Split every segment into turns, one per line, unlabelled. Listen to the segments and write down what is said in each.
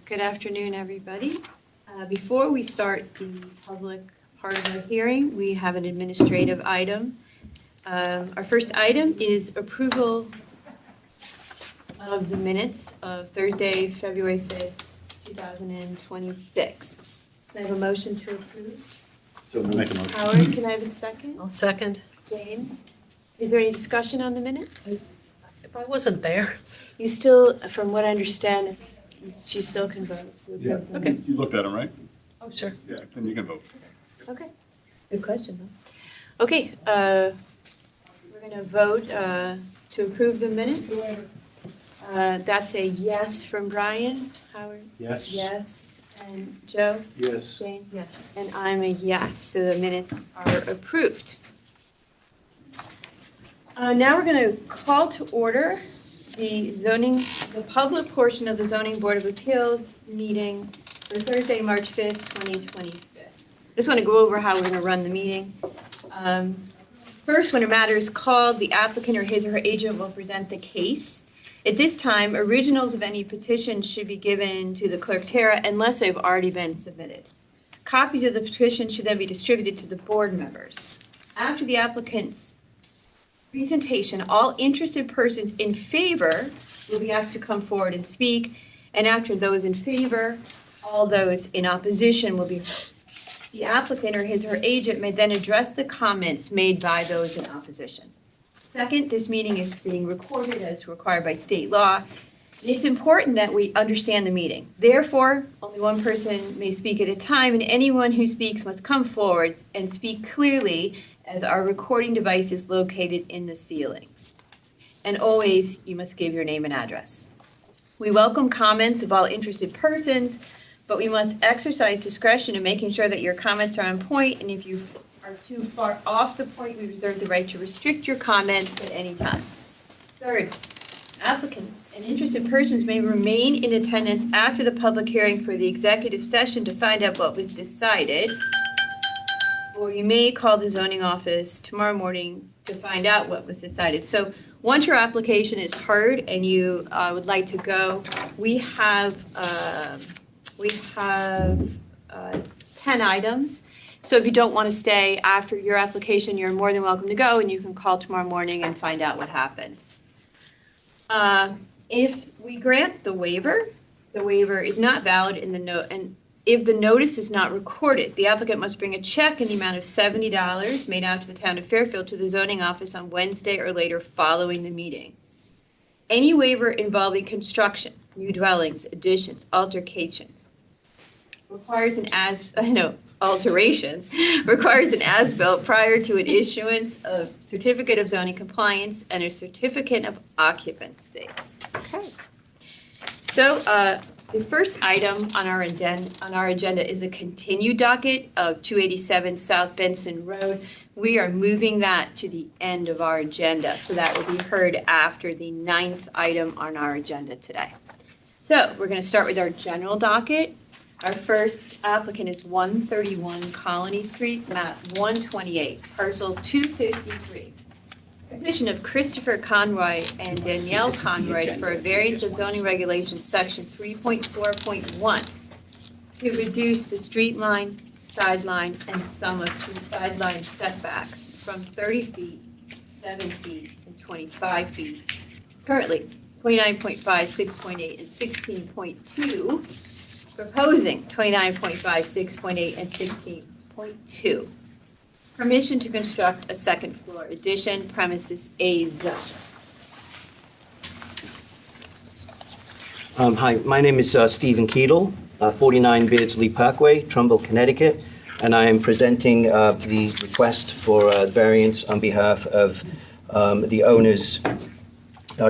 Good afternoon, everybody. Before we start the public part of our hearing, we have an administrative item. Our first item is approval of the minutes of Thursday, February 5th, 2026. Can I have a motion to approve?
So make a motion.
Howard, can I have a second?
I'll second.
Jane? Is there any discussion on the minutes?
If I wasn't there.
You still, from what I understand, she still can vote.
Yeah.
Okay.
You looked at them, right?
Oh, sure.
Yeah, then you can vote.
Okay, good question, though. Okay, we're going to vote to approve the minutes. That's a yes from Brian. Howard?
Yes.
Yes. And Joe?
Yes.
Jane?
Yes.
And I'm a yes, so the minutes are approved. Now we're going to call to order the public portion of the Zoning Board of Appeals meeting for Thursday, March 5th, 2025. I just want to go over how we're going to run the meeting. First, when a matter is called, the applicant or his or her agent will present the case. At this time, originals of any petition should be given to the clerk Tara unless they've already been submitted. Copies of the petition should then be distributed to the board members. After the applicant's presentation, all interested persons in favor will be asked to come forward and speak, and after those in favor, all those in opposition will be heard. The applicant or his or her agent may then address the comments made by those in opposition. Second, this meeting is being recorded as required by state law. It's important that we understand the meeting. Therefore, only one person may speak at a time, and anyone who speaks must come forward and speak clearly, as our recording device is located in the ceiling. And always, you must give your name and address. We welcome comments of all interested persons, but we must exercise discretion in making sure that your comments are on point, and if you are too far off the point, we reserve the right to restrict your comments at any time. Third, applicants and interested persons may remain in attendance after the public hearing for the executive session to find out what was decided, or you may call the zoning office tomorrow morning to find out what was decided. So once your application is heard and you would like to go, we have 10 items. So if you don't want to stay after your application, you're more than welcome to go, and you can call tomorrow morning and find out what happened. If we grant the waiver is not valid in the note, and if the notice is not recorded, the applicant must bring a check in the amount of $70 made out to the town of Fairfield to the zoning office on Wednesday or later following the meeting. Any waiver involving construction, new dwellings, additions, alterations, requires an as-built prior to an issuance of certificate of zoning compliance and a certificate of occupancy. Okay. So the first item on our agenda is a continued docket of 287 South Benson Road. We are moving that to the end of our agenda, so that will be heard after the 9th item on our agenda today. So we're going to start with our general docket. Our first applicant is 131 Colony Street, map 128, parcel 253. Petition of Christopher Conroy and Danielle Conroy for a variance of zoning regulations, section 3.4.1, to reduce the street line, sideline, and sum of two sideline setbacks from 30 feet, 7 feet, and 25 feet. Currently, 29.5, 6.8, and 16.2. Proposing 29.5, 6.8, and 16.2. Permission to construct a second floor addition, premises A zone.
Hi, my name is Stephen Keedle, 49 Beardsley Parkway, Trumbull, Connecticut, and I am presenting the request for variance on behalf of the owners,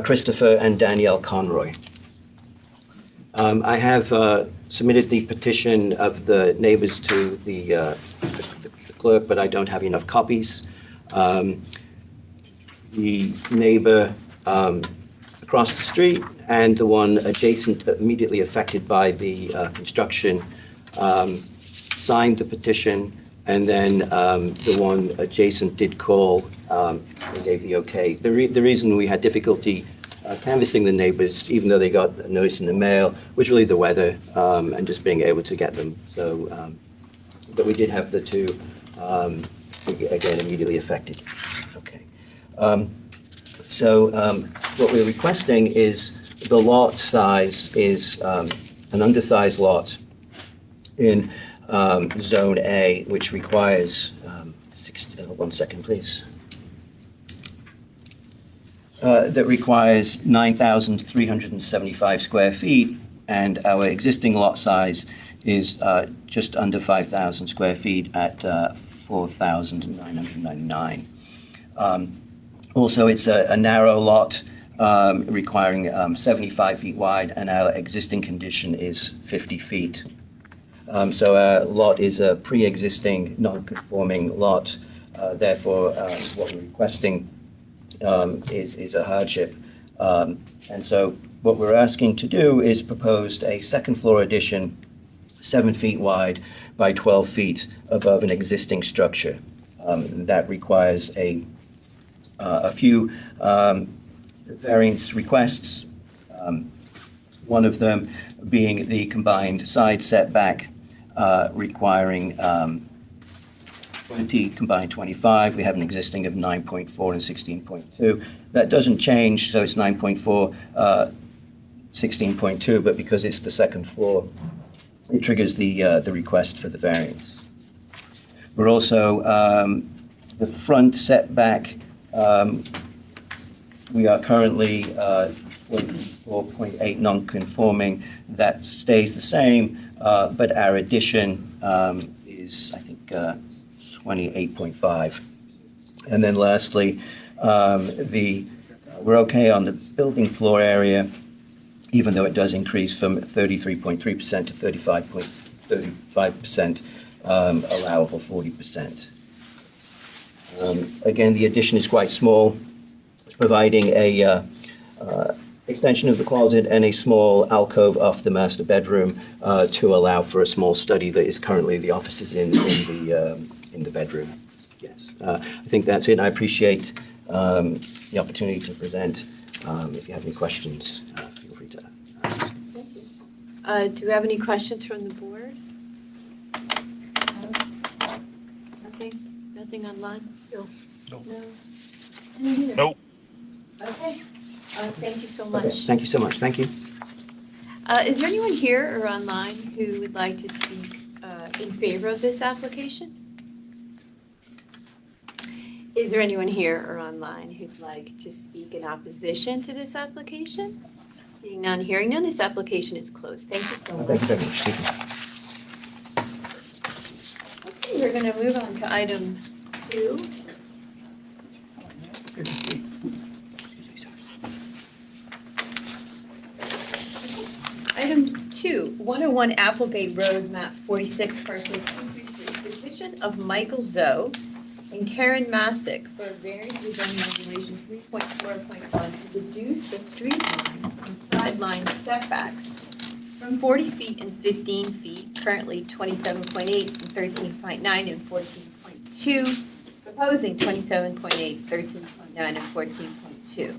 Christopher and Danielle Conroy. I have submitted the petition of the neighbors to the clerk, but I don't have enough copies. The neighbor across the street and the one adjacent, immediately affected by the construction, signed the petition, and then the one adjacent did call and gave the okay. The reason we had difficulty canvassing the neighbors, even though they got a notice in the mail, was really the weather and just being able to get them. So, but we did have the two, again, immediately affected. Okay. What we're requesting is the lot size is an undersized lot in Zone A, which requires, one second, please. That requires 9,375 square feet, and our existing lot size is just under 5,000 square feet at 4,999. Also, it's a narrow lot requiring 75 feet wide, and our existing condition is 50 feet. So our lot is a pre-existing non-conforming lot. Therefore, what we're requesting is a hardship. And so what we're asking to do is propose a second floor addition, 7 feet wide by 12 feet above an existing structure. That requires a few variance requests, one of them being the combined side setback requiring 20, combined 25. We have an existing of 9.4 and 16.2. That doesn't change, so it's 9.4, 16.2, but because it's the second floor, it triggers the request for the variance. We're also, the front setback, we are currently 4.8 non-conforming. That stays the same, but our addition is, I think, 28.5. And then lastly, we're okay on the building floor area, even though it does increase from 33.3% to 35%, allowable 40%. Again, the addition is quite small. It's providing a extension of the closet and a small alcove off the master bedroom to allow for a small study that is currently the offices in the bedroom. Yes, I think that's it. I appreciate the opportunity to present. If you have any questions, feel free to ask.
Thank you. Do we have any questions from the board? Nothing? Nothing online?
No.
No? Neither?
Nope.
Okay. Thank you so
Okay,
much.
thank you so much. Thank you.
Is there anyone here or online who would like to speak in favor of this application? Is there anyone here or online who'd like to speak in opposition to this application? Seeing none, hearing none, this application is closed. Thank you so much.
Thank you very much. Thank you.
Okay, we're going to move on to item 2. Item 2, 101 Applegate Road, map 46, parcel 233, petition of Michael Zoe and Karen Masick for a variance of zoning regulation 3.4.1 to reduce the street line and sideline setbacks from 40 feet and 15 feet, currently 27.8 and 13.9 and 14.2, proposing 27.8, 13.9, and 14.2.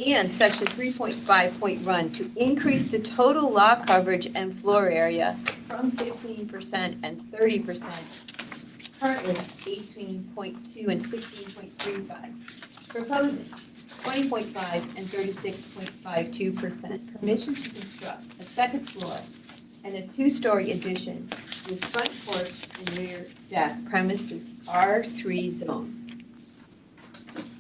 And section 3.5.1 to increase the total lot coverage and floor area from 15% and 30%, currently 18.2 and 16.35, proposing 20.5 and 36.52%. Permission to construct a second floor and a 2-story addition with front porch and rear deck, premises R3 zone.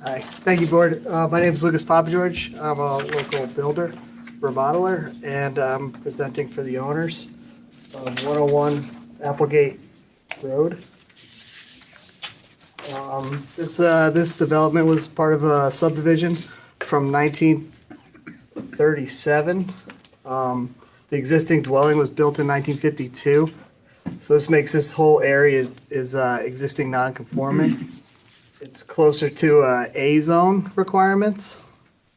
Hi, thank you, Board. My name is Lucas Papageorge. I'm a local builder, remodeler, and I'm presenting for the owners of 101 Applegate Road. This development was part of a subdivision from 1937. The existing dwelling was built in 1952, so this makes this whole area is existing non-conforming. It's closer to A zone requirements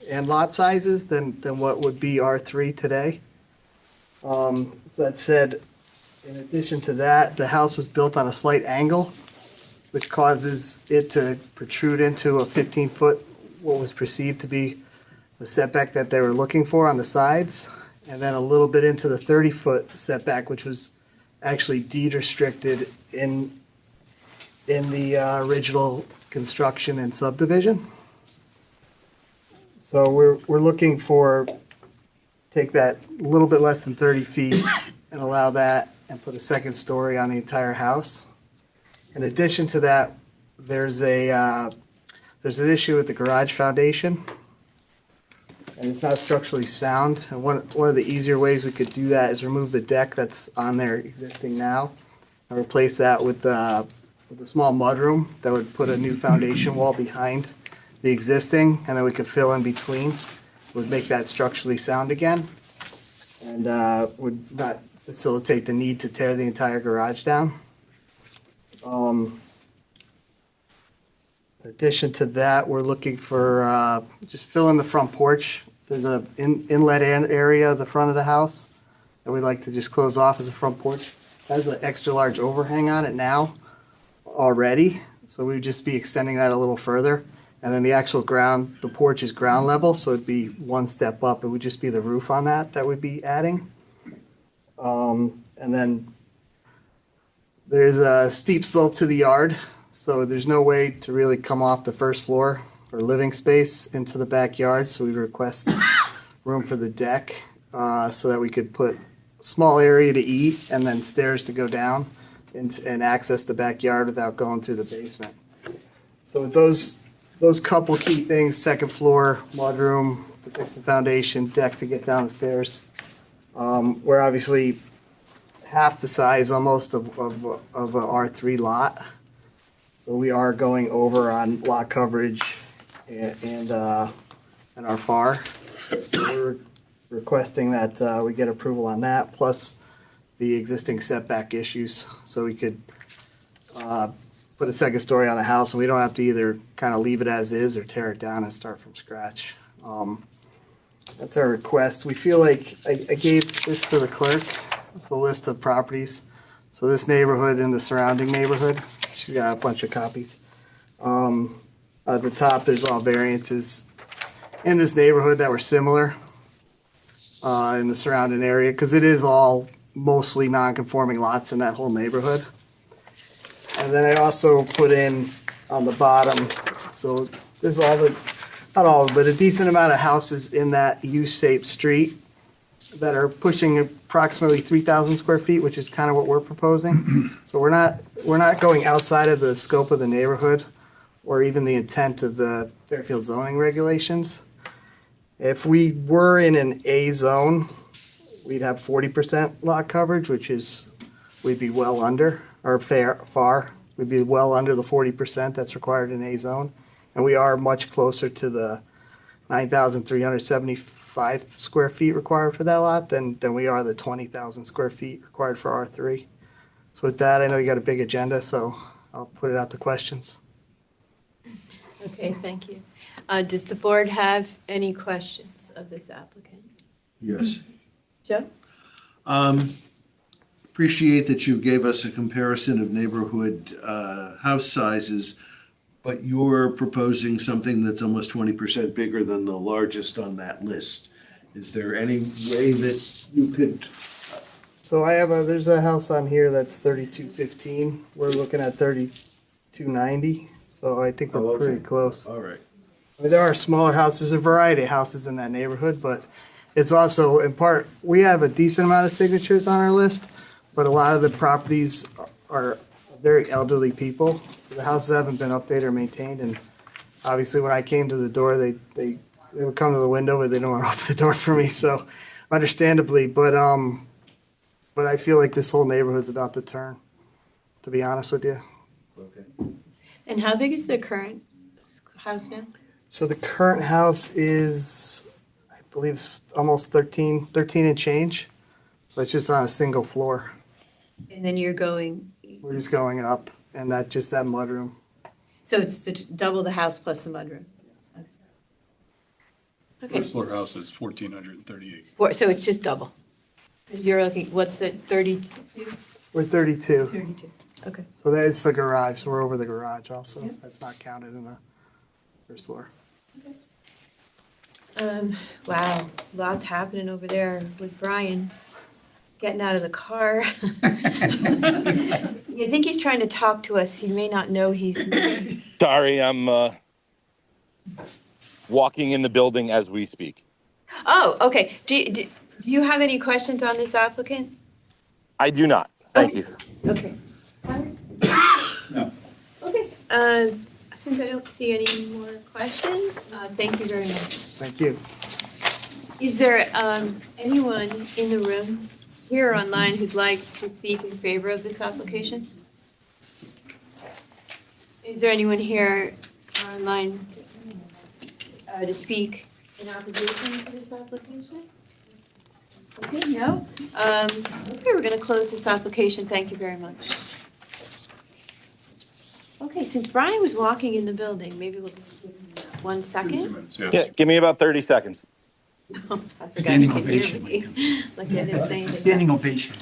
and lot sizes than what would be R3 today. So that said, in addition to that, the house was built on a slight angle, which causes it to protrude into a 15-foot, what was perceived to be the setback that they were looking for on the sides, and then a little bit into the 30-foot setback, which was actually deed restricted in the original construction and subdivision. So we're looking for, take that little bit less than 30 feet and allow that and put a second story on the entire house. In addition to that, there's an issue with the garage foundation, and it's not structurally sound. And one of the easier ways we could do that is remove the deck that's on there existing now and replace that with a small mudroom that would put a new foundation wall behind the existing, and then we could fill in between. Would make that structurally sound again, and would not facilitate the need to tear the entire garage down. In addition to that, we're looking for just fill in the front porch. There's an inlet area at the front of the house that we'd like to just close off as a front porch. It has an extra large overhang on it now already, so we'd just be extending that a little further. And then the actual ground, the porch is ground level, so it'd be one step up. It would just be the roof on that we'd be adding. And then there's a steep slope to the yard, so there's no way to really come off the first floor or living space into the backyard. So we'd request room for the deck so that we could put a small area to eat and then stairs to go down and access the backyard without going through the basement. So with those couple key things, second floor, mudroom to fix the foundation, deck to get down the stairs. We're obviously half the size almost of a R3 lot. So we are going over on lot coverage and our FAR. So we're requesting that we get approval on that, plus the existing setback issues, so we could put a second story on the house, and we don't have to either kind of leave it as is or tear it down and start from scratch. That's our request. We feel like I gave this to the clerk. It's a list of properties. So this neighborhood and the surrounding neighborhood, she's got a bunch of copies. At the top, there's all variances in this neighborhood that were similar in the surrounding area, because it is all mostly non-conforming lots in that whole neighborhood. And then I also put in on the bottom, so this is all the, not all, but a decent amount of houses in that U-shaped street that are pushing approximately 3,000 square feet, which is kind of what we're proposing. So we're not going outside of the scope of the neighborhood or even the intent of the Fairfield zoning regulations. If we were in an A zone, we'd have 40% lot coverage, which is, we'd be well under, or FAR, we'd be well under the 40% that's required in A zone. And we are much closer to the 9,375 square feet required for that lot than we are the 20,000 square feet required for R3. So with that, I know you got a big agenda, so I'll put it out to questions.
Okay, thank you. Does the board have any questions of this applicant?
Yes.
Joe?
Appreciate that you gave us a comparison of neighborhood house sizes, but you're proposing something that's almost 20% bigger than the largest on that list. Is there any way that you could?
So there's a house on here that's 3215. We're looking at 3290. So I think we're pretty close.
All right.
I mean, there are smaller houses, a variety of houses in that neighborhood, but it's also in part, we have a decent amount of signatures on our list, but a lot of the properties are very elderly people. The houses haven't been updated or maintained, and obviously when I came to the door, they would come to the window, but they don't want to open the door for me, so understandably, but I feel like this whole neighborhood's about to turn, to be honest with you.
Okay.
And how big is the current house now?
So the current house is, I believe, it's almost 13 and change. So it's just on a single floor.
And then you're going,
We're just going up, and that mudroom.
so it's double the house plus the mudroom? Okay,
First floor house is 1,438.
so it's just double? You're looking, what's it, 32?
We're 32.
32, okay.
So that's the garage. We're over the garage also. That's not counted in the first floor.
Wow, lots happening over there with Brian getting out of the car. I think he's trying to talk to us. You may not know he's.
Sorry, I'm walking in the building as we speak.
Oh, okay. Do you have any questions on this applicant?
I do not. Thank you.
Okay.
No.
Okay, since I don't see any more questions, thank you very much.
Thank you.
Is there anyone in the room here or online who'd like to speak in favor of this application? Is there anyone here or online to speak in opposition to this application? Okay, no? Okay, we're gonna close this application. Thank you very much. Okay, since Brian was walking in the building, maybe we'll just give him 1
2
second.
minutes, yeah.
Yeah, give me about 30 seconds.
I forgot
Standing
you could hear
ovation.
me. Like I didn't say anything.
Standing ovation.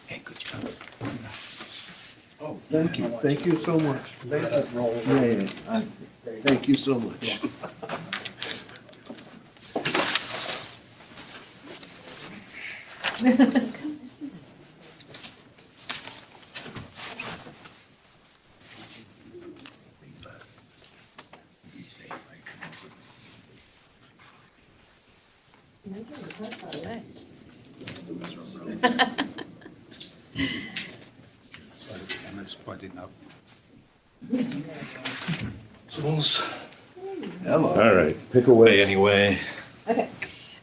Hey, good job.
Oh, thank you. Thank you so much. Thank you. Yeah. Thank you so much.
I'm splitting up.
Hello.
All right, pick away anyway.
Okay.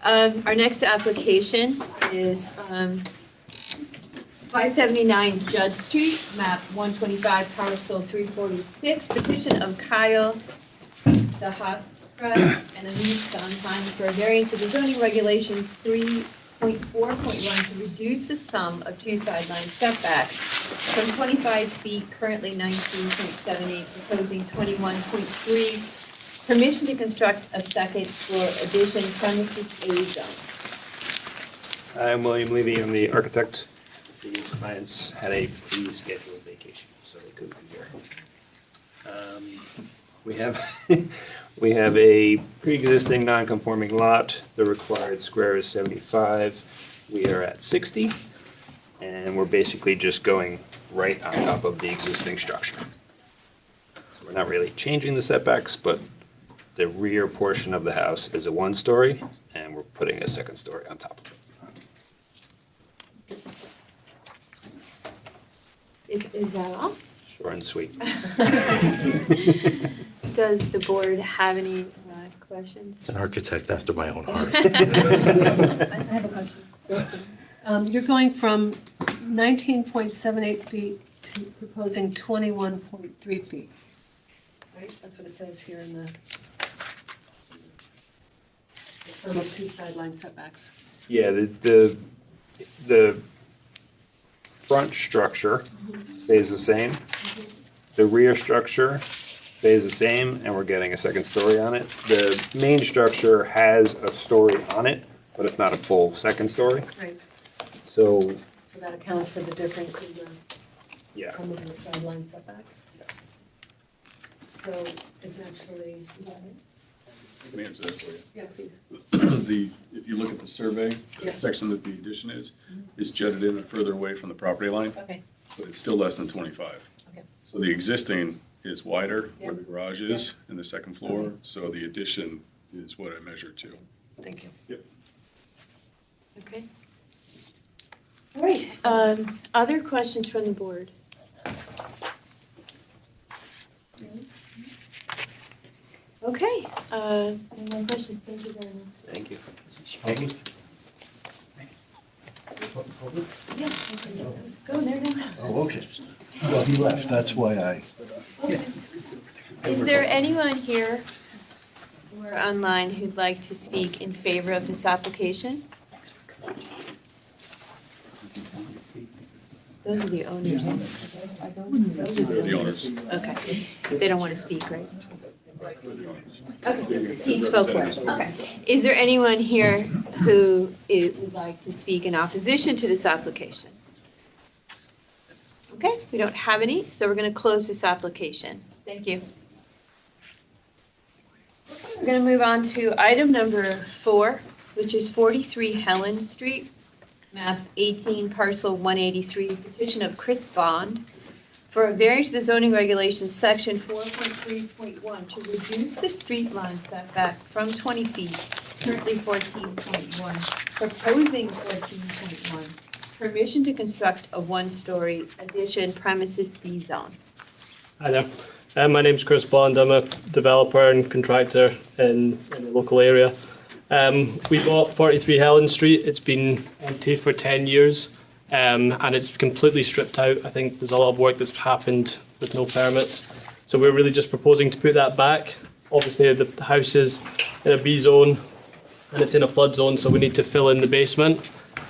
Our next application is 579 Judd Street, map 125, parcel 346, petition of Kyle Zahapra and Amit Sondheim for a variance of the zoning regulation 3.4.1 to reduce the sum of two sideline setbacks from 25 feet, currently 19.78, proposing 21.3. Permission to construct a second floor addition, premises A zone.
I'm William Levy, I'm the architect. The clients had a pre-scheduled vacation, so they couldn't be here. We have a pre-existing non-conforming lot. The required square is 75. We are at 60, and we're basically just going right on top of the existing structure. So we're not really changing the setbacks, but the rear portion of the house is a one-story, and we're putting a second story on top of it.
Is that all?
Short and sweet.
Does the board have any questions?
An architect after my own heart.
I have a question. You're going from 19.78 feet to proposing 21.3 feet, right? That's what it says here in the sum of two sideline setbacks.
Yeah, the front structure stays the same. The rear structure stays the same, and we're getting a second story on it. The main structure has a story on it, but it's not a full second story.
Right.
So,
So that accounts for the difference in the
yeah.
sum of the sideline setbacks. So it's actually, is that it?
I can answer that for you.
Yeah, please.
If you look at the survey,
Yeah.
the section that the addition is jutted in and further away from the property line,
Okay,
but it's still less than 25.
okay.
So the existing is wider where
Yeah.
the garage is in the second floor, so the addition is what I measured to.
Thank you.
Yep.
Okay. All right, other questions from the board? Okay, no more questions, thank you very much.
Thank you.
Yeah, okay. Go there now.
Oh, okay. Well, he left, that's why I.
Is there anyone here or online who'd like to speak in favor of this application? Those are the owners. Are those
They're the owners.
Okay, they don't want to speak, right? Okay, he spoke for it. Okay. Is there anyone here who would like to speak in opposition to this application? Okay, we don't have any, so we're going to close this application. Thank you. We're going to move on to item number 4, which is 43 Helen Street, map 18, parcel 183, petition of Chris Bond for a variance to the zoning regulations, section 4.3.1, to reduce the street line setback from 20 feet, currently 14.1, proposing 14.1. Permission to construct a one-story addition premises B zone.
Hi there. My name's Chris Bond. I'm a developer and contractor in the local area. We bought 43 Helen Street. It's been empty for 10 years and it's completely stripped out. I think there's a lot of work that's happened with no permits. So we're really just proposing to put that back. Obviously, the house is in a B zone and it's in a flood zone, so we need to fill in the basement.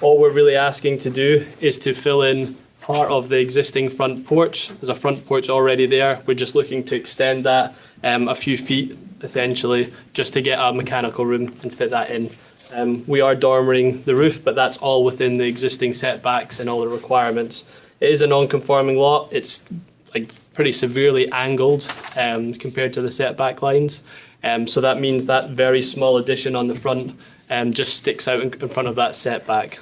All we're really asking to do is to fill in part of the existing front porch. There's a front porch already there. We're just looking to extend that a few feet, essentially, just to get a mechanical room and fit that in. We are dormering the roof, but that's all within the existing setbacks and all the requirements. It is a non-conforming lot. It's like pretty severely angled compared to the setback lines. So that means that very small addition on the front just sticks out in front of that setback.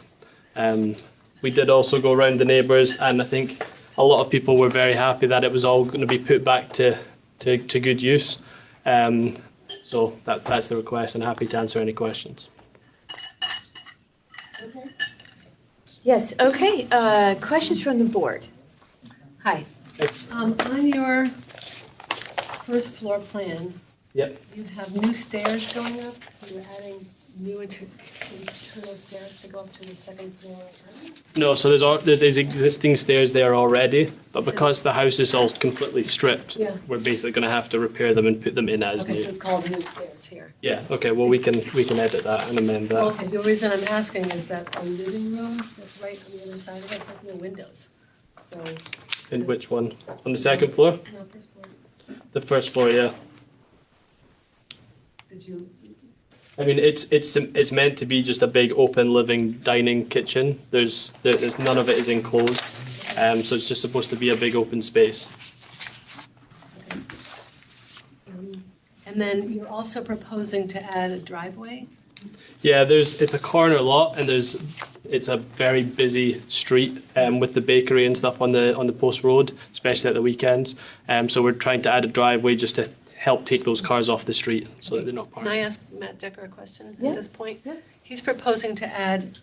We did also go around the neighbours, and I think a lot of people were very happy that it was all going to be put back to good use. So that's the request, and happy to answer any questions.
Yes, okay. Questions from the board?
Hi. On your first floor plan,
Yep.
you have new stairs going up, so you're adding new internal stairs to go up to the second floor.
No, so there's existing stairs there already, but because the house is all completely stripped,
Yeah.
we're basically going to have to repair them and put them in as
Okay, so
new.
it's called new stairs here.
Yeah. Okay. Well, we can edit that and amend that.
Okay, the reason I'm asking is that our living room that's right on the other side of it has no windows. So,
And which one? On the second floor?
no, first floor,
The first floor, yeah.
did you,
I mean, it's meant to be just a big open living dining kitchen. There's none of it is enclosed, so it's just supposed to be a big open space.
and then you're also proposing to add a driveway?
Yeah, it's a corner lot, and it's a very busy street with the bakery and stuff on the post road, especially at the weekends. So we're trying to add a driveway just to help take those cars off the street so that they're not
Can
parked.
I ask Matt Decker a question
Yeah.
at this point?
Yeah.
He's proposing to add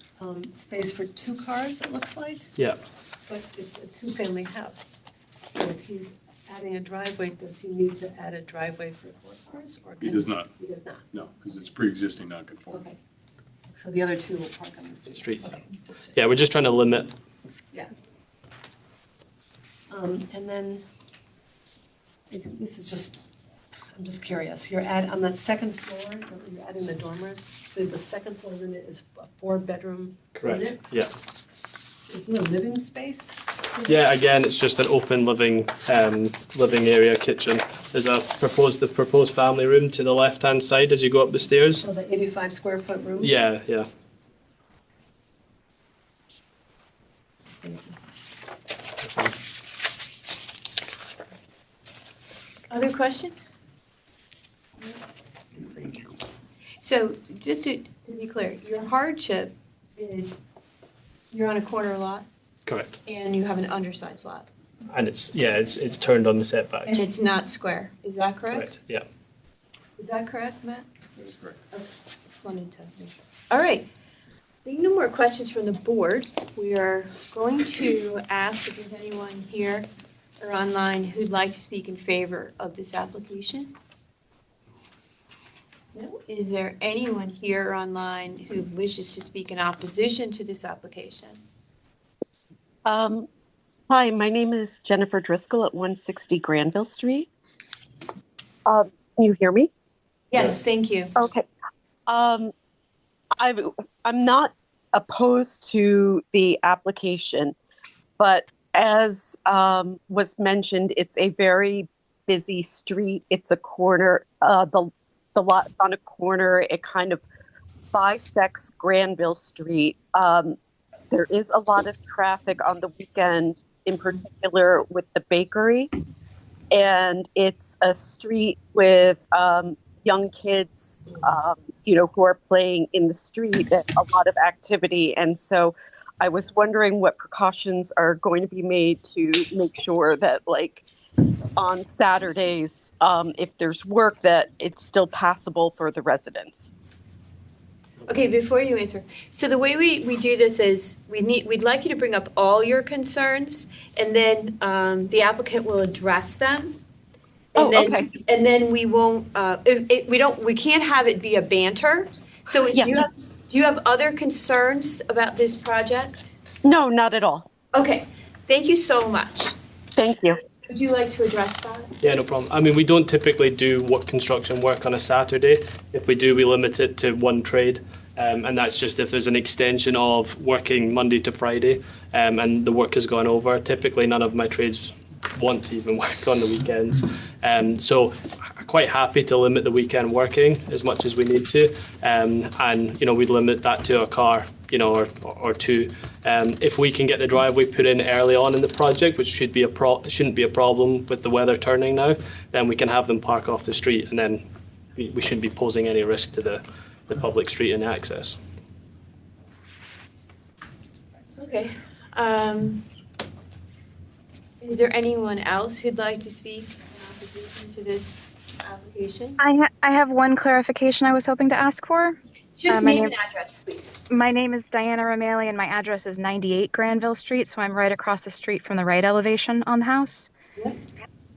space for 2 cars, it looks like,
Yeah.
but it's a 2-family house. So if he's adding a driveway, does he need to add a driveway for 4 cars? Or
He
can
does not.
He does not,
No, because it's pre-existing non-conforming.
okay. So the other 2 will park on the street?
Street.
Okay.
Yeah, we're just trying to limit.
Yeah. And then, this is just, I'm just curious, on that second floor, you're adding the dormers, so the second floor unit is a 4-bedroom unit?
Yeah.
Is there a living space?
Yeah, again, it's just an open living area kitchen. There's the proposed family room to the left-hand side as you go up the stairs.
So the 85 square foot room?
Yeah, yeah.
Other questions? So just to be clear, your hardship is you're on a corner lot
Correct.
and you have an undersized lot.
And it's turned on the setbacks.
And it's not square, is that correct?
Correct. Yeah.
Is that correct, Matt?
That's correct.
Okay, just wanted to make sure. All right. Being no more questions from the board, we are going to ask if there's anyone here or online who'd like to speak in favor of this application. No? Is there anyone here or online who wishes to speak in opposition to this application?
Hi, my name is Jennifer Driscoll at 160 Granville Street. Can you hear me?
Yes, thank you.
Okay. I'm not opposed to the application, but as was mentioned, it's a very busy street. It's a corner. The lot's on a corner. It kind of bisects Granville Street. There is a lot of traffic on the weekend, in particular with the bakery. And it's a street with young kids, who are playing in the street and a lot of activity. And so I was wondering what precautions are going to be made to make sure that, like, on Saturdays, if there's work, that it's still passable for the residents.
Okay, before you answer, so the way we do this is we'd like you to bring up all your concerns, and then the applicant will address them. And then,
okay.
And then we won't, we can't have it be a banter. So
Yes.
do you have other concerns about this project?
No, not at all.
Okay, thank you so much.
Thank you.
Would you like to address that?
Yeah, no problem. I mean, we don't typically do construction work on a Saturday. If we do, we limit it to one trade. And that's just if there's an extension of working Monday to Friday and the work has gone over. Typically, none of my trades want to even work on the weekends. So I'm quite happy to limit the weekend working as much as we need to. And, we'd limit that to a car, or two. If we can get the driveway put in early on in the project, which shouldn't be a problem with the weather turning now, then we can have them park off the street, and then we shouldn't be posing any risk to the public street and access.
Okay. Is there anyone else who'd like to speak in opposition to this application?
I have one clarification I was hoping to ask for.
Just
my
name
name-
and address, please.
My name is Diana Romali, and my address is 98 Granville Street, so I'm right across the street from the right elevation on the house.
Yep.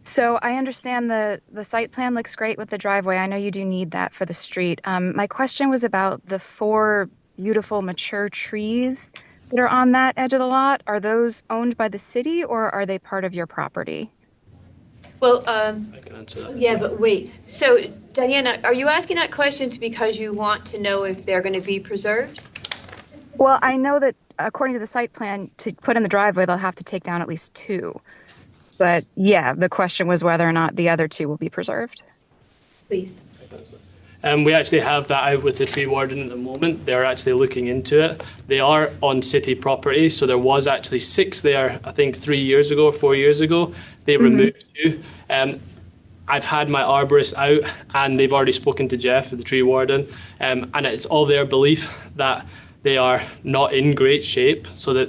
So I understand the site plan looks great with the driveway. I know you do need that for the street. My question was about the 4 beautiful mature trees that are on that edge of the lot. Are those owned by the city, or are they part of your property?
Well,
I can answer that.
yeah, but wait. So, Diana, are you asking that question because you want to know if they're going to be preserved?
Well, I know that according to the site plan, to put in the driveway, they'll have to take down at least 2. But yeah, the question was whether or not the other 2 will be preserved.
Please.
We actually have that out with the tree warden at the moment. They're actually looking into it. They are on city property, so there was actually 6 there, I think 3 years ago or 4 years ago. They removed 2. I've had my arborist out, and they've already spoken to Jeff, the tree warden, and it's all their belief that they are not in great shape, so that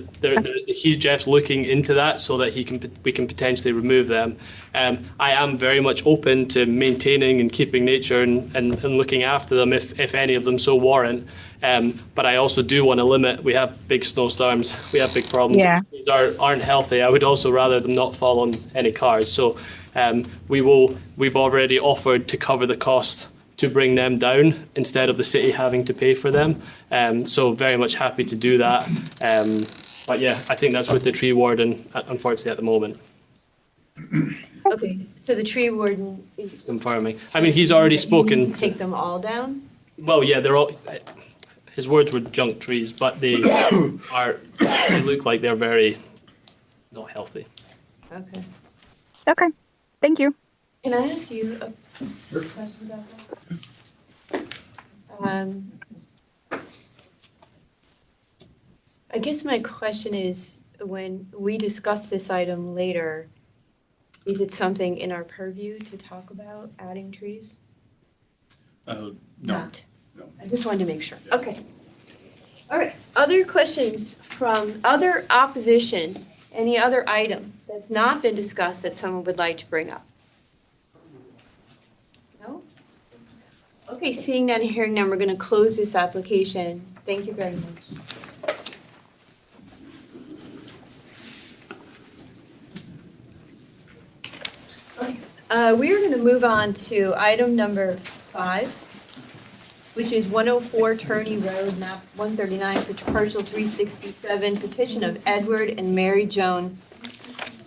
Jeff's looking into that so that we can potentially remove them. I am very much open to maintaining and keeping nature and looking after them if any of them so warrant. But I also do want to limit. We have big snowstorms. We have big problems.
Yeah.
If these aren't healthy, I would also rather them not fall on any cars. So we've already offered to cover the cost to bring them down instead of the city having to pay for them. So very much happy to do that. But yeah, I think that's with the tree warden, unfortunately, at the moment.
Okay, so the tree warden is
Confirming. I mean, he's already spoken.
take them all down?
Well, yeah, they're all. His words were junk trees, but they they look like they're very not healthy.
Okay.
Okay, thank you.
Can I ask you a question about that? I guess my question is, when we discuss this item later, is it something in our purview to talk about adding trees?
No.
Not.
No.
I just wanted to make sure. Okay. All right. Other questions from other opposition? Any other item that's not been discussed that someone would like to bring up? No? Okay, seeing none, hearing none, we're going to close this application. Thank you very much. We are going to move on to item number 5, which is 104 Turney Road, map 139, parcel 367, petition of Edward and Mary Joan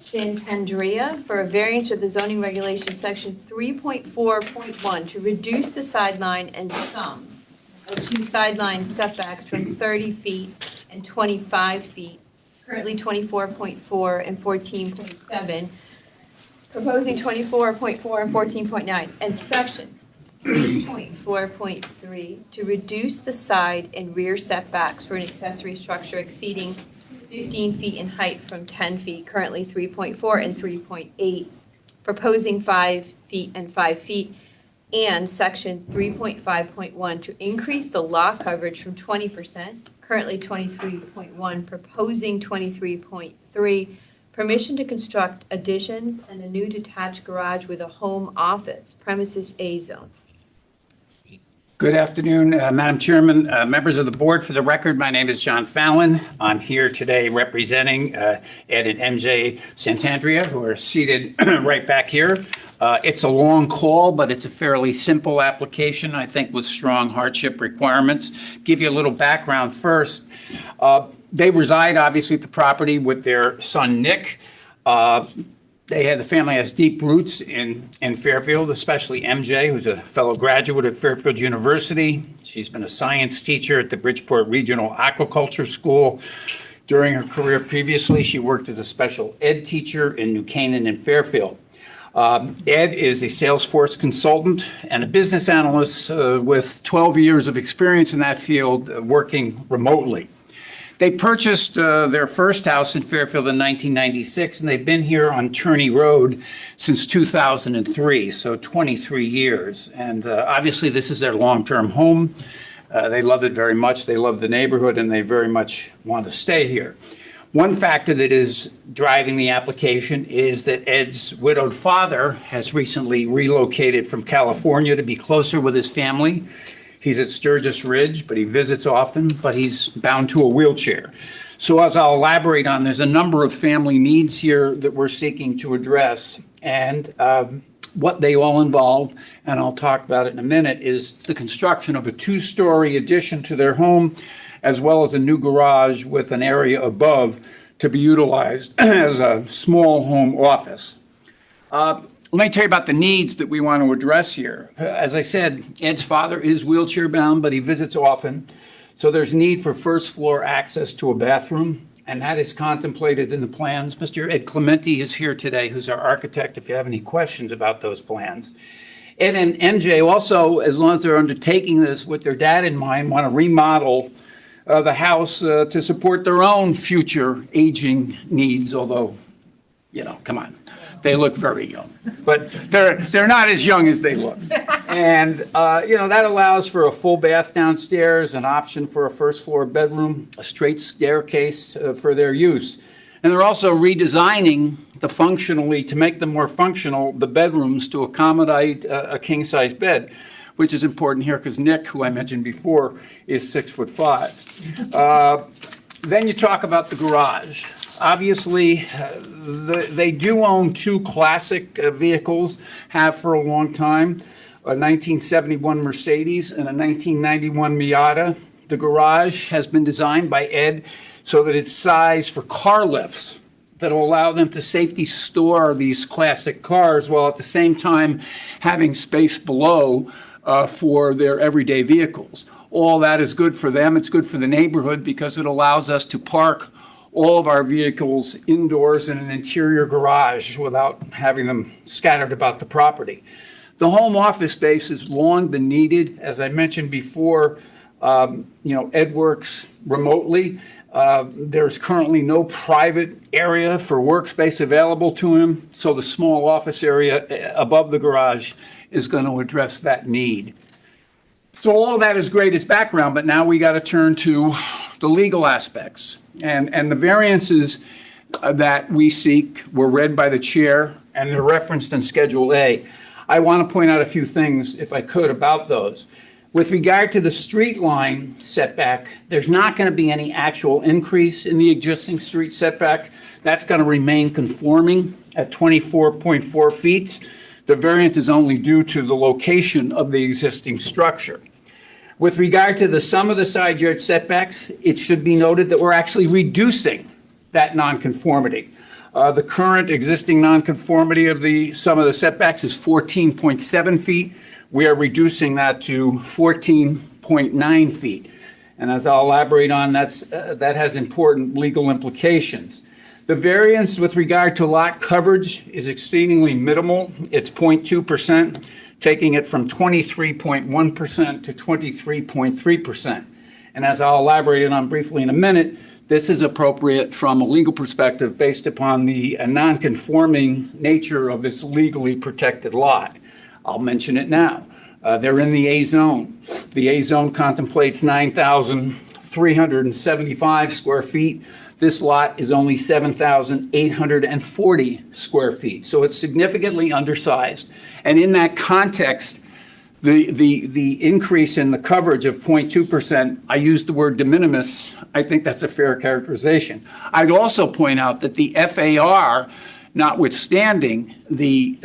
Santandrea for a variance of the zoning regulation section 3.4.1 to reduce the sideline and sum of 2 sideline setbacks from 30 feet and 25 feet, currently 24.4 and 14.7, proposing 24.4 and 14.9, and section 3.4.3 to reduce the side and rear setbacks for an accessory structure exceeding 15 feet in height from 10 feet, currently 3.4 and 3.8, proposing 5 feet and 5 feet, and section 3.5.1 to increase the lot coverage from 20%, currently 23.1, proposing 23.3, permission to construct additions and a new detached garage with a home office, premises A zone.
Good afternoon, Madam Chairman, members of the board. For the record, my name is John Fallon. I'm here today representing Ed and MJ Santandrea, who are seated right back here. It's a long call, but it's a fairly simple application, I think, with strong hardship requirements. Give you a little background first. They reside, obviously, at the property with their son, Nick. The family has deep roots in Fairfield, especially MJ, who's a fellow graduate of Fairfield University. She's been a science teacher at the Bridgeport Regional Aquaculture School. During her career previously, she worked as a special ed teacher in New Canaan and Fairfield. Ed is a Salesforce consultant and a business analyst with 12 years of experience in that field, working remotely. They purchased their first house in Fairfield in 1996, and they've been here on Turney Road since 2003, so 23 years. And obviously, this is their long-term home. They love it very much. They love the neighborhood, and they very much want to stay here. One factor that is driving the application is that Ed's widowed father has recently relocated from California to be closer with his family. He's at Sturgis Ridge, but he visits often, but he's bound to a wheelchair. So as I'll elaborate on, there's a number of family needs here that we're seeking to address. And what they all involve, and I'll talk about it in a minute, is the construction of a 2-story addition to their home, as well as a new garage with an area above to be utilized as a small home office. Let me tell you about the needs that we want to address here. As I said, Ed's father is wheelchair bound, but he visits often. So there's need for first floor access to a bathroom, and that is contemplated in the plans. Mr. Ed Clementi is here today, who's our architect, if you have any questions about those plans. Ed and MJ also, as long as they're undertaking this with their dad in mind, want to remodel the house to support their own future aging needs, although, come on. They look very young, but they're not as young as they look. And, that allows for a full bath downstairs, an option for a first floor bedroom, a straight staircase for their use. And they're also redesigning to make them more functional, the bedrooms to accommodate a king-size bed, which is important here because Nick, who I mentioned before, is 6'5". Then you talk about the garage. Obviously, they do own 2 classic vehicles, have for a long time, a 1971 Mercedes and a 1991 Miata. The garage has been designed by Ed so that it's sized for car lifts that will allow them to safely store these classic cars while at the same time having space below for their everyday vehicles. All that is good for them. It's good for the neighborhood because it allows us to park all of our vehicles indoors in an interior garage without having them scattered about the property. The home office space has long been needed. As I mentioned before, Ed works remotely. There's currently no private area for workspace available to him, so the small office area above the garage is going to address that need. So all that is great as background, but now we got to turn to the legal aspects. And the variances that we seek were read by the chair, and they're referenced in Schedule A. I want to point out a few things, if I could, about those. With regard to the street line setback, there's not going to be any actual increase in the existing street setback. That's going to remain conforming at 24.4 feet. The variance is only due to the location of the existing structure. With regard to the sum of the side yard setbacks, it should be noted that we're actually reducing that nonconformity. The current existing nonconformity of the sum of the setbacks is 14.7 feet. We are reducing that to 14.9 feet. And as I'll elaborate on, that has important legal implications. The variance with regard to lot coverage is exceedingly minimal. It's 0.2%, taking it from 23.1% to 23.3%. And as I'll elaborate on briefly in a minute, this is appropriate from a legal perspective based upon the non-conforming nature of this legally protected lot. I'll mention it now. They're in the A zone. The A zone contemplates 9,375 square feet. This lot is only 7,840 square feet. So it's significantly undersized. And in that context, the increase in the coverage of 0.2%, I used the word de minimis. I think that's a fair characterization. I'd also point out that the FAR, notwithstanding the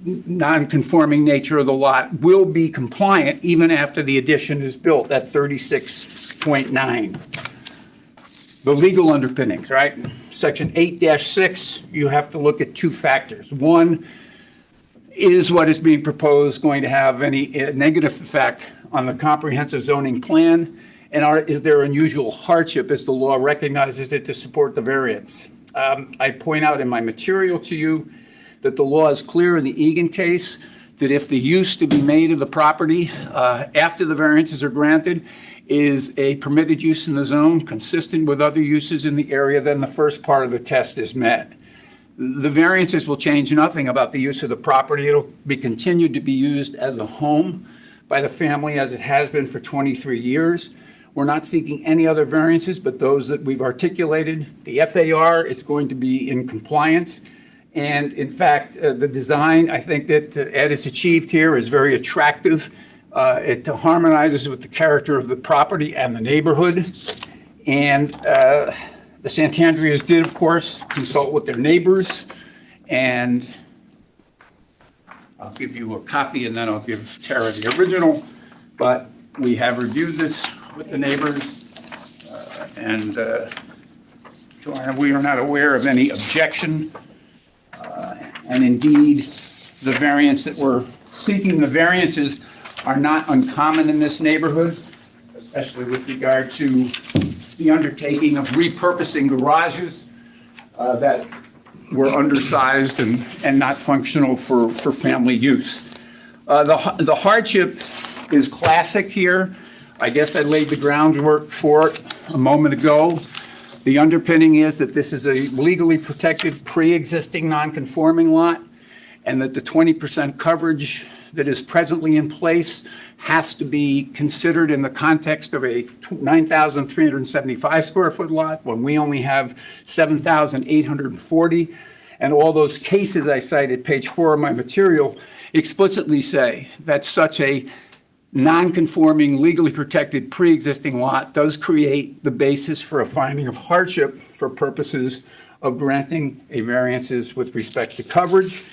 non-conforming nature of the lot, will be compliant even after the addition is built at 36.9. The legal underpinnings, right? Section 8-6, you have to look at two factors. One, is what is being proposed going to have any negative effect on the comprehensive zoning plan? And is there unusual hardship as the law recognizes it to support the variance? I point out in my material to you that the law is clear in the Egan case that if the use to be made of the property after the variances are granted is a permitted use in the zone consistent with other uses in the area, then the first part of the test is met. The variances will change nothing about the use of the property. It'll be continued to be used as a home by the family as it has been for 23 years. We're not seeking any other variances but those that we've articulated. The FAR is going to be in compliance. And in fact, the design I think that Ed has achieved here is very attractive. It harmonizes with the character of the property and the neighborhood. And the Santandreas did, of course, consult with their neighbors, and I'll give you a copy and then I'll give Tara the original, but we have reviewed this with the neighbors, and Joanna, we are not aware of any objection, and indeed, the variance that we're seeking, the variances are not uncommon in this neighborhood, especially with regard to the undertaking of repurposing garages that were undersized and not functional for family use. The hardship is classic here. I guess I laid the groundwork for it a moment ago. The underpinning is that this is a legally protected pre-existing non-conforming lot, and that the 20% coverage that is presently in place has to be considered in the context of a 9,375 square foot lot when we only have 7,840. And all those cases I cited, page 4 of my material, explicitly say that such a non-conforming, legally protected pre-existing lot does create the basis for a finding of hardship for purposes of granting a variances with respect to coverage.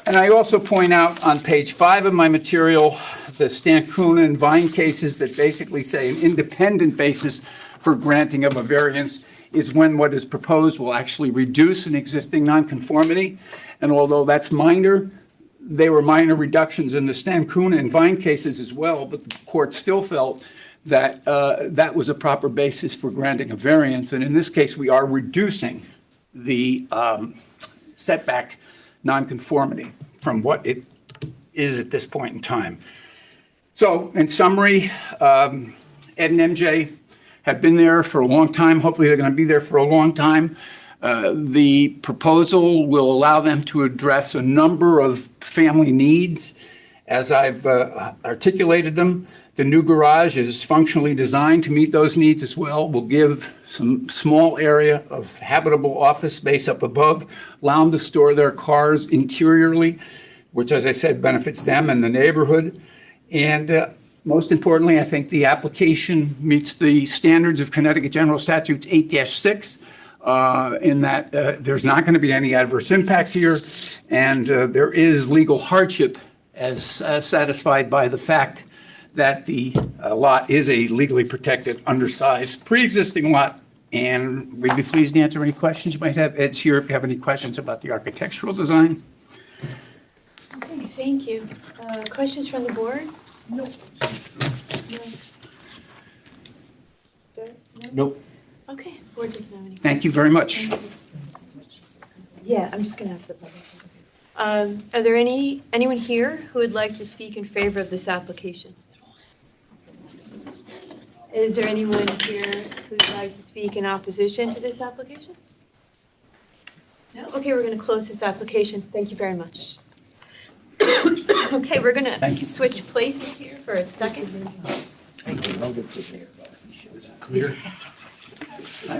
And I also point out on page 5 of my material, the Stankuna and Vine cases that basically say an independent basis for granting of a variance is when what is proposed will actually reduce an existing nonconformity. And although that's minor, they were minor reductions in the Stankuna and Vine cases as well, but the court still felt that that was a proper basis for granting a variance. And in this case, we are reducing the setback nonconformity from what it is at this point in time. So in summary, Ed and MJ have been there for a long time. Hopefully they're going to be there for a long time. The proposal will allow them to address a number of family needs. As I've articulated them, the new garage is functionally designed to meet those needs as well. We'll give some small area of habitable office space up above, allow them to store their cars interiorly, which, as I said, benefits them and the neighborhood. And most importantly, I think the application meets the standards of Connecticut General Statutes 8-6 in that there's not going to be any adverse impact here, and there is legal hardship as satisfied by the fact that the lot is a legally protected, undersized, pre-existing lot. And we'd be pleased to answer any questions you might have. Ed's here if you have any questions about the architectural design.
Okay, thank you. Questions from the board?
Nope.
Okay, board doesn't have any.
Thank you very much.
Yeah, I'm just gonna ask the public. Are there anyone here who would like to speak in favor of this application? Is there anyone here who'd like to speak in opposition to this application? No? Okay, we're gonna close this application. Thank you very much. Okay, we're gonna
Thank you.
switch places here for a second.
Clear.
I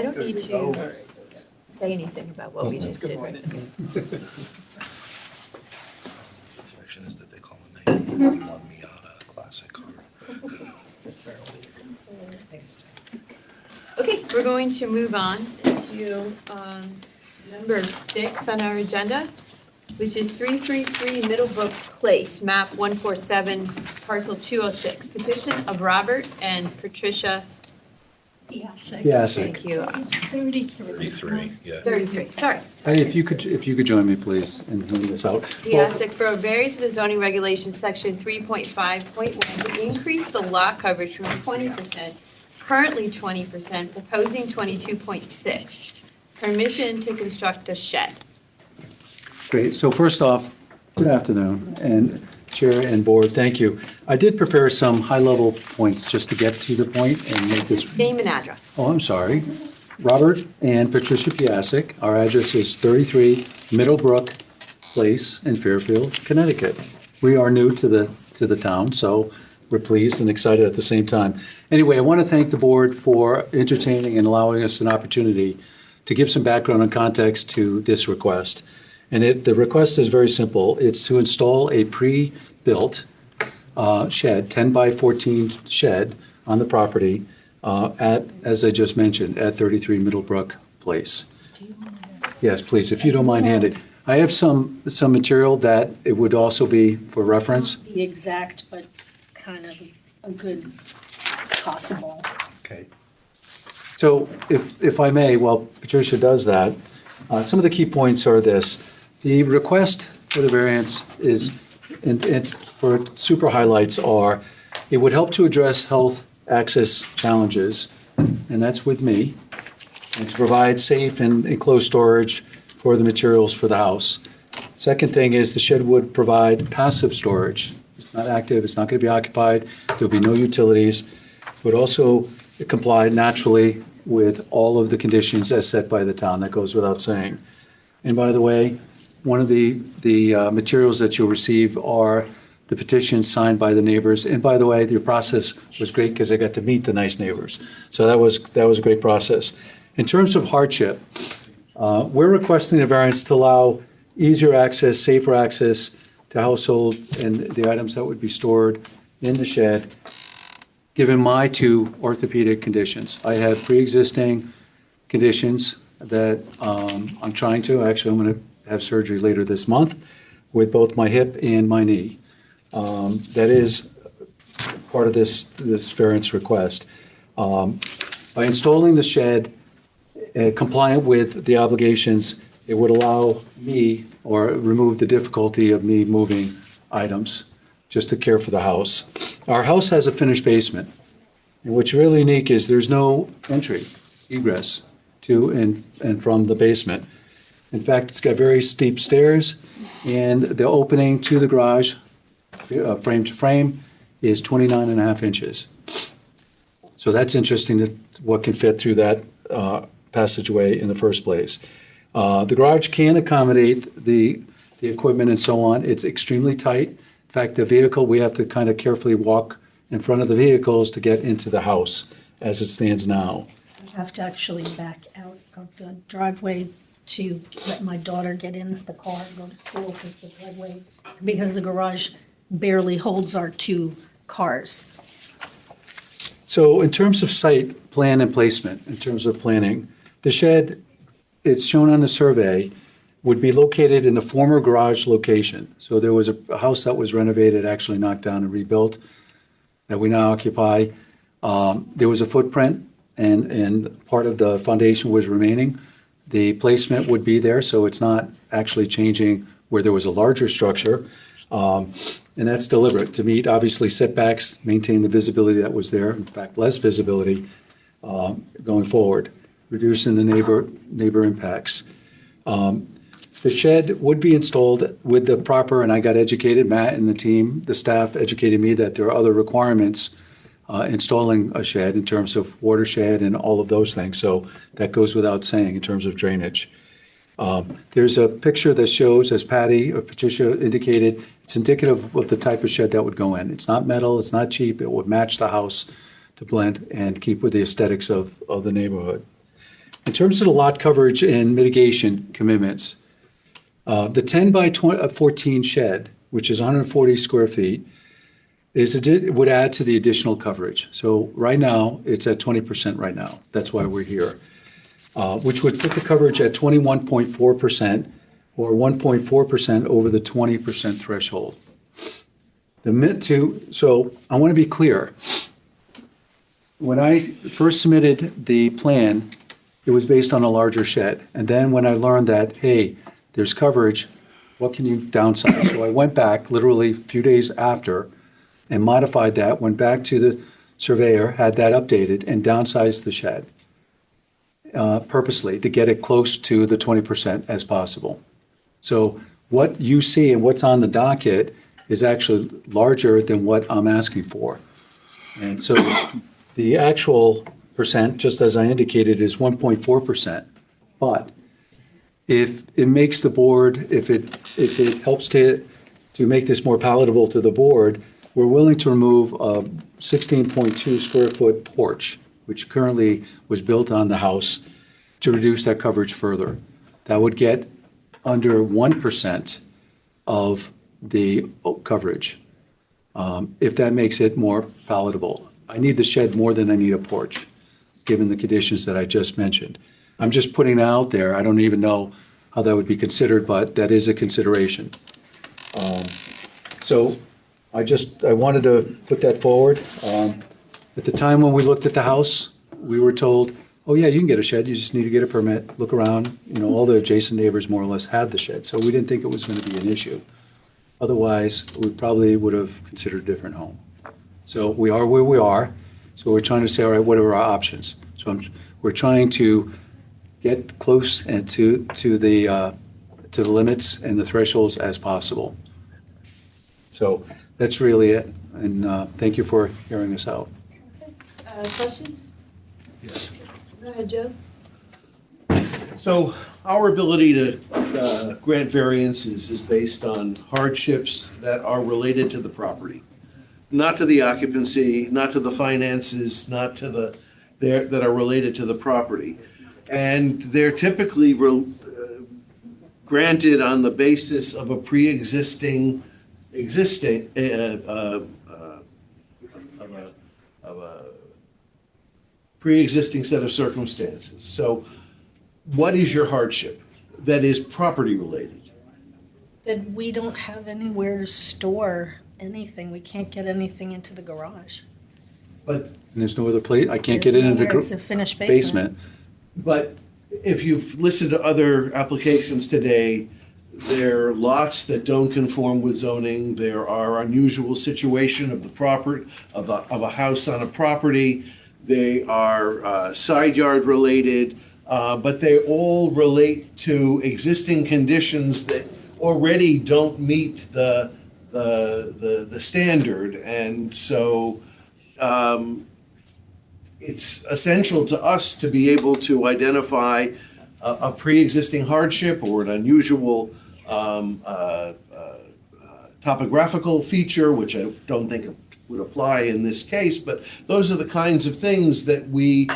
don't need to say anything about what we just did. Right?
Section is that they call a 1991 Miata classic car.
Okay, we're going to move on to number 6 on our agenda, which is 333 Middlebrook Place, map 147, parcel 206. Petition of Robert and Patricia.
Yes.
Thank you.
It's 33.
33, yeah.
33, sorry.
Hey, if you could join me, please, in hearing this out.
Piasek for a variance to the zoning regulations, section 3.5.1, to increase the lot coverage from 20%, currently 20%, proposing 22.6. Permission to construct a shed.
Great. So first off, good afternoon, and Chair and Board, thank you. I did prepare some high-level points just to get to the point and make this.
Name and address.
Oh, I'm sorry. Robert and Patricia Piasek. Our address is 33 Middlebrook Place in Fairfield, Connecticut. We are new to the town, so we're pleased and excited at the same time. Anyway, I want to thank the board for entertaining and allowing us an opportunity to give some background and context to this request. And the request is very simple. It's to install a pre-built shed, 10 by 14 shed on the property as I just mentioned, at 33 Middlebrook Place. Yes, please, if you don't mind handing. I have some material that it would also be for reference.
The exact, but kind of a good possible.
Okay. So if I may, while Patricia does that, some of the key points are this. The request for the variance is, and for super highlights are, it would help to address health access challenges, and that's with me, and to provide safe and enclosed storage for the materials for the house. Second thing is the shed would provide passive storage. It's not active, it's not going to be occupied, there'll be no utilities. It would also comply naturally with all of the conditions as set by the town. That goes without saying. And by the way, one of the materials that you'll receive are the petitions signed by the neighbors. And by the way, your process was great because I got to meet the nice neighbors. So that was a great process. In terms of hardship, we're requesting a variance to allow easier access, safer access to household and the items that would be stored in the shed, given my 2 orthopedic conditions. I have pre-existing conditions that I'm trying to, actually I'm going to have surgery later this month with both my hip and my knee. That is part of this variance request. By installing the shed compliant with the obligations, it would allow me or remove the difficulty of me moving items just to care for the house. Our house has a finished basement. And what's really unique is there's no entry, egress to and from the basement. In fact, it's got very steep stairs, and the opening to the garage, frame to frame, is 29 and a half inches. So that's interesting, that what can fit through that passageway in the first place. The garage can accommodate the equipment and so on. It's extremely tight. In fact, the vehicle, we have to kind of carefully walk in front of the vehicles to get into the house as it stands now.
I have to actually back out of the driveway to let my daughter get in the car and go to school because the garage barely holds our 2 cars.
So in terms of site plan and placement, in terms of planning, the shed, it's shown on the survey, would be located in the former garage location. So there was a house that was renovated, actually knocked down and rebuilt, that we now occupy. There was a footprint, and part of the foundation was remaining.
The placement would be there, so it's not actually changing where there was a larger structure. And that's deliberate, to meet, obviously, setbacks, maintain the visibility that was there, in fact, less visibility going forward, reducing the neighbor impacts. The shed would be installed with the proper, and I got educated, Matt and the team, the staff educated me that there are other requirements installing a shed in terms of watershed and all of those things. So that goes without saying in terms of drainage. There's a picture that shows, as Patty or Patricia indicated, it's indicative of the type of shed that would go in. It's not metal, it's not cheap, it would match the house to blend and keep with the aesthetics of the neighborhood. In terms of the lot coverage and mitigation commitments, the 10 by 14 shed, which is 140 square feet, would add to the additional coverage. So right now, it's at 20% right now. That's why we're here. Which would put the coverage at 21.4% or 1.4% over the 20% threshold. So I want to be clear. When I first submitted the plan, it was based on a larger shed. And then when I learned that, hey, there's coverage, what can you downsize? So I went back literally a few days after and modified that, went back to the surveyor, had that updated, and downsized the shed purposely to get it close to the 20% as possible. So what you see and what's on the docket is actually larger than what I'm asking for. And so the actual percent, just as I indicated, is 1.4%. But if it makes the board, if it helps to make this more palatable to the board, we're willing to remove a 16.2 square foot porch, which currently was built on the house, to reduce that coverage further. That would get under 1% of the coverage, if that makes it more palatable. I need the shed more than I need a porch, given the conditions that I just mentioned. I'm just putting it out there. I don't even know how that would be considered, but that is a consideration. So I wanted to put that forward. At the time when we looked at the house, we were told, oh yeah, you can get a shed, you just need to get a permit, look around. All the adjacent neighbors more or less had the shed, so we didn't think it was going to be an issue. Otherwise, we probably would have considered a different home. So we are where we are, so we're trying to say, all right, what are our options? So we're trying to get close and to the limits and the thresholds as possible. So that's really it, and thank you for hearing us out.
Questions?
Yes.
Go ahead, Joe.
So our ability to grant variances is based on hardships that are related to the property, not to the occupancy, not to the finances, not to that are related to the property. And they're typically granted on the basis of a pre-existing pre-existing set of circumstances. So what is your hardship that is property related?
That we don't have anywhere to store anything. We can't get anything into the garage.
But
And there's no other place, I can't get
There's
into
nowhere. It's
the
a finished
basement.
But if you've listened to other applications today, there are lots that don't conform with zoning. There are unusual situation of the property, of a house on a property. They are side yard related, but they all relate to existing conditions that already don't meet the standard. And so it's essential to us to be able to identify a pre-existing hardship or an unusual topographical feature, which I don't think would apply in this case, but those are the kinds of things that we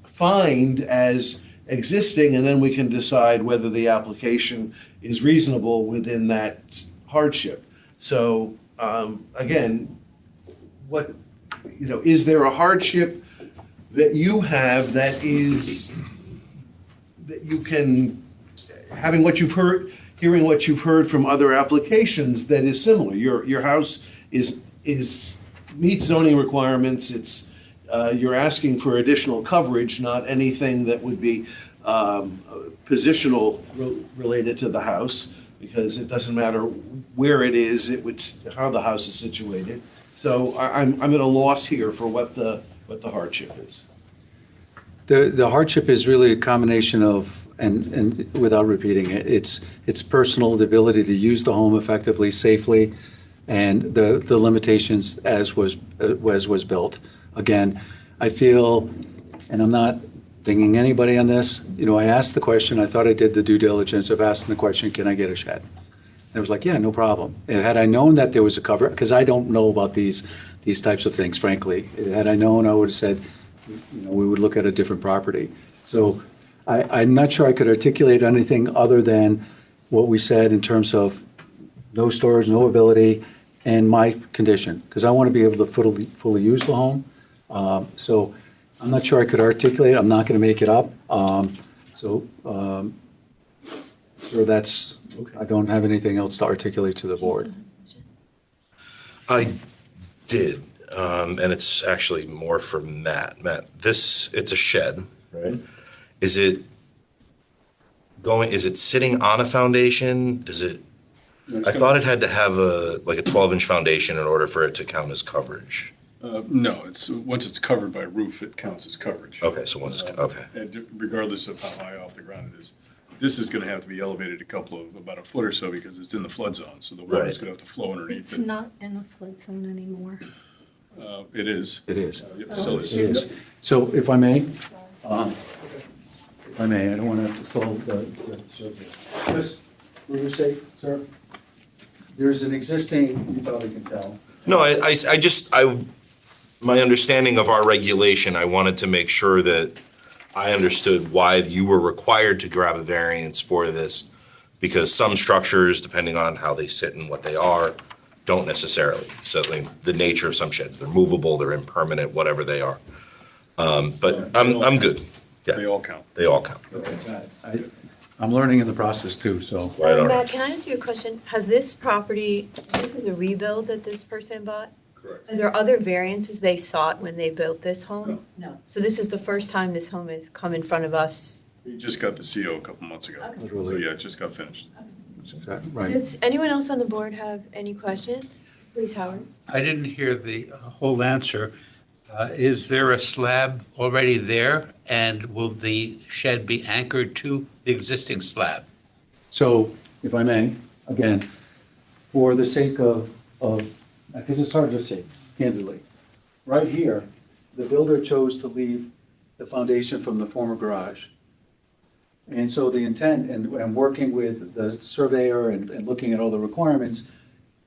find as existing, and then we can decide whether the application is reasonable within that hardship. So again, is there a hardship that you have that you can, hearing what you've heard from other applications, that is similar? Your house meets zoning requirements. you're asking for additional coverage, not anything that would be positional related to the house, because it doesn't matter where it is, how the house is situated. So I'm at a loss here for what the hardship is.
The hardship is really a combination of, and without repeating it, it's personal, the ability to use the home effectively, safely, and the limitations as was built. Again, I feel, and I'm not thinking anybody on this, I asked the question, I thought I did the due diligence of asking the question, can I get a shed? And it was like, yeah, no problem. And had I known that there was a cover, because I don't know about these types of things, frankly. Had I known, I would have said, we would look at a different property. So I'm not sure I could articulate anything other than what we said in terms of no storage, no ability, and my condition, because I want to be able to fully use the home. So I'm not sure I could articulate. I'm not going to make it up. So that's, I don't have anything else to articulate to the board.
I did, and it's actually more for Matt. Matt, it's a shed, right? Is it sitting on a foundation? I thought it had to have a 12-inch foundation in order for it to count as coverage.
No, once it's covered by roof, it counts as coverage.
Okay, so once it's, okay.
And regardless of how high off the ground it is. This is gonna have to be elevated about a foot or so because it's in the flood zone, so the water's gonna have to flow underneath
It's
it.
not in a flood zone anymore.
It is.
It is.
It still is.
It is. So if I may, I don't want to have to solve the Chris, were you say, sir? There's an existing, you probably can tell.
No, my understanding of our regulation, I wanted to make sure that I understood why you were required to grab a variance for this, because some structures, depending on how they sit and what they are, don't necessarily. So the nature of some sheds, they're movable, they're impermanent, whatever they are. But I'm good. Yeah.
They all count.
They all count.
I'm learning in the process too, so.
Right on.
Matt, can I ask you a question? Has this property, this is a rebuild that this person bought?
Correct.
Are there other variances they sought when they built this home? No. So this is the first time this home has come in front of us?
We just got the CO a couple months ago.
Okay.
So yeah, it just got finished.
Right.
Does anyone else on the board have any questions? Please, Howard.
I didn't hear the whole answer. Is there a slab already there, and will the shed be anchored to the existing slab?
So if I may, again, for the sake of, because it's hard to say, candidly, right here, the builder chose to leave the foundation from the former garage. And so the intent, and working with the surveyor and looking at all the requirements,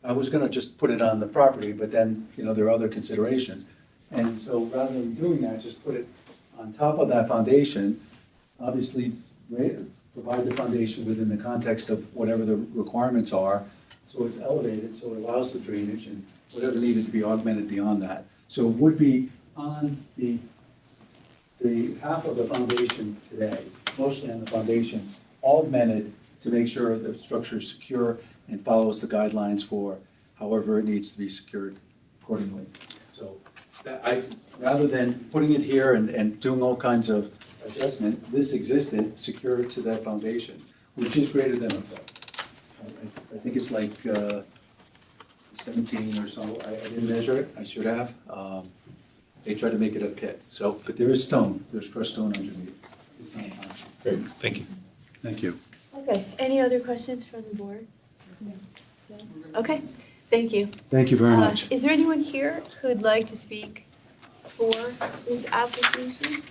I was gonna just put it on the property, but then, there are other considerations. And so rather than doing that, just put it on top of that foundation, obviously, provide the foundation within the context of whatever the requirements are, so it's elevated, so it allows the drainage and whatever needed to be augmented beyond that. So it would be on the half of the foundation today, mostly on the foundation, augmented to make sure the structure is secure and follows the guidelines for however it needs to be secured accordingly. So rather than putting it here and doing all kinds of adjustment, this existed, secured to that foundation, which is greater than a foot. I think it's like 17 or so. I didn't measure it, I should have. They tried to make it a pit. So, but there is stone, there's crushed stone underneath. It's not high.
Great, thank you.
Thank you.
Okay, any other questions from the board? No. Okay, thank you.
Thank you very much.
Is there anyone here who'd like to speak for this application?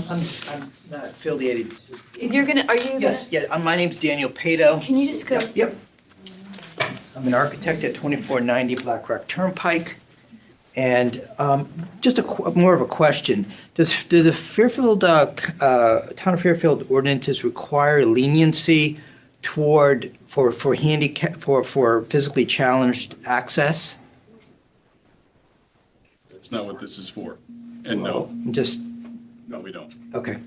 I'm not affiliated.
If you're gonna, are you gonna?
Yes, my name's Daniel Pato.
Can you just go?
Yep. I'm an architect at 2490 Black Rock Turnpike. And just more of a question. Do the Fairfield, Town of Fairfield ordinances require leniency for physically challenged access?
That's not what this is for. And no. No, we don't.
Okay.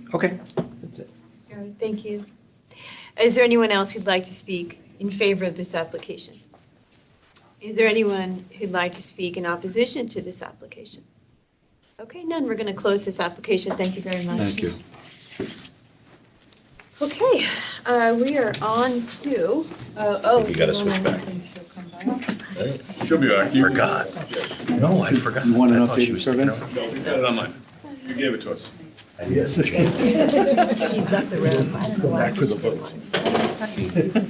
That's it.
All right, thank you. Is there anyone else who'd like to speak in favor of this application? Is there anyone who'd like to speak in opposition to this application? Okay, none. We're going to close this application. Thank you very much.
Thank you.
Okay, we are on to,
You gotta switch back.
She'll be back.
Forgot. No, I forgot.
You want an
I thought she
updated
was
survey?
sticking around.
No, we got it online. You gave it to us.
Yes. Back for the vote.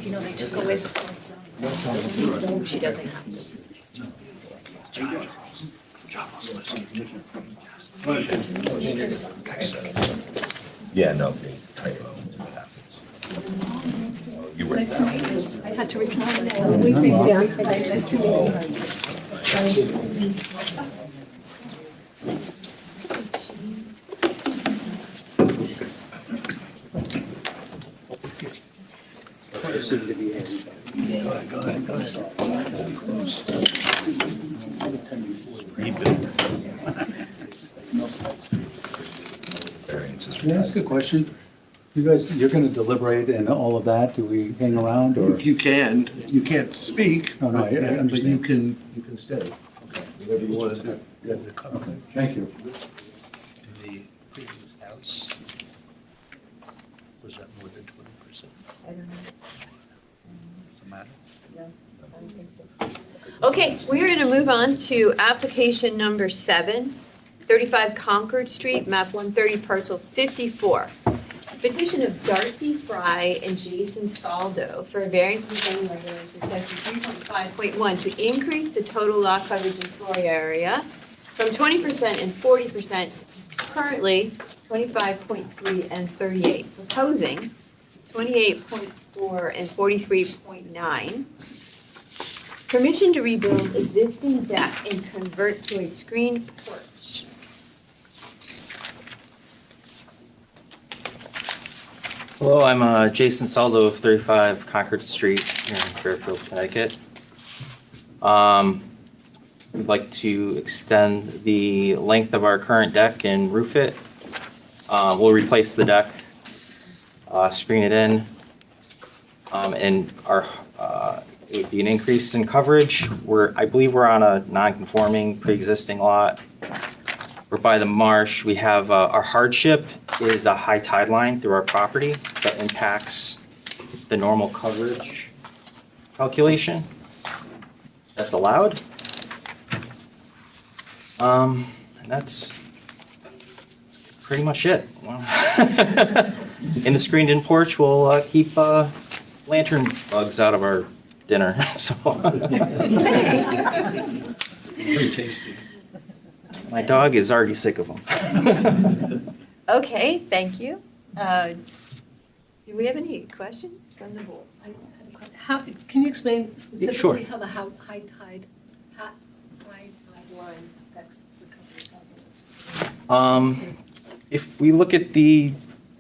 You know, they took away the flood zone. She doesn't have to.
Yeah, no, the typo. What happens? You were
Nice to meet you. I had to recline. Nice to meet you.
Variances.
Can I ask a question? You guys, you're going to deliberate and all of that, do we hang around or?
You can't speak,
No, no, I
but you
understand.
can stay. Whatever you want to do. Yeah.
Okay, thank you.
In the previous house, was that more than 20%?
I don't know.
Does it matter?
I don't think so. Okay, we are going to move on to application number 7, 35 Concord Street, map 130, parcel 54. Petition of Darcy Fry and Jason Saldo for a variance from zoning regulations section 3.5.1 to increase the total lot coverage and floor area from 20% and 40%, currently 25.3 and 38, proposing 28.4 and 43.9. Permission to rebuild existing deck and convert to a screened porch.
Hello, I'm Jason Saldo of 35 Concord Street here in Fairfield, Connecticut. We'd like to extend the length of our current deck and roof it. We'll replace the deck, screen it in, and it would be an increase in coverage. I believe we're on a non-conforming pre-existing lot. We're by the marsh. We have our hardship is a high tide line through our property that impacts the normal coverage calculation that's allowed. And that's pretty much it. In the screened-in porch, we'll keep lantern bugs out of our dinner. So
Very tasty.
my dog is already sick of them.
Okay, thank you. Do we have any questions from the board?
How, can you explain
sure.
specifically how the high tide line affects the coverage?
If we look at
I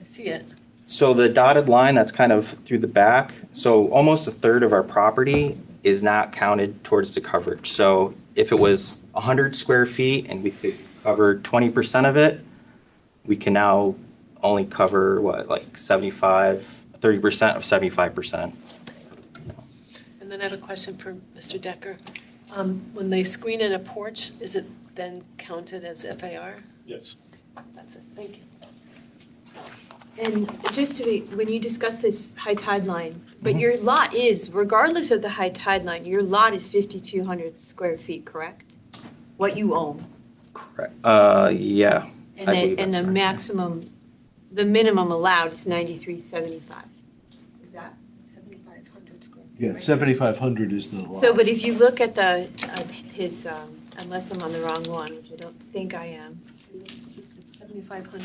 see it.
so the dotted line that's kind of through the back, so almost a third of our property is not counted towards the coverage. So if it was 100 square feet and we could cover 20% of it, we can now only cover like 30% of 75%.
And then I have a question for Mr. Decker. When they screen in a porch, is it then counted as FAR?
Yes.
That's it, thank you.
And just to be, when you discuss this high tide line, but your lot is, regardless of the high tide line, your lot is 5,200 square feet, correct? What you own.
Correct. Yeah.
And the maximum, the minimum allowed is 9375. Is that?
7,500 square.
Yeah, 7,500 is the lot.
So, but if you look at his, unless I'm on the wrong one, which I don't think I am.
It's 7,500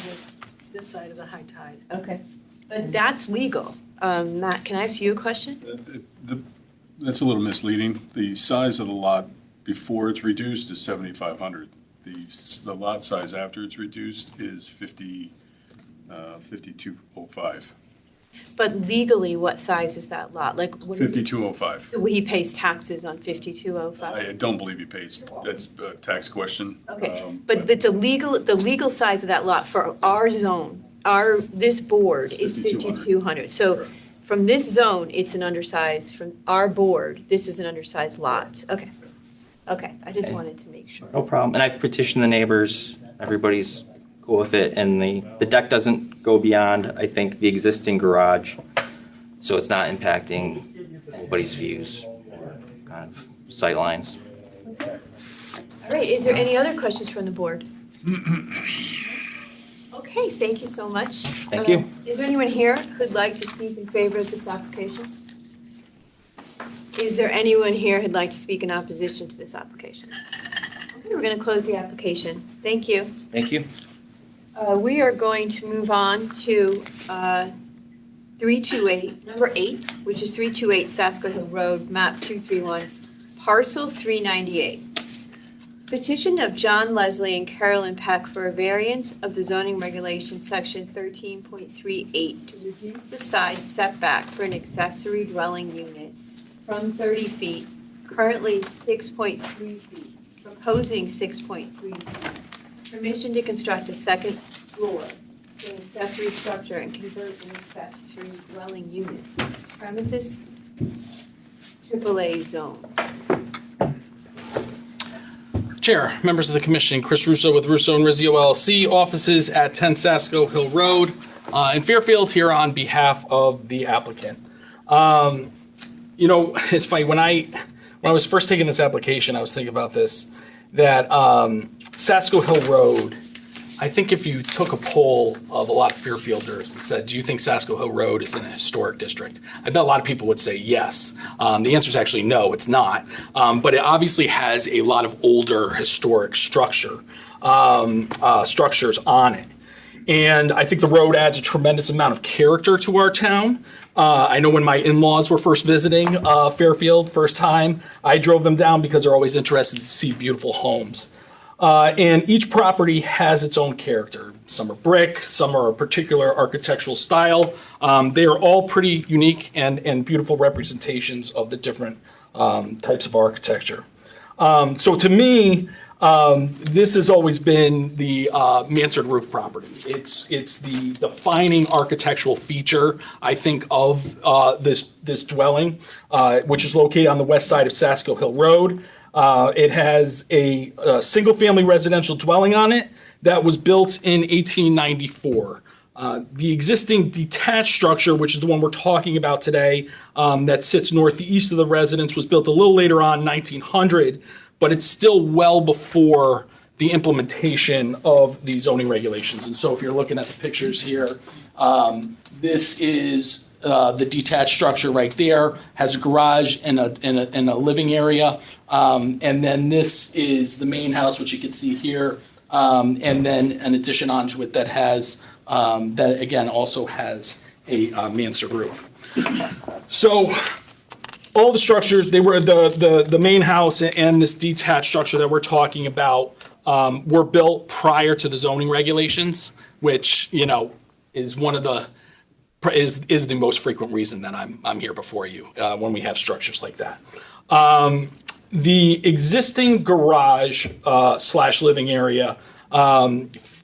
this side of the high tide.
Okay. But that's legal. Matt, can I ask you a question?
That's a little misleading. The size of the lot before it's reduced is 7,500. The lot size after it's reduced is 5,205.
But legally, what size is that lot? Like, what is it?
5,205.
So he pays taxes on 5,205?
I don't believe he pays. That's a tax question.
Okay, but the legal size of that lot for our zone, this board is 5,200. So from this zone, it's an undersized, from our board, this is an undersized lot. Okay. Okay, I just wanted to make sure.
No problem. And I petitioned the neighbors. Everybody's cool with it. And the deck doesn't go beyond, I think, the existing garage. So it's not impacting anybody's views or kind of sight lines.
All right, is there any other questions from the board? Okay, thank you so much.
Thank you.
Is there anyone here who'd like to speak in favor of this application? Is there anyone here who'd like to speak in opposition to this application? Okay, we're going to close the application. Thank you.
Thank you.
We are going to move on to 328, number 8, which is 328 Sasko Hill Road, map 231, parcel 398. Petition of John Leslie and Carolyn Peck for a variance of the zoning regulation section 13.38 to reduce the side setback for an accessory dwelling unit from 30 feet, currently 6.3 feet, proposing 6.3 feet. Permission to construct a second floor to an accessory structure and convert an accessory dwelling unit. Premises, AAA zone.
Chair, members of the commission, Chris Russo with Russo and Rizzio LLC, offices at 10 Sasko Hill Road in Fairfield, here on behalf of the applicant. You know, it's funny, when I was first taking this application, I was thinking about this, that Sasko Hill Road, I think if you took a poll of a lot of Fairfielders and said, do you think Sasko Hill Road is in a historic district? I bet a lot of people would say yes. The answer is actually no, it's not. But it obviously has a lot of older historic structures on it. And I think the road adds a tremendous amount of character to our town. I know when my in-laws were first visiting Fairfield, first time, I drove them down because they're always interested to see beautiful homes. And each property has its own character. Some are brick, some are a particular architectural style. They are all pretty unique and beautiful representations of the different types of architecture. So to me, this has always been the mansard roof property. It's the defining architectural feature, I think, of this dwelling, which is located on the west side of Sasko Hill Road. It has a single-family residential dwelling on it that was built in 1894. The existing detached structure, which is the one we're talking about today, that sits northeast of the residence, was built a little later on, 1900, but it's still well before the implementation of the zoning regulations. And so if you're looking at the pictures here, this is the detached structure right there, has a garage and a living area. And then this is the main house, which you can see here. And then an addition onto it that has, that again also has a mansard roof. So all the structures, they were the main house and this detached structure that we're talking about were built prior to the zoning regulations, which, you know, is one of the is the most frequent reason that I'm here before you when we have structures like that. The existing garage slash living area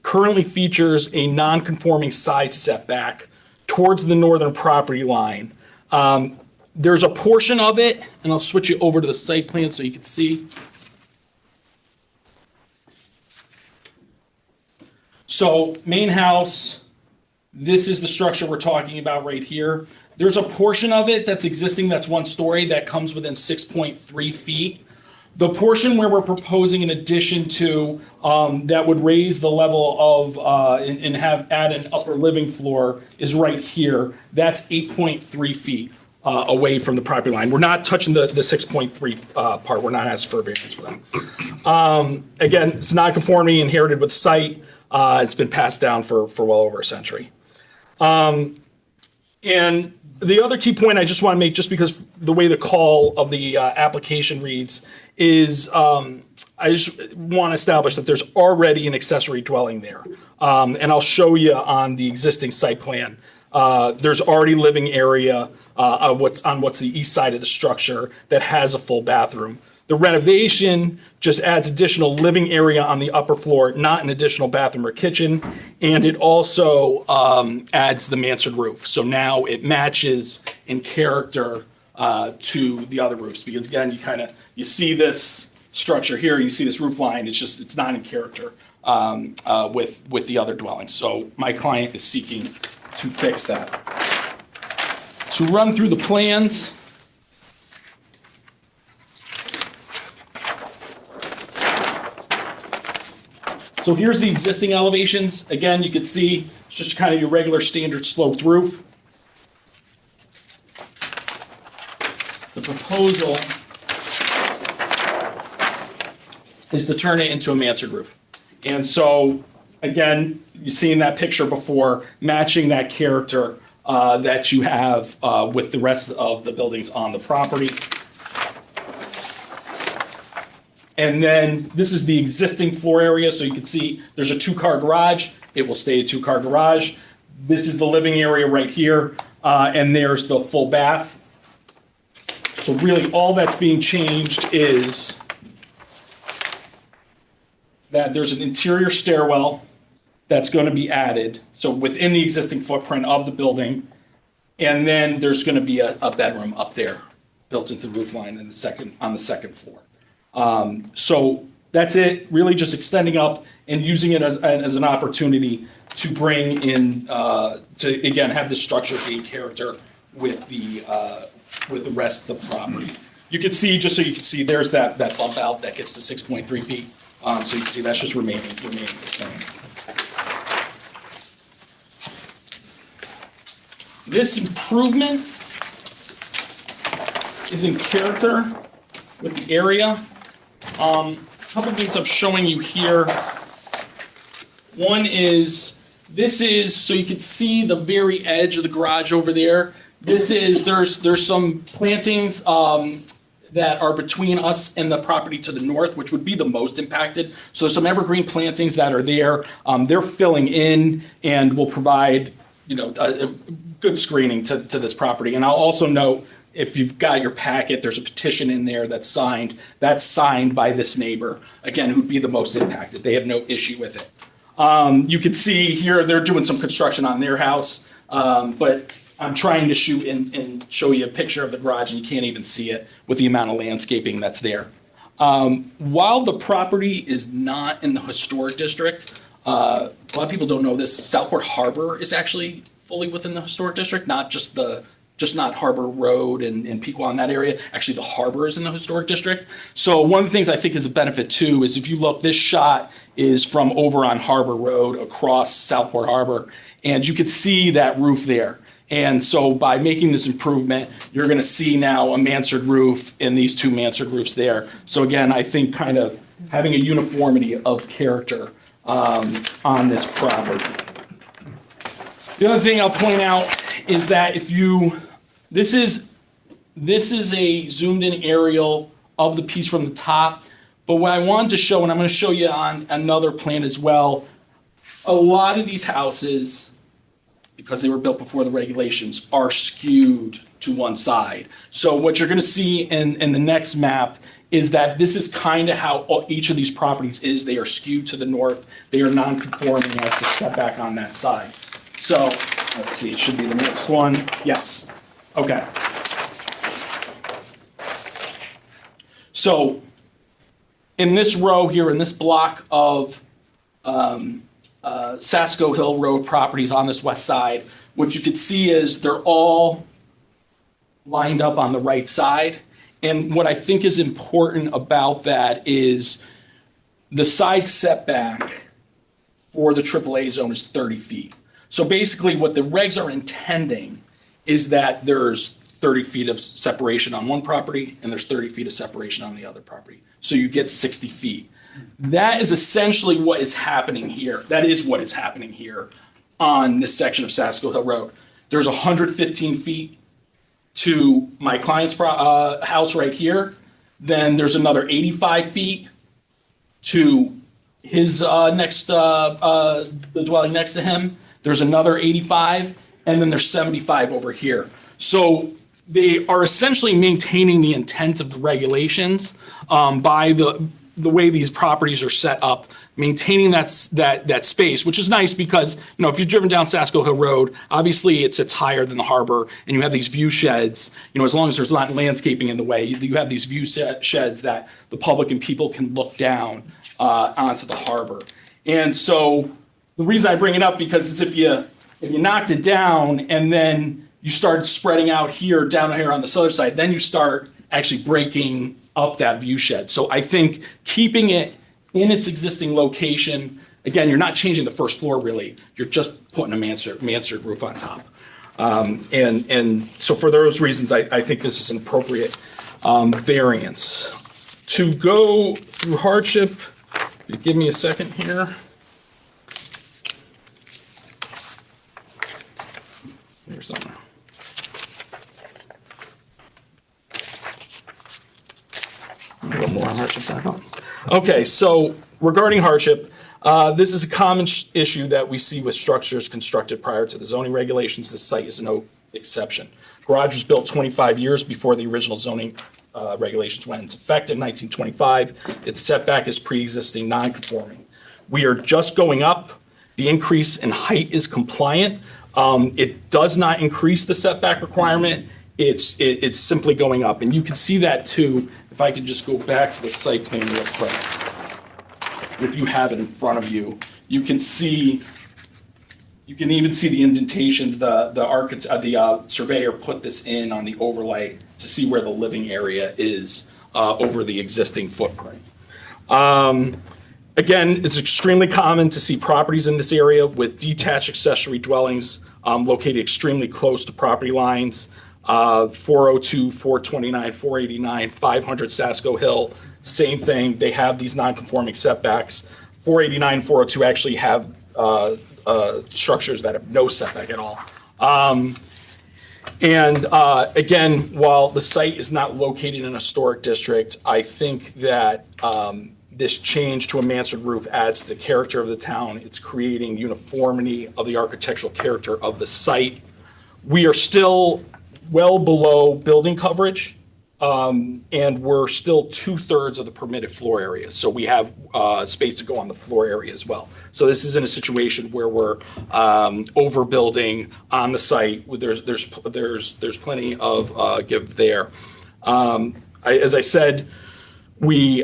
currently features a non-conforming side setback towards the northern property line. There's a portion of it, and I'll switch you over to the site plan so you can see. So main house, this is the structure we're talking about right here. There's a portion of it that's existing that's one story that comes within 6.3 feet. The portion where we're proposing an addition to that would raise the level of and add an upper living floor is right here. That's 8.3 feet away from the property line. We're not touching the 6.3 part. We're not asking for a variance for that. Again, it's non-conforming, inherited with site. It's been passed down for well over a century. And the other key point I just want to make, just because the way the call of the application reads, is I just want to establish that there's already an accessory dwelling there. And I'll show you on the existing site plan. There's already living area what's the east side of the structure that has a full bathroom. The renovation just adds additional living area on the upper floor, not an additional bathroom or kitchen. And it also adds the mansard roof. So now it matches in character to the other roofs, because again, you see this structure here, you see this roof line, it's not in character with the other dwellings. So my client is seeking to fix that. To run through the plans. So here's the existing elevations. Again, you can see it's just kind of your regular standard sloped roof. The proposal is to turn it into a mansard roof. And so, again, you see in that picture before, matching that character that you have with the rest of the buildings on the property. And then this is the existing floor area. So you can see there's a 2-car garage. It will stay a 2-car garage. This is the living area right here. And there's the full bath. So really all that's being changed is that there's an interior stairwell that's going to be added. So within the existing footprint of the building. And then there's going to be a bedroom up there built into the roof line on the second floor. So that's it, really just extending up and using it as an opportunity to bring in, to again, have this structure gain character with the rest of the property. You can see, just so you can see, there's that bump out that gets to 6.3 feet. So you can see that's just remaining the same. This improvement is in character with the area. A couple things I'm showing you here. One is, so you can see the very edge of the garage over there. There's some plantings that are between us and the property to the north, which would be the most impacted. So there's some evergreen plantings that are there. They're filling in and will provide, a good screening to this property. And I'll also note, if you've got your packet, there's a petition in there that's signed by this neighbor, again, who'd be the most impacted. They have no issue with it. You can see here, they're doing some construction on their house, but I'm trying to shoot and show you a picture of the garage, and you can't even see it with the amount of landscaping that's there. While the property is not in the historic district, a lot of people don't know this, Southport Harbor is actually fully within the historic district, not Harbor Road and Pequot in that area. Actually, the harbor is in the historic district. So one of the things I think is a benefit too is if you look, this shot is from over on Harbor Road across Southport Harbor, and you could see that roof there. And so by making this improvement, you're going to see now a mansard roof and these 2 mansard roofs there. So again, I think kind of having a uniformity of character on this property. The other thing I'll point out is that this is a zoomed in aerial of the piece from the top. But what I wanted to show, and I'm going to show you on another plan as well, a lot of these houses, because they were built before the regulations, are skewed to one side. So what you're going to see in the next map is that this is kind of how each of these properties is. They are skewed to the north. They are non-conforming as to setback on that side. So let's see, it should be the next one. Yes. Okay. So in this row here, in this block of Sasko Hill Road properties on this west side, what you can see is they're all lined up on the right side. And what I think is important about that is the side setback for the AAA zone is 30 feet. So basically what the regs are intending is that there's 30 feet of separation on one property and there's 30 feet of separation on the other property. So you get 60 feet. That is essentially what is happening here. That is what is happening here on this section of Sasko Hill Road. There's 115 feet to my client's house right here. Then there's another 85 feet to his the dwelling next to him. There's another 85, and then there's 75 over here. So they are essentially maintaining the intent of the regulations by the way these properties are set up, maintaining that space, which is nice because, if you've driven down Sasko Hill Road, obviously it sits higher than the harbor and you have these view sheds, as long as there's not landscaping in the way, you have these view sheds that the public and people can look down onto the harbor. And so the reason I bring it up because is if you knocked it down and then you start spreading out here, down here on the southern side, then you start actually breaking up that view shed. So I think keeping it in its existing location, again, you're not changing the first floor really, you're just putting a mansard roof on top. And so for those reasons, I think this is an appropriate variance. To go through hardship, give me a second here. Here's something. A little more on hardship back on. Okay, so regarding hardship, this is a common issue that we see with structures constructed prior to the zoning regulations. This site is no exception. Garage was built 25 years before the original zoning regulations went into effect in 1925. Its setback is pre-existing non-conforming. We are just going up. The increase in height is compliant. It does not increase the setback requirement. It's simply going up. And you can see that too, if I could just go back to the site plan real quick. If you have it in front of you, you can even see the indentations. The surveyor put this in on the overlay to see where the living area is over the existing footprint. Again, it's extremely common to see properties in this area with detached accessory dwellings located extremely close to property lines. 402, 429, 489, 500 Sasko Hill, same thing. They have these non-conforming setbacks. 489, 402 actually have structures that have no setback at all. Again, while the site is not located in a historic district, I think that this change to a mansard roof adds to the character of the town. It's creating uniformity of the architectural character of the site. We are still well below building coverage, and we're still 2/3 of the permitted floor area. So we have space to go on the floor area as well. So this isn't a situation where we're overbuilding on the site. There's plenty of give there. As I said, we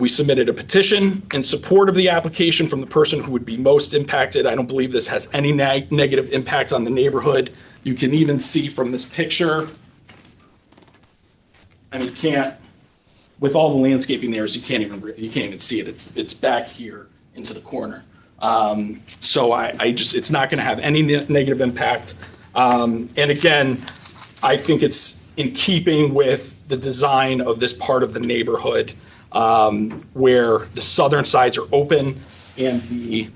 submitted a petition in support of the application from the person who would be most impacted. I don't believe this has any negative impact on the neighborhood. You can even see from this picture, and you can't, with all the landscaping there, you can't even see it. It's back here into the corner. So it's not going to have any negative impact. And again, I think it's in keeping with the design of this part of the neighborhood, where the southern sides are open and the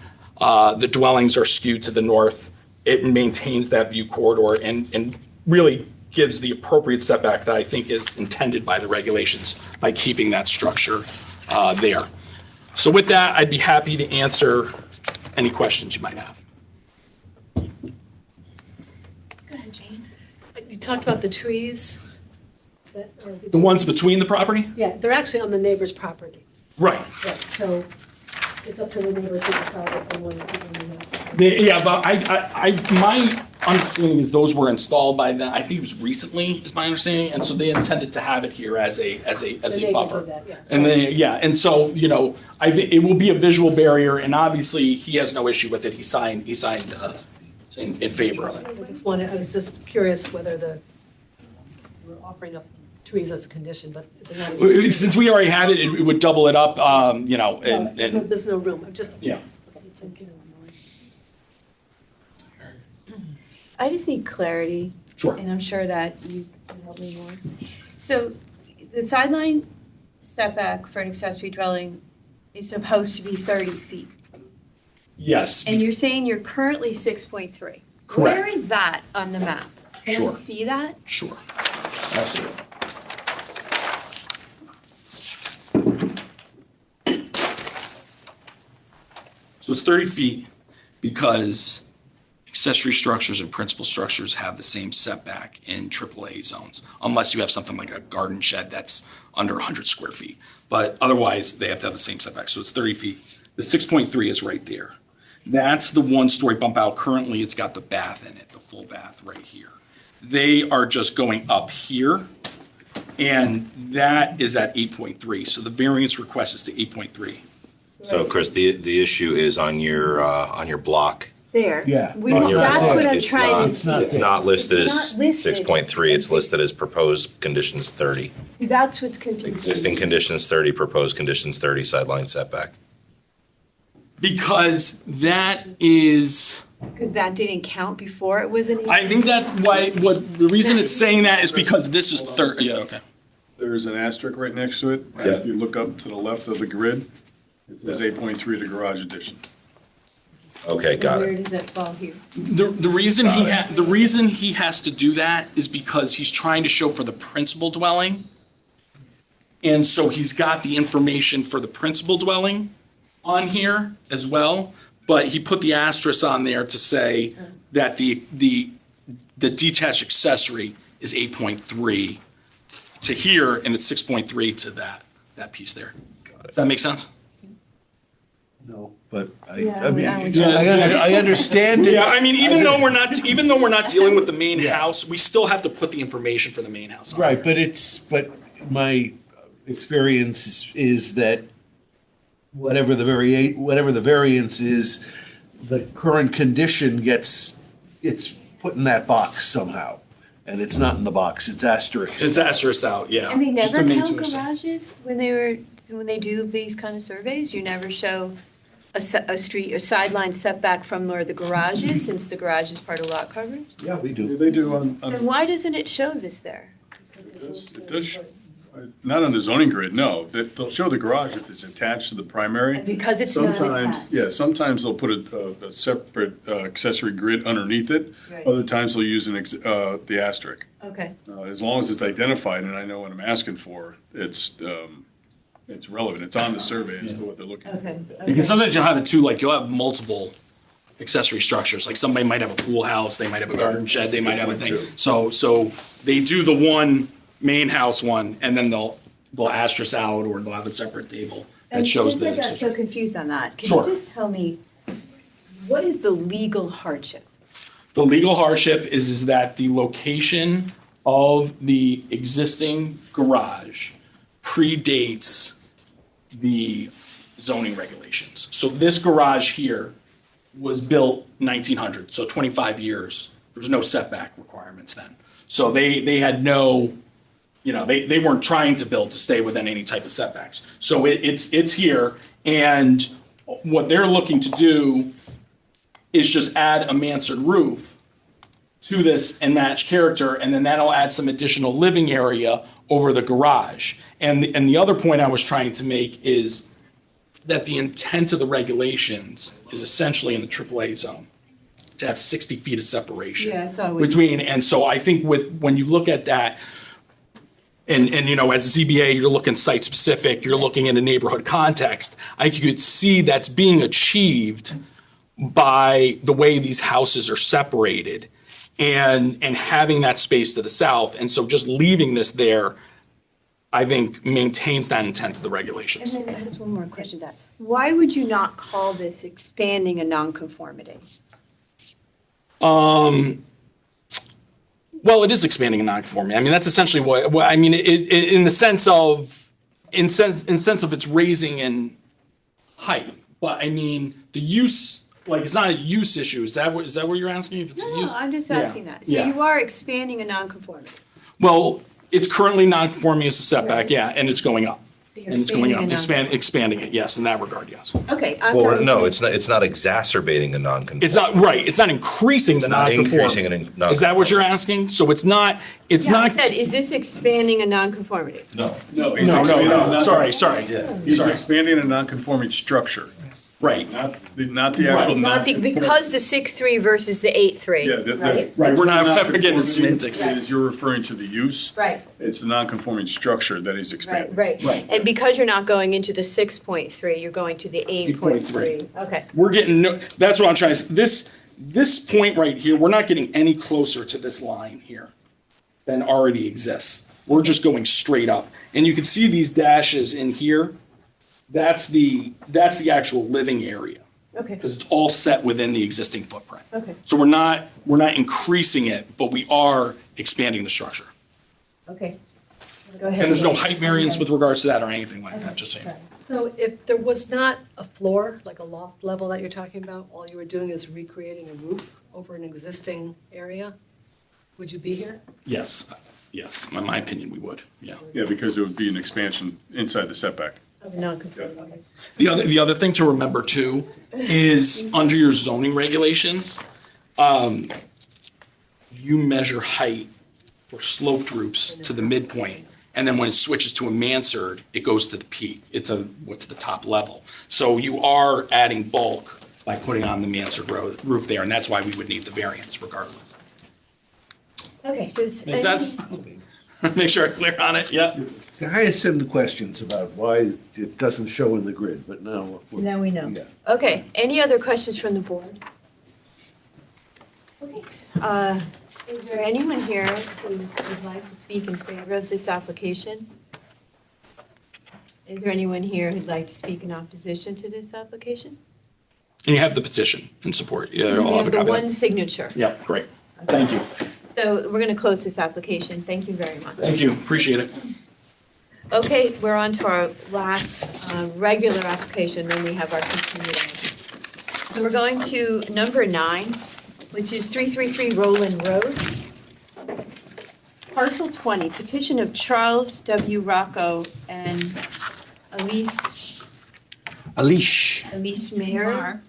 dwellings are skewed to the north. It maintains that view corridor and really gives the appropriate setback that I think is intended by the regulations by keeping that structure there. So with that, I'd be happy to answer any questions you might have.
Go ahead, Jane.
You talked about the trees.
The ones between the property?
Yeah, they're actually on the neighbor's property.
Right.
Right, so it's up to the neighbor to decide if they want to keep them or not.
Yeah, but my understanding is those were installed by them. I think it was recently, is my understanding, and so they intended to have it here as a buffer.
That, yes.
And and so I think it will be a visual barrier, and obviously he has no issue with it. He signed in favor of it.
I was just curious whether we're offering up trees as a condition, but they're not.
Since we already have it, it would double it up.
There's no room. I'm just
yeah.
I just need clarity.
Sure.
And I'm sure that you can help me more. So the sideline setback for an accessory dwelling is supposed to be 30 feet.
Yes.
And you're saying you're currently 6.3.
Correct.
Where is that on the map? Can
Sure.
I see that?
Sure. Absolutely. So it's 30 feet because accessory structures and principal structures have the same setback in AAA zones, unless you have something like a garden shed that's under 100 square feet. But otherwise, they have to have the same setback, so it's 30 feet. The 6.3 is right there. That's the one-story bump out. Currently, it's got the bath in it, the full bath right here. They are just going up here, and that is at 8.3. So the variance request is to 8.3.
So Chris, the issue is on your block.
There.
Yeah.
That's what I'm
It's
trying to
not-
see.
It's not listed as
It's not listed.
6.3, it's listed as proposed conditions 30.
See, that's what's confusing.
Existing conditions 30, proposed conditions 30, sideline setback.
Because that is,
Because that didn't count before it was an.
I think that the reason it's saying that is because this is 30, yeah, okay.
There's an asterisk right next to it. And if you look up to the left of the grid, it says 8.3 to garage addition.
Okay, got
Where
it.
does that fall here?
The reason he has to do that is because he's trying to show for the principal dwelling. And so he's got the information for the principal dwelling on here as well, but he put the asterisk on there to say that the detached accessory is 8.3 to here, and it's 6.3 to that piece there. Does that make sense?
No, but I
Yeah,
mean,
I
I understand it.
Yeah, I mean, even though we're not dealing with the main house, we still have to put the information for the main house on.
Right, but my experience is that whatever the variance is, the current condition it's put in that box somehow. And it's not in the box, it's asterisk.
It's asterisk out, yeah.
And they
Just
never
to
count
make sure.
garages when they do these kind of surveys? You never show a street, a sideline setback from where the garage is, since the garage is part of lot coverage?
Yeah, we do.
They do on,
Then why doesn't it show this there?
it does, not on the zoning grid, no. They'll show the garage if it's attached to the primary.
Because it's not
Sometimes,
attached.
yeah, sometimes they'll put a separate accessory grid underneath it.
Right.
Other times they'll use the asterisk.
Okay.
As long as it's identified and I know what I'm asking for, it's relevant. It's on the survey as to what they're looking for.
Okay.
Because sometimes you'll have it too, like you'll have multiple accessory structures. Like somebody might have a pool house, they might have a garden shed, they might have a thing. So they do the one main house one, and then they'll asterisk out, or they'll have a separate table that
And
shows
since I
the.
got so confused on that, can
Sure.
you just tell me, what is the legal hardship?
The legal hardship is that the location of the existing garage predates the zoning regulations. So this garage here was built 1900, so 25 years. There's no setback requirements then. So they had no, they weren't trying to build to stay within any type of setbacks. So it's here, and what they're looking to do is just add a mansard roof to this and match character, and then that'll add some additional living area over the garage. And the other point I was trying to make is that the intent of the regulations is essentially in the AAA zone, to have 60 feet of separation
Yeah, so
between. And so I think when you look at that, and as a ZBA, you're looking site specific, you're looking in a neighborhood context, I think you could see that's being achieved by the way these houses are separated and having that space to the south. And so just leaving this there, I think, maintains that intent of the regulations.
And then I just one more question to that. Why would you not call this expanding a nonconformity?
Well, it is expanding a nonconformity. I mean, that's essentially what I mean. In the sense of it's raising in height. But I mean, the use, like, it's not a use issue. Is that what you're asking? If it's a
No,
use?
I'm just
Yeah.
asking that. So
Yeah.
you are expanding a nonconformity.
Well, it's currently non-conforming as a setback, yeah, and it's going up.
So you're
And it's going up,
expanding a
expanding it, yes, in that regard, yes.
Okay.
Well, no, it's not exacerbating a non-conformity.
It's not, right, it's not increasing the
It's not increasing
non-conformity.
a
Is that what you're asking? So it's not.
Yeah, I said, is this expanding a nonconformity?
No.
No,
No, sorry.
He's expanding a non-conforming structure.
Right.
Not the actual
Not the, because the 6.3 versus the 8.3,
Yeah,
right?
Right, we're not getting the semantics.
Is you're referring to the use.
Right.
It's the non-conforming structure that he's expanding.
Right. And because you're not going into the 6.3, you're going to the 8.3. Okay.
We're getting, that's what I'm trying to, this point right here, we're not getting any closer to this line here than already exists. We're just going straight up. And you can see these dashes in here. That's the actual living area.
Okay.
Because it's all set within the existing footprint.
Okay.
So we're not increasing it, but we are expanding the structure.
Okay. Go
And
ahead.
there's no height variance with regards to that or anything like that, just saying.
So if there was not a floor, like a loft level that you're talking about, all you were doing is recreating a roof over an existing area, would you be here?
Yes, in my opinion, we would, yeah.
Yeah, because it would be an expansion inside the setback.
Of non-conforming.
The other thing to remember too is under your zoning regulations, you measure height for sloped roofs to the midpoint. And then when it switches to a mansard, it goes to the peak. What's the top level. So you are adding bulk by putting on the mansard roof there, and that's why we would need the variance regardless.
Okay.
Make sense? Make sure I'm clear on it, yeah.
So I assumed the questions about why it doesn't show in the grid, but now.
Now we know.
Yeah.
Okay, any other questions from the board? Okay. Is there anyone here who would like to speak in favor of this application? Is there anyone here who'd like to speak in opposition to this application?
And you have the petition in support. Yeah,
We
I'll
have
a
the
copy of
one
that.
signature.
Yeah, great. Thank you.
So we're going to close this application. Thank you very much.
Thank you, appreciate it.
Okay, we're on to our last regular application, then we have our continued. So we're going to number 9, which is 333 Roland Road. Parcel 20, petition of Charles W. Rocco and Elise Mayer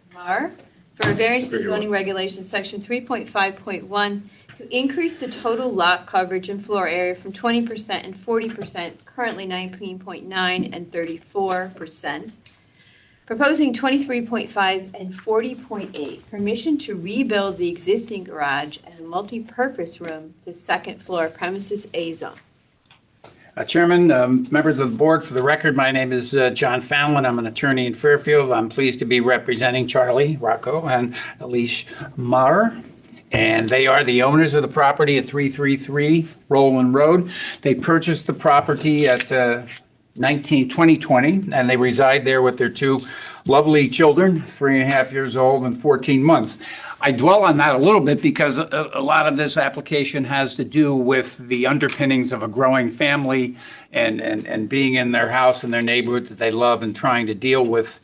for a variance to zoning regulations, section 3.5.1, to increase the total lot coverage and floor area from 20% and 40%, currently 19.9 and 34%. Proposing 23.5 and 40.8, permission to rebuild the existing garage and a multi-purpose room to second floor premises A zone.
Chairman, members of the board, for the record, my name is John Fallon. I'm an attorney in Fairfield. I'm pleased to be representing Charlie Rocco and Elise Maher. And they are the owners of the property at 333 Roland Road. They purchased the property at 2020, and they reside there with their 2 lovely children, 3.5 years old and 14 months. I dwell on that a little bit because a lot of this application has to do with the underpinnings of a growing family and being in their house and their neighborhood that they love and trying to deal with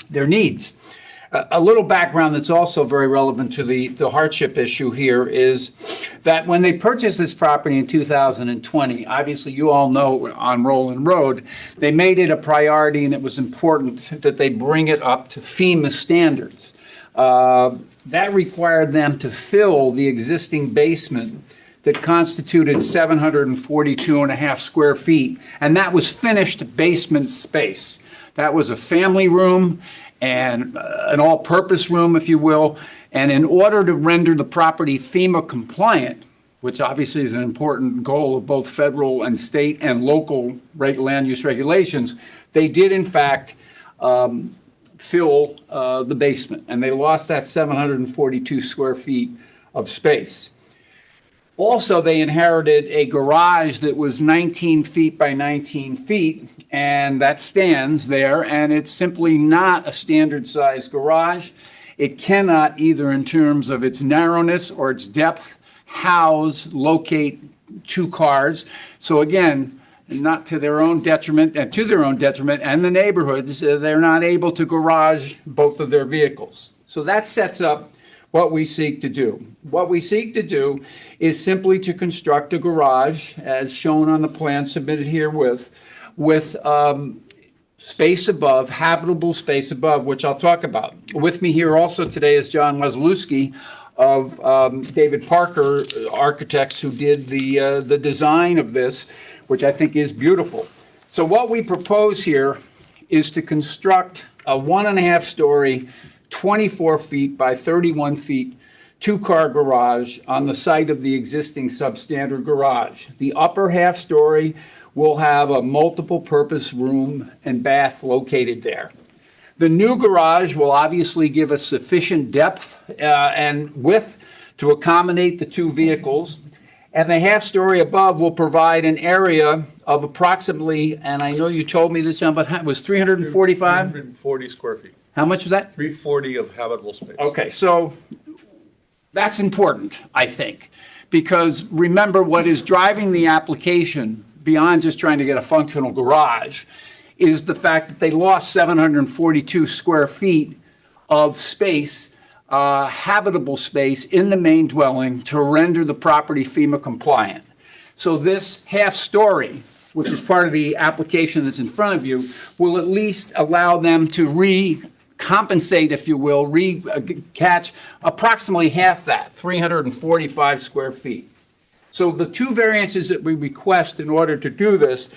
their needs. A little background that's also very relevant to the hardship issue here is that when they purchased this property in 2020, obviously you all know on Roland Road, they made it a priority and it was important that they bring it up to FEMA standards. That required them to fill the existing basement that constituted 742 and a half square feet, and that was finished basement space. That was a family room and an all-purpose room, if you will, and in order to render the property FEMA compliant, which obviously is an important goal of both federal and state and local land use regulations, they did in fact fill the basement, and they lost that 742 square feet of space. Also, they inherited a garage that was 19 feet by 19 feet, and that stands there, and it's simply not a standard-sized garage. It cannot, either in terms of its narrowness or its depth, locate 2 cars. So again, not to their own detriment, and to their own detriment and the neighborhoods, they're not able to garage both of their vehicles. So that sets up what we seek to do. What we seek to do is simply to construct a garage, as shown on the plan submitted here with space above, habitable space above, which I'll talk about. With me here also today is John Weslowski of David Parker Architects, who did the design of this, which I think is beautiful. So what we propose here is to construct a 1.5-story, 24 feet by 31 feet, 2-car garage on the site of the existing substandard garage. The upper half-story will have a multiple purpose room and bath located there. The new garage will obviously give us sufficient depth and width to accommodate the two vehicles. And the half-story above will provide an area of approximately, and I know you told me this, John, but it was 345?
340 square feet.
How much was that?
340 of habitable space.
Okay, so that's important, I think, because remember what is driving the application beyond just trying to get a functional garage is the fact that they lost 742 square feet of space, habitable space in the main dwelling to render the property FEMA compliant. So this half-story, which is part of the application that's in front of you, will at least allow them to compensate, if you will, catch approximately half that, 345 square feet. So the two variances that we request in order to do this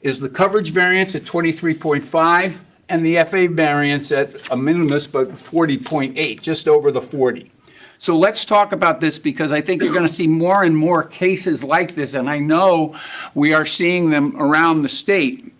is the coverage variance at 23.5 and the FA variance at a minimus, but 40.8, just over the 40. So let's talk about this because I think you're going to see more and more cases like this, and I know we are seeing them around the state.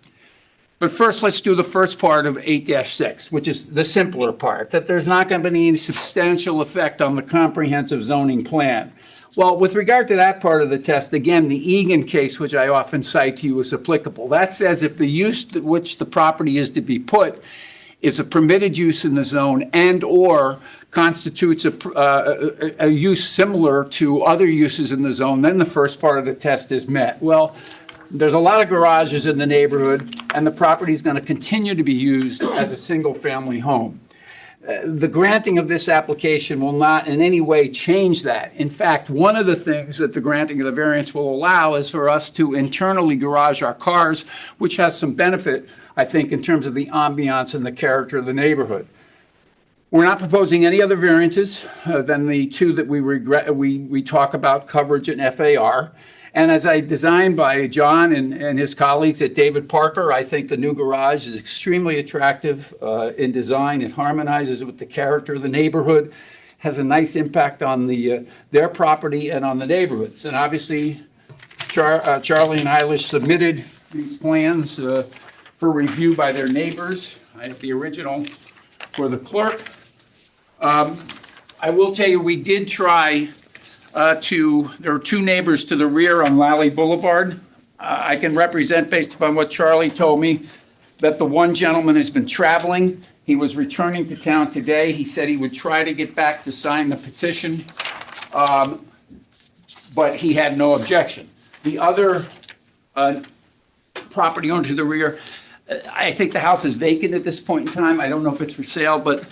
But first, let's do the first part of 8-6, which is the simpler part, that there's not going to be any substantial effect on the comprehensive zoning plan. Well, with regard to that part of the test, again, the Egan case, which I often cite to you, is applicable. That says if the use to which the property is to be put is a permitted use in the zone and or constitutes a use similar to other uses in the zone, then the first part of the test is met. Well, there's a lot of garages in the neighborhood, and the property is going to continue to be used as a single-family home. The granting of this application will not in any way change that. In fact, one of the things that the granting of the variance will allow is for us to internally garage our cars, which has some benefit, I think, in terms of the ambiance and the character of the neighborhood. We're not proposing any other variances than the two that we talk about, coverage and FAR. And as I designed by John and his colleagues at David Parker, I think the new garage is extremely attractive in design. It harmonizes with the character of the neighborhood, has a nice impact on their property and on the neighborhoods. And obviously, Charlie and Eilish submitted these plans for review by their neighbors. I have the original for the clerk. I will tell you, we did try there are two neighbors to the rear on Lally Boulevard. I can represent, based upon what Charlie told me, that the one gentleman has been traveling. He was returning to town today. He said he would try to get back to sign the petition, but he had no objection. The other property owner to the rear, I think the house is vacant at this point in time. I don't know if it's for sale, but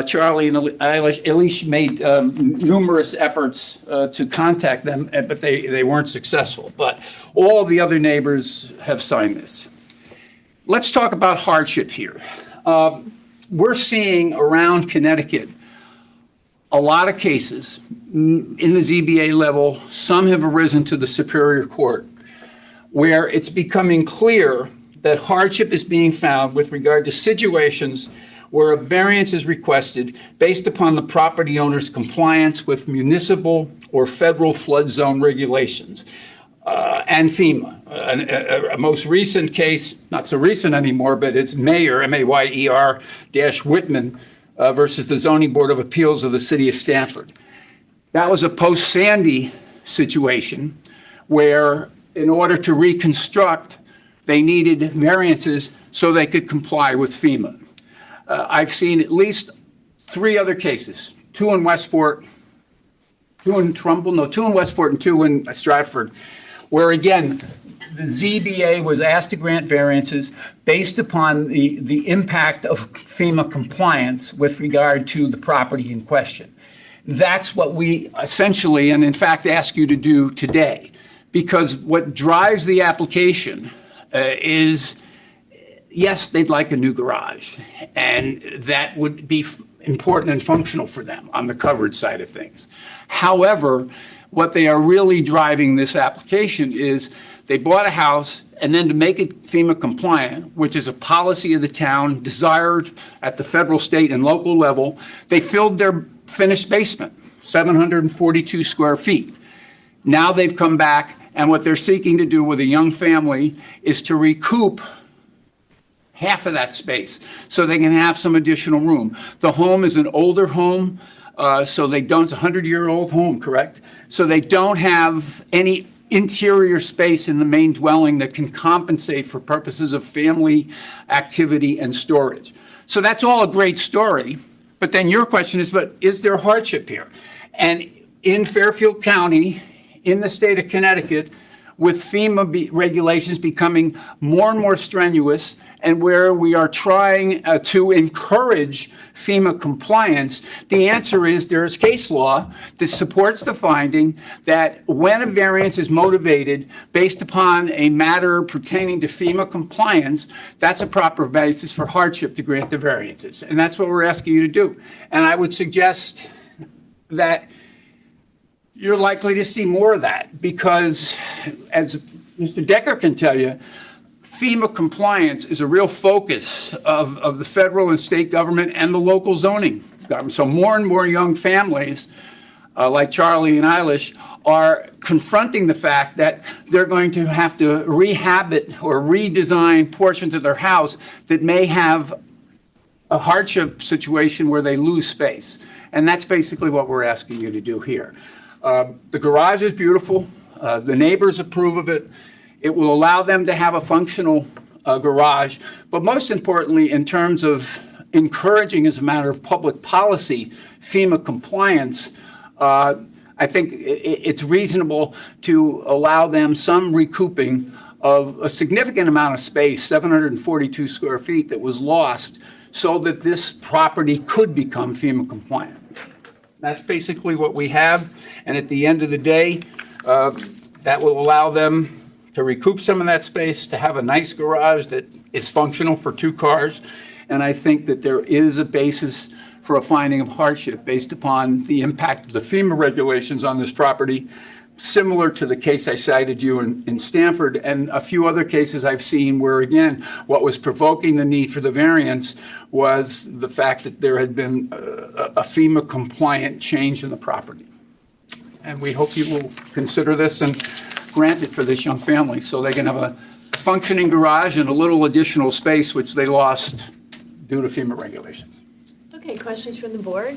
Charlie and Eilish made numerous efforts to contact them, but they weren't successful. But all of the other neighbors have signed this. Let's talk about hardship here. We're seeing around Connecticut a lot of cases in the ZBA level. Some have arisen to the Superior Court, where it's becoming clear that hardship is being found with regard to situations where a variance is requested based upon the property owner's compliance with municipal or federal flood zone regulations and FEMA. A most recent case, not so recent anymore, but it's Mayer, Mayer-Whitman versus the Zoning Board of Appeals of the City of Stamford. That was a post-Sandy situation where, in order to reconstruct, they needed variances so they could comply with FEMA. I've seen at least 3 other cases, 2 in Westport, 2 in Trumbull, 2 in Westport and 2 in Stratford, where again, the ZBA was asked to grant variances based upon the impact of FEMA compliance with regard to the property in question. That's what we essentially, and in fact, ask you to do today, because what drives the application is, yes, they'd like a new garage, and that would be important and functional for them on the coverage side of things. However, what they are really driving this application is they bought a house, and then to make it FEMA compliant, which is a policy of the town desired at the federal, state, and local level, they filled their finished basement, 742 square feet. Now they've come back, and what they're seeking to do with a young family is to recoup half of that space so they can have some additional room. The home is an older home, so they don't, it's a 100-year-old home, correct? So they don't have any interior space in the main dwelling that can compensate for purposes of family activity and storage. So that's all a great story. But then your question is, but is there hardship here? And in Fairfield County, in the state of Connecticut, with FEMA regulations becoming more and more strenuous, and where we are trying to encourage FEMA compliance, the answer is there is case law that supports the finding that when a variance is motivated based upon a matter pertaining to FEMA compliance, that's a proper basis for hardship to grant the variances. And that's what we're asking you to do. And I would suggest that you're likely to see more of that because, as Mr. Decker can tell you, FEMA compliance is a real focus of the federal and state government and the local zoning government. So more and more young families, like Charlie and Eilish, are confronting the fact that they're going to have to rehabit or redesign portions of their house that may have a hardship situation where they lose space. And that's basically what we're asking you to do here. The garage is beautiful. The neighbors approve of it. It will allow them to have a functional garage. But most importantly, in terms of encouraging, as a matter of public policy, FEMA compliance, I think it's reasonable to allow them some recouping of a significant amount of space, 742 square feet, that was lost so that this property could become FEMA compliant. That's basically what we have. And at the end of the day, that will allow them to recoup some of that space, to have a nice garage that is functional for 2 cars. And I think that there is a basis for a finding of hardship based upon the impact of the FEMA regulations on this property, similar to the case I cited you in Stanford and a few other cases I've seen where, again, what was provoking the need for the variance was the fact that there had been a FEMA compliant change in the property. And we hope you will consider this and grant it for this young family so they can have a functioning garage and a little additional space which they lost due to FEMA regulations.
Okay, questions from the board?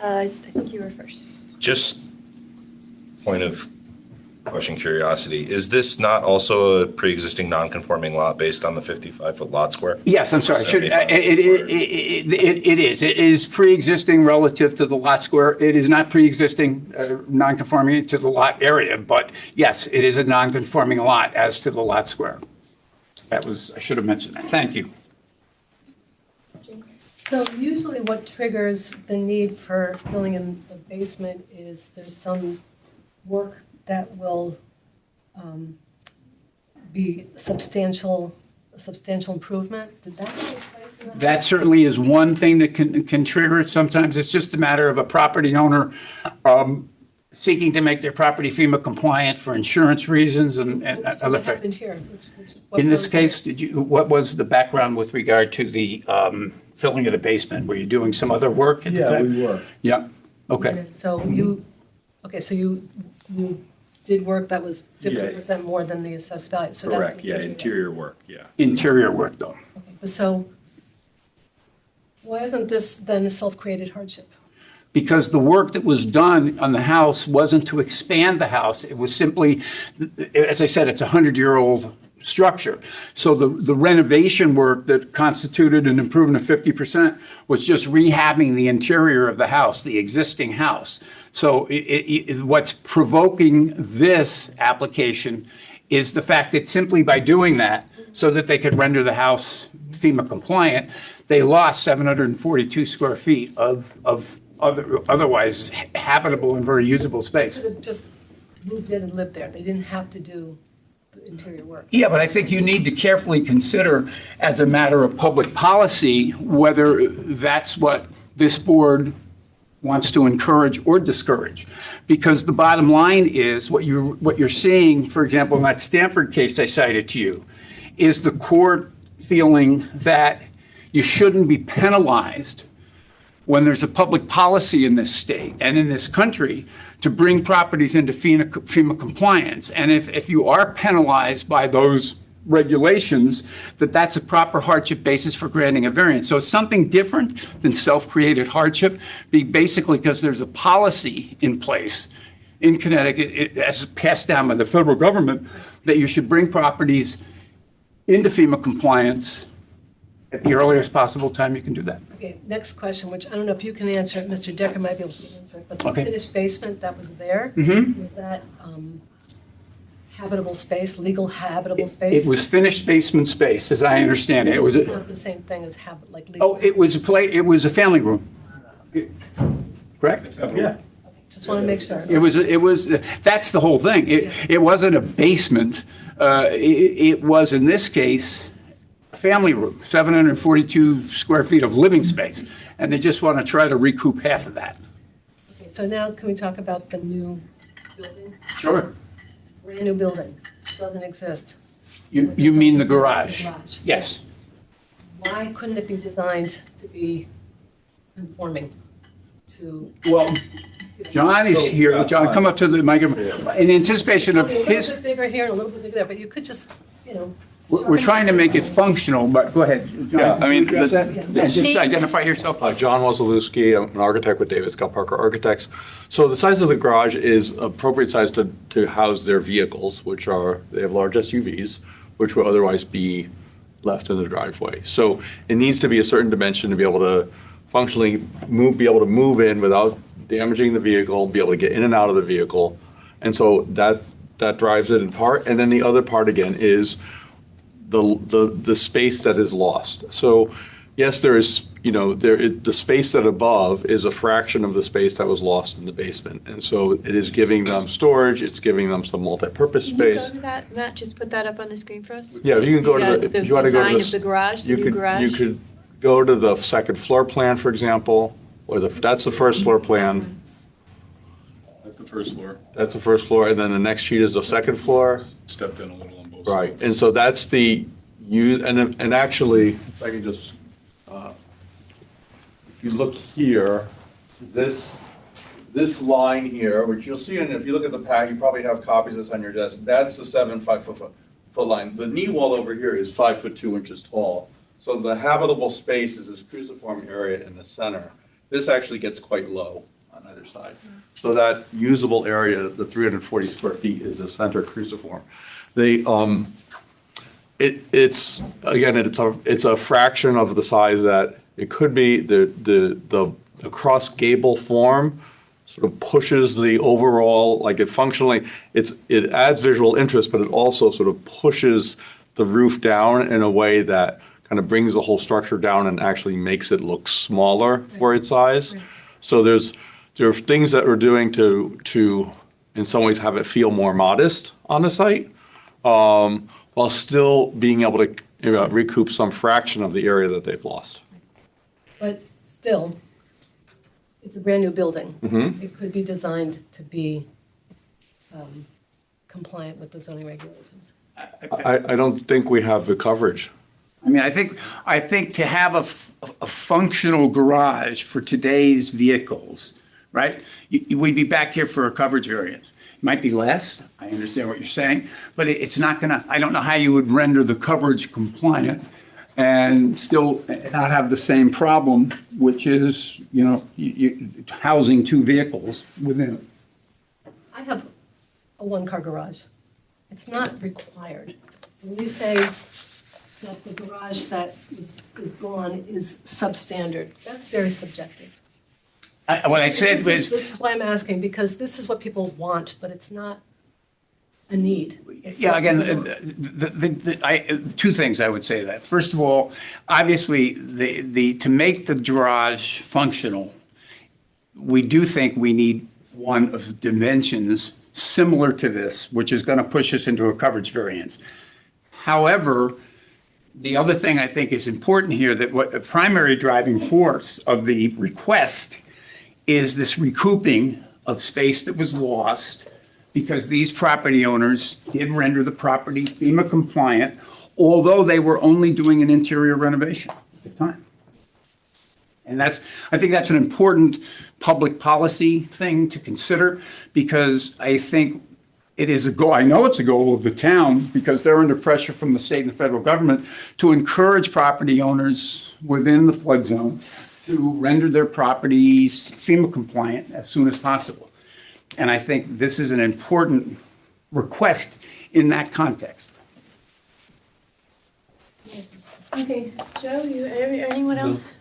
I think you were first.
Just point of question, curiosity, is this not also a pre-existing non-conforming lot based on the 55-foot lot square?
Yes, I'm sorry. It is. It is pre-existing relative to the lot square. It is not pre-existing non-conforming to the lot area, but yes, it is a non-conforming lot as to the lot square. I should have mentioned that. Thank you.
So usually what triggers the need for filling in the basement is there's some work that will be a substantial improvement. Did that take place in the house?
That certainly is one thing that can trigger it. Sometimes it's just a matter of a property owner seeking to make their property FEMA compliant for insurance reasons and other
What happened
things.
here?
In this case, what was the background with regard to the filling of the basement? Were you doing some other work at the time?
we were.
Yeah, okay.
So you did work that was 50% more than the assessed value. So that's
Correct, yeah, interior work, yeah.
Interior work, though.
So why isn't this then a self-created hardship?
Because the work that was done on the house wasn't to expand the house. It was simply, as I said, it's a 100-year-old structure. So the renovation work that constituted an improvement of 50% was just rehabbing the interior of the house, the existing house. So what's provoking this application is the fact that simply by doing that, so that they could render the house FEMA compliant, they lost 742 square feet of otherwise habitable and very usable space.
Could have just moved in and lived there. They didn't have to do the interior work.
Yeah, but I think you need to carefully consider, as a matter of public policy, whether that's what this board wants to encourage or discourage. Because the bottom line is, what you're seeing, for example, in that Stanford case I cited to you, is the court feeling that you shouldn't be penalized when there's a public policy in this state and in this country to bring properties into FEMA compliance. And if you are penalized by those regulations, that's a proper hardship basis for granting a variance. So it's something different than self-created hardship, basically because there's a policy in place in Connecticut, as passed down by the federal government, that you should bring properties into FEMA compliance at the earliest possible time you can do that.
Okay, next question, which I don't know if you can answer it, Mr. Decker might be able to answer it, but the
Okay.
finished basement that was there, was that habitable space, legal habitable space?
It was finished basement space, as I understand it. It was,
It's not the same thing as like legal.
oh, it was a family room. Correct? Yeah.
Just want to make sure.
It was, that's the whole thing. It wasn't a basement. It was, in this case, a family room, 742 square feet of living space. And they just want to try to recoup half of that.
Okay, so now can we talk about the new building?
Sure.
It's a brand new building, doesn't exist.
You mean the garage?
The garage.
Yes.
Why couldn't it be designed to be conforming to?
Well, John is here. John, come up to the microphone. In anticipation of
A little
his,
bit bigger here and a little bit bigger there, but you could just, you know.
we're trying to make it functional, but go ahead. John,
Yeah, I mean,
can you address
the-
that? And just identify yourself.
John Wazalewski, I'm an architect with David Scott Parker Architects. So the size of the garage is appropriate size to house their vehicles, which are, they have large SUVs, which would otherwise be left in the driveway. So it needs to be a certain dimension to be able to functionally be able to move in without damaging the vehicle, be able to get in and out of the vehicle. And so that drives it in part. And then the other part, again, is the space that is lost. So yes, there is, the space that above is a fraction of the space that was lost in the basement. And so it is giving them storage, it's giving them some multi-purpose
Can you go
space.
to that, Matt, just put that up on the screen for us?
Yeah, you can go to
The
if you want to go to
design
this.
of the garage, the
you
new
could-
garage?
You could go to the second floor plan, for example, or that's the first floor plan.
That's the first floor.
That's the first floor, and then the next sheet is the second floor.
Stepped in a little on both sides.
Right, and so that's and actually, if I can just, if you look here, this line here, which you'll see, and if you look at the pack, you probably have copies of this on your desk, that's the 5 foot line. The knee wall over here is 5 foot 2 inches tall. So the habitable space is this cruciform area in the center. This actually gets quite low on either side. So that usable area, the 340 square feet, is the center cruciform. It's a fraction of the size that it could be. The cross gable form sort of pushes the overall, like it functionally, it adds visual interest, but it also sort of pushes the roof down in a way that kind of brings the whole structure down and actually makes it look smaller for its size. So there are things that we're doing to in some ways have it feel more modest on the site, while still being able to recoup some fraction of the area that they've lost.
But still, it's a brand new building.
Mhm.
It could be designed to be compliant with the zoning regulations.
I don't think we have the coverage.
I mean, I think to have a functional garage for today's vehicles, right? We'd be back here for a coverage variance. It might be less, I understand what you're saying, but it's not gonna, I don't know how you would render the coverage compliant and still not have the same problem, which is, housing two vehicles within it.
I have a one-car garage. It's not required. When you say that the garage that is gone is substandard, that's very subjective.
What I said
This
was,
is why I'm asking, because this is what people want, but it's not a need. It's
yeah,
not
again,
the
two things I would say to that. First of all, obviously, to make the garage functional, we do think we need one of dimensions similar to this, which is going to push us into a coverage variance. However, the other thing I think is important here, that what the primary driving force of the request is this recouping of space that was lost because these property owners did render the property FEMA compliant, although they were only doing an interior renovation at the time. And I think that's an important public policy thing to consider, because I think it is a goal, I know it's a goal of the town, because they're under pressure from the state and the federal government to encourage property owners within the flood zone to render their properties FEMA compliant as soon as possible. And I think this is an important request in that context.
Okay, Joe, anyone else?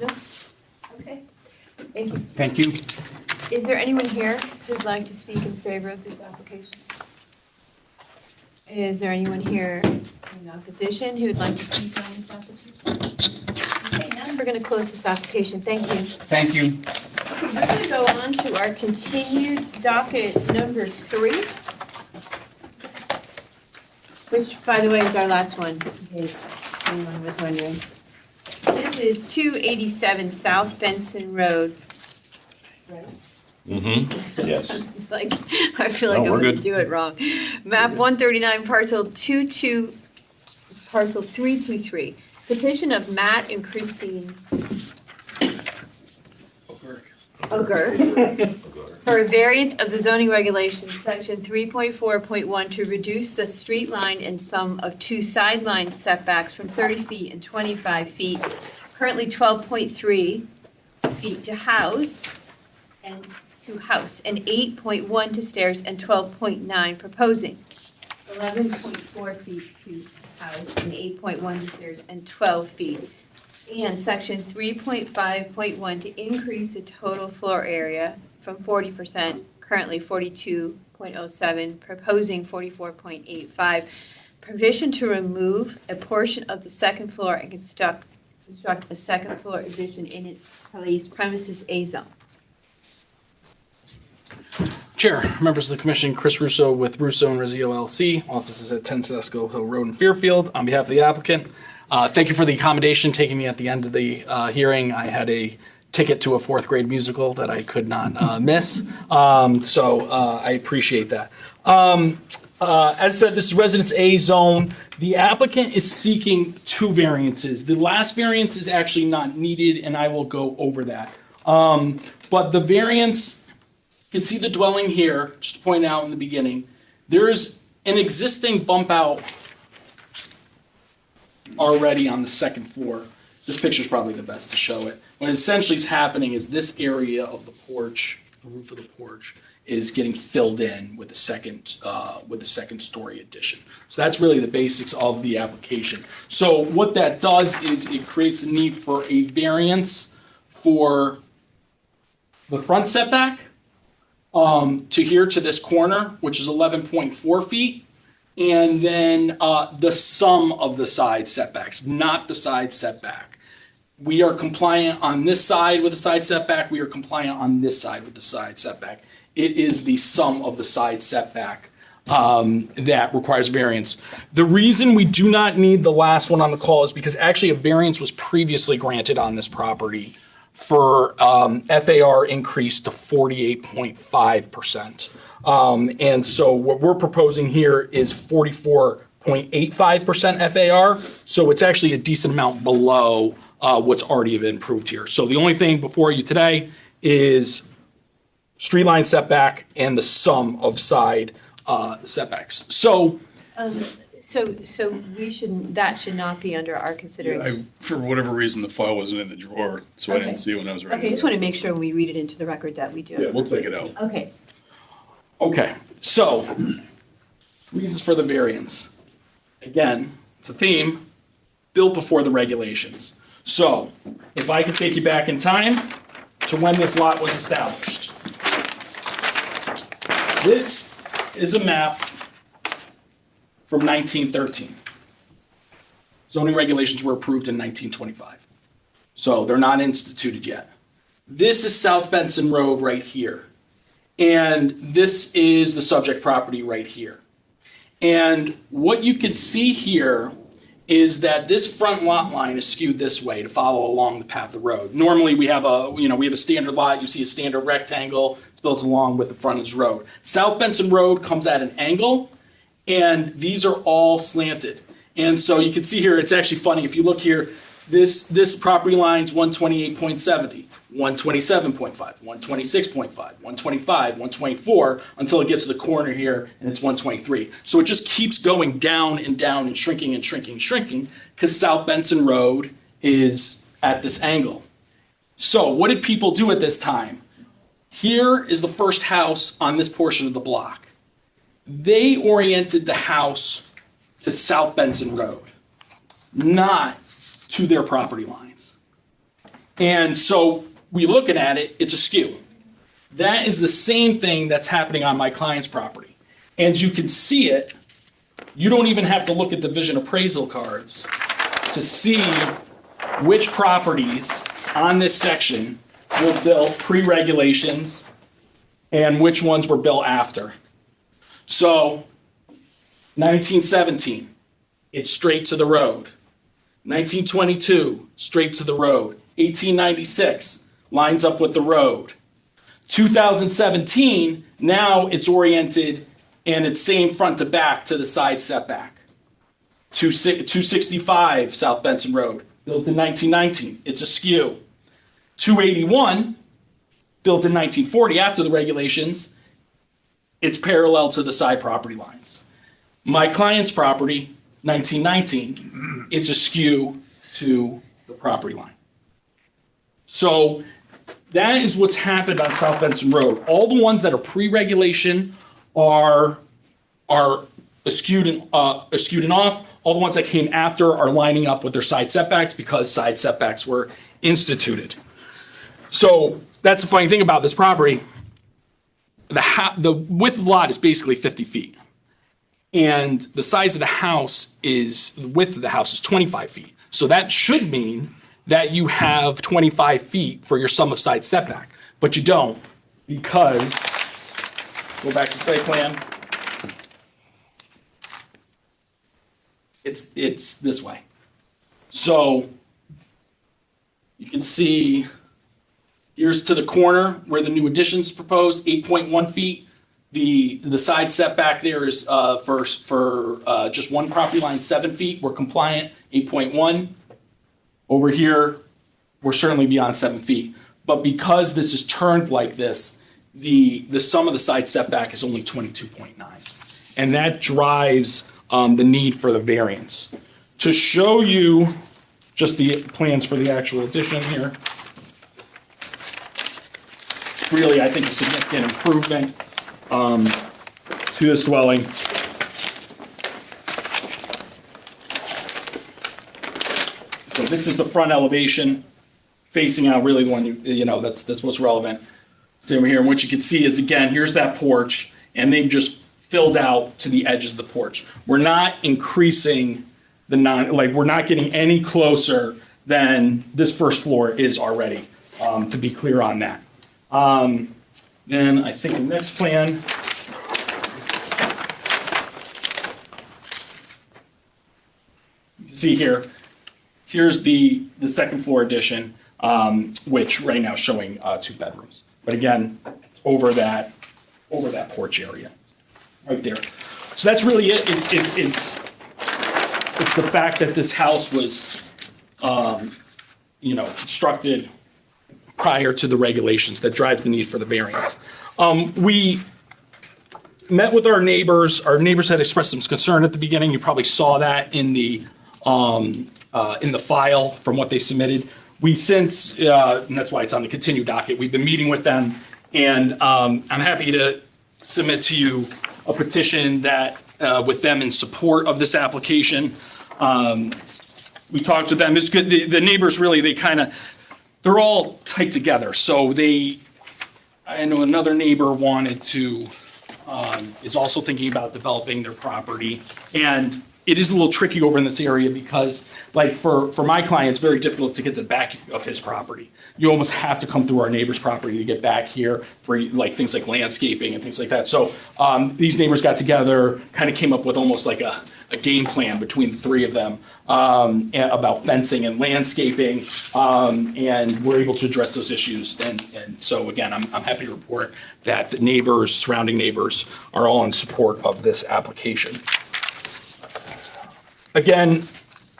No? Okay, thank you.
Thank you.
Is there anyone here who'd like to speak in favor of this application? Is there anyone here in opposition who would like to speak on this application? Okay, now we're going to close this application. Thank you.
Thank you.
Okay, we're going to go on to our continued docket number 3, which, by the way, is our last one, in case anyone was wondering. This is 287 South Benson Road. Right?
Mm-hmm, yes.
It's like, I feel like
No,
I'm
we're
going to
good.
do it wrong. Map 139, parcel 323. Petition of Matt and Christine Oger for a variance of the zoning regulations, section 3.4.1, to reduce the street line and sum of 2 sideline setbacks from 30 feet and 25 feet, currently 12.3 feet to house, and 8.1 to stairs, and 12.9 proposing. 11.4 feet to house and 8.1 to stairs and 12 feet. And section 3.5.1 to increase the total floor area from 40%, currently 42.07, proposing 44.85. Permission to remove a portion of the second floor and construct a second floor addition in its place premises A zone.
Chair, members of the commission, Chris Russo with Russo and Rizzi LLC, offices at 10 Sesco Hill Road in Fairfield. On behalf of the applicant, thank you for the accommodation taking me at the end of the hearing. I had a ticket to a 4th grade musical that I could not miss, so I appreciate that. As said, this is Residence A zone. The applicant is seeking 2 variances. The last variance is actually not needed, and I will go over that. But the variance, you can see the dwelling here, just to point out in the beginning. There's an existing bump out already on the second floor. This picture is probably the best to show it. What essentially is happening is this area of the porch, the roof of the porch, is getting filled in with a second story addition. So that's really the basics of the application. So what that does is it creates the need for a variance for the front setback to here to this corner, which is 11.4 feet. And then the sum of the side setbacks, not the side setback. We are compliant on this side with the side setback. We are compliant on this side with the side setback. It is the sum of the side setback that requires variance. The reason we do not need the last one on the call is because actually a variance was previously granted on this property for FAR increase to 48.5%. And so what we're proposing here is 44.85% FAR. So it's actually a decent amount below what's already been approved here. So the only thing before you today is street line setback and the sum of side setbacks. So
So that should not be under our consideration.
For whatever reason, the file wasn't in the drawer, so I didn't
Okay.
see it when I was writing.
Okay, I just want to make sure when we read it into the record that we do.
Yeah, we'll take it out.
Okay.
Okay, so reasons for the variance. Again, it's a theme built before the regulations. So if I could take you back in time to when this lot was established. This is a map from 1913. Zoning regulations were approved in 1925. So they're not instituted yet. This is South Benson Road right here. And this is the subject property right here. And what you can see here is that this front lot line is skewed this way to follow along the path of the road. Normally we have a standard lot, you see a standard rectangle, it's built along with the frontage road. South Benson Road comes at an angle, and these are all slanted. And so you can see here, it's actually funny, if you look here, This property line's 128.70, 127.5, 126.5, 125, 124, until it gets to the corner here and it's 123. So it just keeps going down and down and shrinking and shrinking and shrinking because South Benson Road is at this angle. So what did people do at this time? Here is the first house on this portion of the block. They oriented the house to South Benson Road, not to their property lines. And so we looking at it, it's askew. That is the same thing that's happening on my client's property. And you can see it. You don't even have to look at division appraisal cards to see which properties on this section were built pre-regulations and which ones were built after. So 1917, it's straight to the road. 1922, straight to the road. 1896, lines up with the road. 2017, now it's oriented and it's same front to back to the side setback. 265 South Benson Road, built in 1919, it's askew. 281, built in 1940 after the regulations, it's parallel to the side property lines. My client's property, 1919, it's askew to the property line. So that is what's happened on South Benson Road. All the ones that are pre-regulation are skewed and off. All the ones that came after are lining up with their side setbacks because side setbacks were instituted. So that's the funny thing about this property. The width of the lot is basically 50 feet. And the size of the house is, the width of the house is 25 feet. So that should mean that you have 25 feet for your sum of side setback. But you don't, because, go back to the site plan, it's this way. So you can see, here's to the corner where the new addition's proposed, 8.1 feet. The side setback there is for just one property line, 7 feet. We're compliant, 8.1. Over here, we're certainly beyond 7 feet. But because this is turned like this, the sum of the side setback is only 22.9. And that drives the need for the variance. To show you just the plans for the actual addition here, really, I think, a significant improvement to this dwelling. So this is the front elevation facing out, really the one that's most relevant. So over here, and what you can see is, again, here's that porch, and they've just filled out to the edges of the porch. We're not increasing we're not getting any closer than this first floor is already, to be clear on that. Then I think the next plan. You can see here, here's the second floor addition, which right now is showing 2 bedrooms. But again, over that porch area, right there. So that's really it. It's the fact that this house was, constructed prior to the regulations that drives the need for the variance. We met with our neighbors. Our neighbors had expressed some concern at the beginning. You probably saw that in the file from what they submitted. We since, and that's why it's on the continued docket, we've been meeting with them, and I'm happy to submit to you a petition that with them in support of this application. We talked with them. It's good. The neighbors really, they're all tight together. So I know another neighbor wanted to, is also thinking about developing their property. And it is a little tricky over in this area because, like, for my client, it's very difficult to get to the back of his property. You almost have to come through our neighbor's property to get back here for, like, things like landscaping and things like that. So these neighbors got together, kind of came up with almost like a game plan between the three of them about fencing and landscaping, and we're able to address those issues. And so, again, I'm happy to report that the neighbors, surrounding neighbors, are all in support of this application. Again,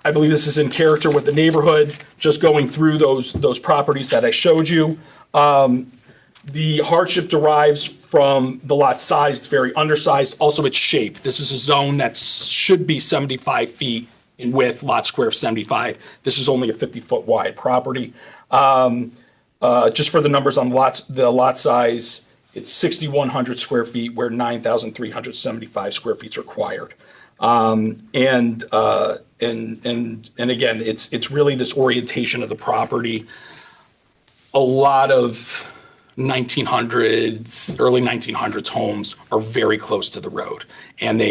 I believe this is in character with the neighborhood, just going through those properties that I showed you. The hardship derives from the lot size. It's very undersized. Also, its shape. This is a zone that should be 75 feet in width, lot square of 75. This is only a 50-foot wide property. Just for the numbers on the lot size, it's 6,100 square feet where 9,375 square feet is required. And again, it's really this orientation of the property. A lot of 1900s, early 1900s homes are very close to the road, and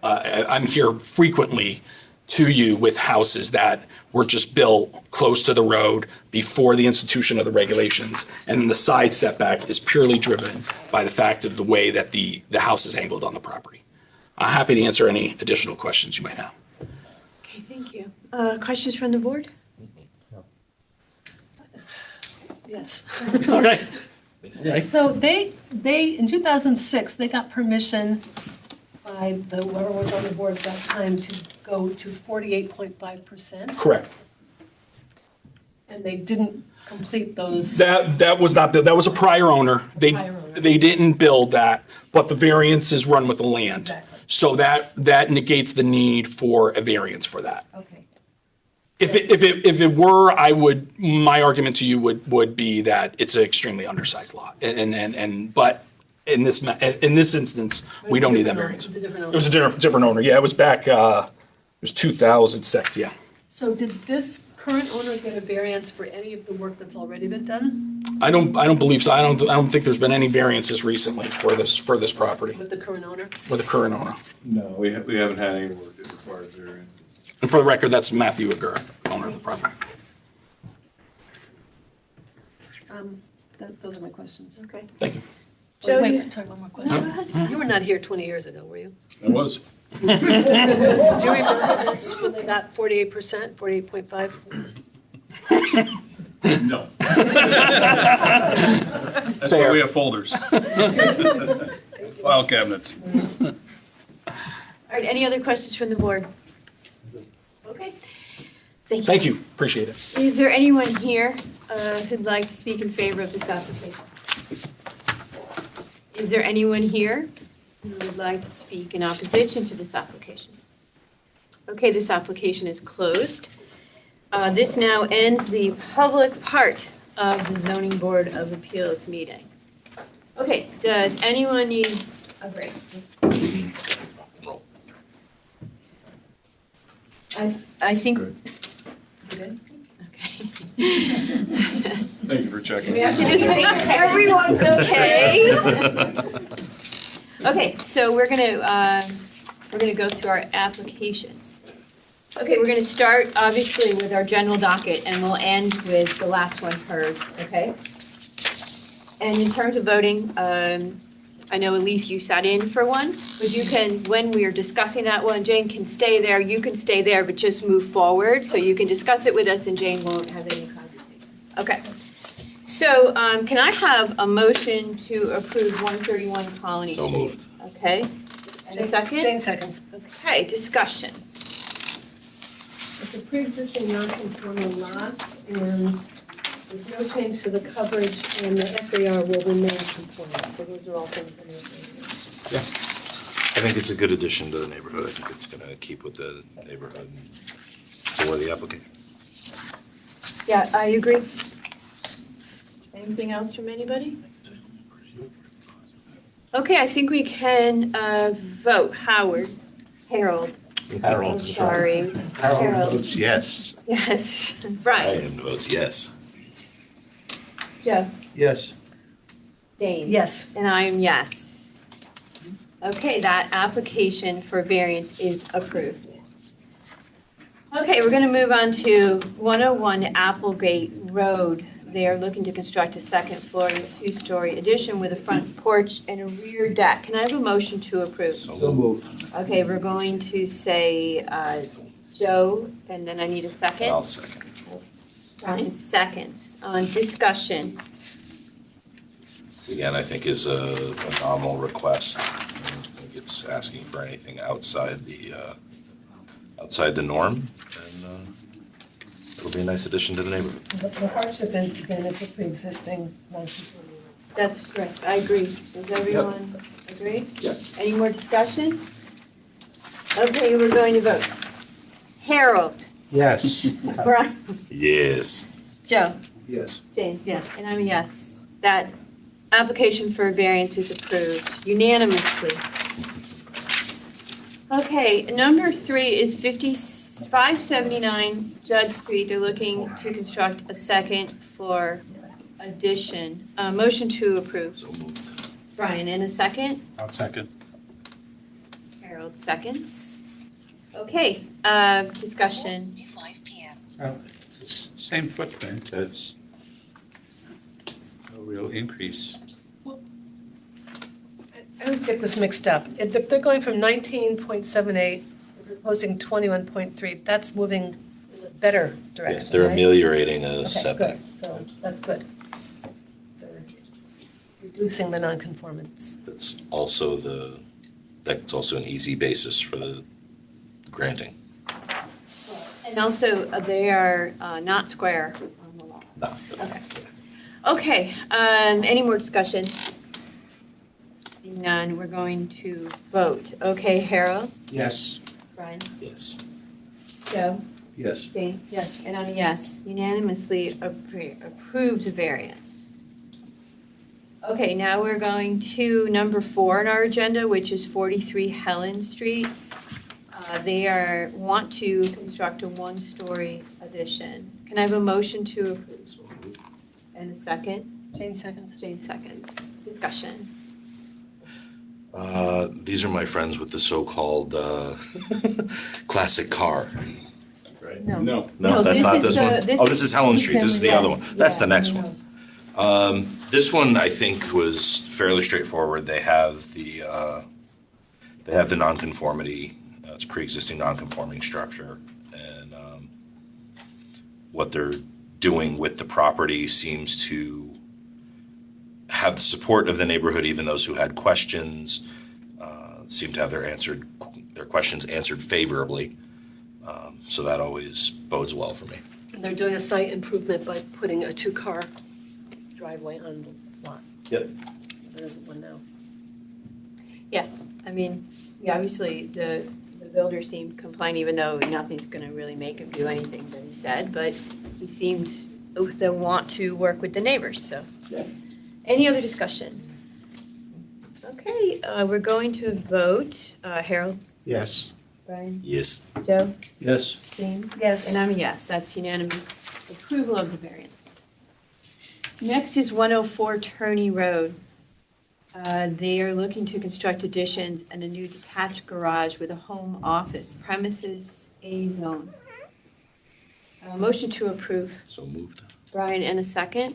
I'm here frequently to you with houses that were just built close to the road before the institution of the regulations, and then the side setback is purely driven by the fact of the way that the house is angled on the property. I'm happy to answer any additional questions you might have.
Okay, thank you. Questions from the board?
Yes.
All right.
So they in 2006, they got permission by whoever was on the board at that time to go to 48.5%.
Correct.
And they didn't complete those.
That was not, that was a prior owner. They didn't build that, but the variance is run with the land.
Exactly.
So that negates the need for a variance for that.
Okay.
If it were, my argument to you would be that it's an extremely undersized lot. But in this instance, we don't need that variance.
It was a different owner.
It was a different owner. Yeah, it was back, it was 2006, yeah.
So did this current owner get a variance for any of the work that's already been done
I don't believe so. I don't think there's been any variances recently for this property
with the current owner?
with the current owner.
No, we haven't had any work that requires variance.
And for the record, that's Matthew Agur, owner of the property.
Those are my questions.
Okay.
Thank you.
Joe,
Wait,
you-
wait, sorry, one more question. You were not here 20 years ago, were you?
I was.
Do you remember this when they got 48%, 48.5?
No. That's why we have folders. File cabinets.
All right, any other questions from the board? Okay. Thank you.
Thank you, appreciate it.
Is there anyone here who'd like to speak in favor of this application? Is there anyone here who would like to speak in opposition to this application? Okay, this application is closed. This now ends the public part of the Zoning Board of Appeals meeting. Okay, does anyone need a break? I think. You good? Okay.
Thank you for checking.
We have to just make sure everyone's okay. Okay, so we're gonna go through our applications. Okay, we're gonna start obviously with our general docket and we'll end with the last one heard, okay? And in terms of voting, I know Elise, you sat in for one, but you can, when we are discussing that one, Jane can stay there, you can stay there, but just move forward, so you can discuss it with us and Jane won't have any conversation. Okay. So, can I have a motion to approve 131 Colony Street?
So moved.
Okay. And a second?
Jane seconds.
Okay, discussion.
It's a pre-existing non-conforming lot, and there's no change to the coverage, and the FAR will remain compliant. So those are all things that are.
Yeah. I think it's a good addition to the neighborhood. I think it's going to keep with the neighborhood for the applicant.
Yeah, I agree. Anything else from anybody? Okay, I think we can vote. Harold.
Harold.
I'm sorry.
Harold votes yes.
Yes. Brian.
Brian votes yes.
Joe.
Yes.
Dane.
Yes.
And I am yes. Okay, that application for variance is approved. Okay, we're going to move on to 101 Applegate Road. They are looking to construct a second floor and a two-story addition with a front porch and a rear deck. Can I have a motion to approve?
So moved.
Okay, we're going to say Joe, and then I need a second.
I'll second.
Brian seconds. On discussion.
Again, I think is a nominal request. I don't think it's asking for anything outside the norm. And it'll be a nice addition to the neighborhood.
The hardship is, again, it's a pre-existing non-conforming.
That's correct, I agree. Does everyone agree?
Yep.
Any more discussion? Okay, we're going to vote. Harold,
Yes.
Brian,
Yes.
Joe,
Yes.
Jane.
Yes.
And I'm a yes. That application for variance is approved unanimously. Okay, number 3 is 579 Judd Street. They're looking to construct a second floor addition. Motion to approve.
So moved.
Brian, in a second.
I'll second.
Harold seconds. Okay, discussion.
Well, it's the same footprint as no real increase.
I always get this mixed up. They're going from 19.78, proposing 21.3. That's moving in a better direction,
They're
right?
ameliorating a
Okay,
setback.
good. So that's good. They're reducing the nonconformance.
That's also an easy basis for the granting.
And also, they are not square on the law.
No.
Okay. Okay, any more discussion? Seeing none, we're going to vote. Okay, Harold,
Yes.
Brian,
Yes.
Joe,
Yes.
Jane? Yes. And I'm a yes, unanimously approved the variance. Okay, now we're going to number 4 on our agenda, which is 43 Helen Street. They want to construct a 1-story addition. Can I have a motion to approve? And a second?
Jane seconds.
Jane seconds. Discussion.
These are my friends with the so-called classic car. Right?
No.
No.
No, that's not this one?
this
Oh, this is Helen Street. This is the other one. That's
Yeah,
the next
yes.
one. This one, I think, was fairly straightforward. They have the nonconformity. It's pre-existing nonconforming structure. And what they're doing with the property seems to have the support of the neighborhood. Even those who had questions seem to have their questions answered favorably. So that always bodes well for me.
And they're doing a site improvement by putting a 2-car driveway on the lot.
Yep.
There isn't one now.
Yeah, I mean, obviously, the builder seemed compliant, even though nothing's gonna really make him do anything that he said, but he seemed to want to work with the neighbors, so. Any other discussion? Okay, we're going to vote. Harold,
Yes.
Brian,
Yes.
Joe,
Yes.
Jane?
Yes.
And I'm a yes, that's unanimous approval of the variance. Next is 104 Turney Road. They are looking to construct additions and a new detached garage with a home office, premises A zone. Motion to approve.
So moved.
Brian, and a second?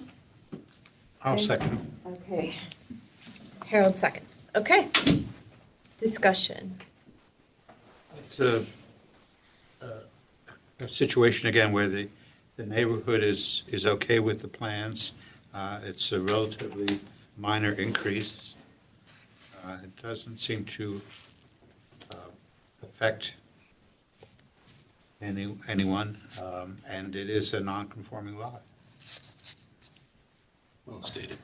I'll second.
Okay. Harold seconds. Okay. Discussion.
It's a situation, again, where the neighborhood is okay with the plans. It's a relatively minor increase. It doesn't seem to affect anyone, and it is a non-conforming lot.
Well stated.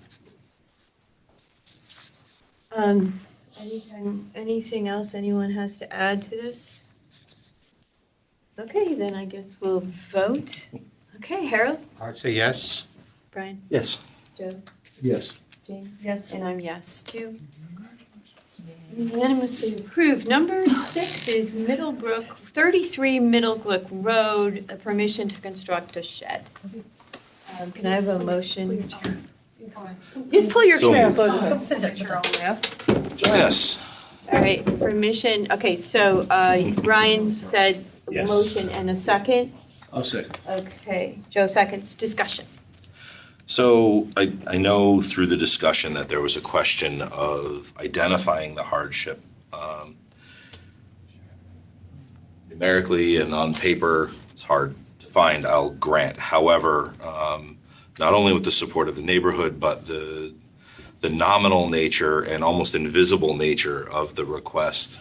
Anything else anyone has to add to this? Okay, then I guess we'll vote. Okay, Harold,
I'd say yes.
Brian,
Yes.
Joe,
Yes.
Jane? Yes. And I'm yes, too. Unanimously approved. Number 6 is Middlebrook, 33 Middlebrook Road, a permission to construct a shed. Can I have a motion? You pull your
So
chair,
moved.
come sit there, Cheryl.
Yes.
All right, permission, okay, so Brian said
Yes.
motion and a second.
I'll second.
Okay, Joe seconds, discussion.
So I know through the discussion that there was a question of identifying the hardship. Numerically and on paper, it's hard to find, I'll grant. However, not only with the support of the neighborhood, but the nominal nature and almost invisible nature of the request,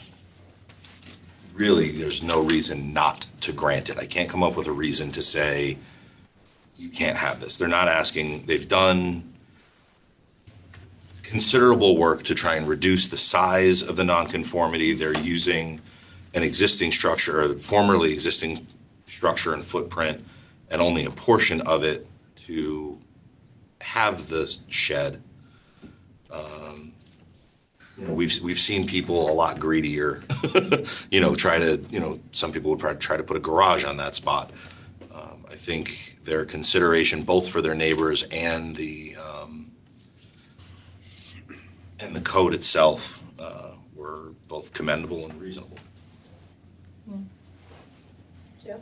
really, there's no reason not to grant it. I can't come up with a reason to say you can't have this. They're not asking, they've done considerable work to try and reduce the size of the nonconformity. They're using an existing structure, or formerly existing structure and footprint, and only a portion of it to have the shed. We've seen people a lot greedier, some people would try to put a garage on that spot. I think their consideration, both for their neighbors and the code itself, were both commendable and reasonable.
Joe?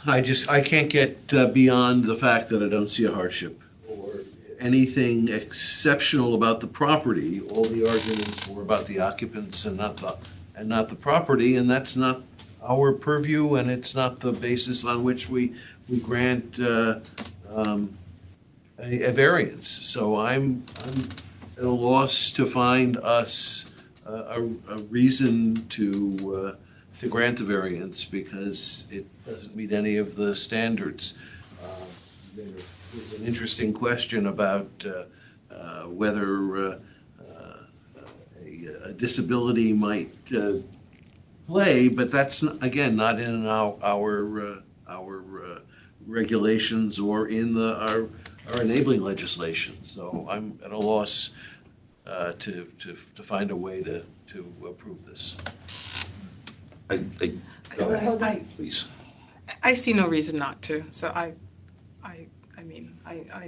I can't get beyond the fact that I don't see a hardship or anything exceptional about the property. All the arguments were about the occupants and not the property, and that's not our purview, and it's not the basis on which we grant a variance. So I'm at a loss to find us a reason to grant the variance, because it doesn't meet any of the standards. There's an interesting question about whether a disability might play, but that's again not in our regulations or in our enabling legislation. So I'm at a loss to find a way to approve this.
Go ahead, please.
I see no reason not to, so I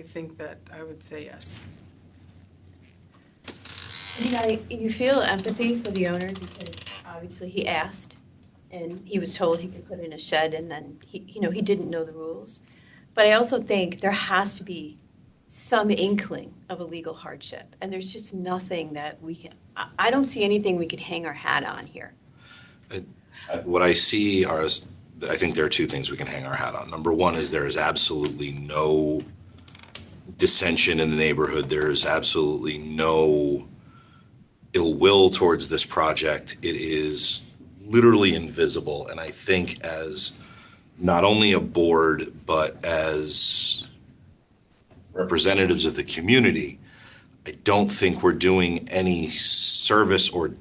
think that I would say yes.
You feel empathy for the owner because obviously he asked and he was told he could put in a shed, and then he didn't know the rules. But I also think there has to be some inkling of a legal hardship, and there's just nothing that we can, I don't see anything we could hang our hat on here.
What I see I think there are two things we can hang our hat on. Number one is there is absolutely no dissension in the neighborhood. There is absolutely no ill will towards this project. It is literally invisible. And I think as not only a board, but as representatives of the community, I don't think we're doing any service, or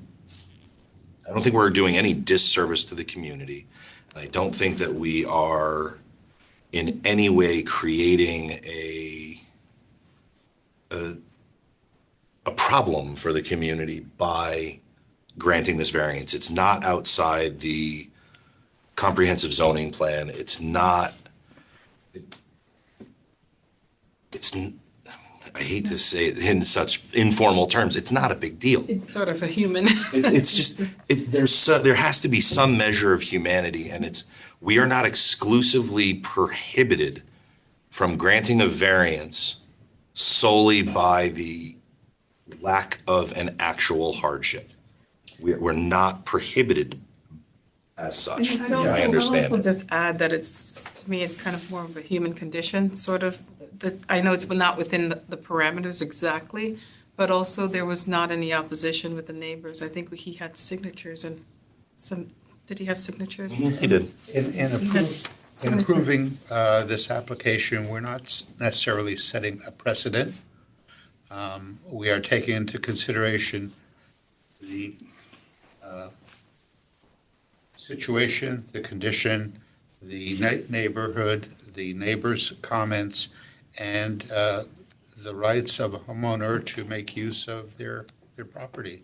I don't think we're doing any disservice to the community. And I don't think that we are in any way creating a problem for the community by granting this variance. It's not outside the comprehensive zoning plan. I hate to say it in such informal terms, it's not a big deal.
It's sort of a human.
There has to be some measure of humanity, and we are not exclusively prohibited from granting a variance solely by the lack of an actual hardship. We're not prohibited as such.
I'd also just add that to me, it's kind of more of a human condition, sort of. I know it's not within the parameters exactly, but also there was not any opposition with the neighbors. I think he had signatures and did he have signatures?
He did.
In approving this application, we're not necessarily setting a precedent. We are taking into consideration the situation, the condition, the neighborhood, the neighbors' comments, and the rights of a homeowner to make use of their property.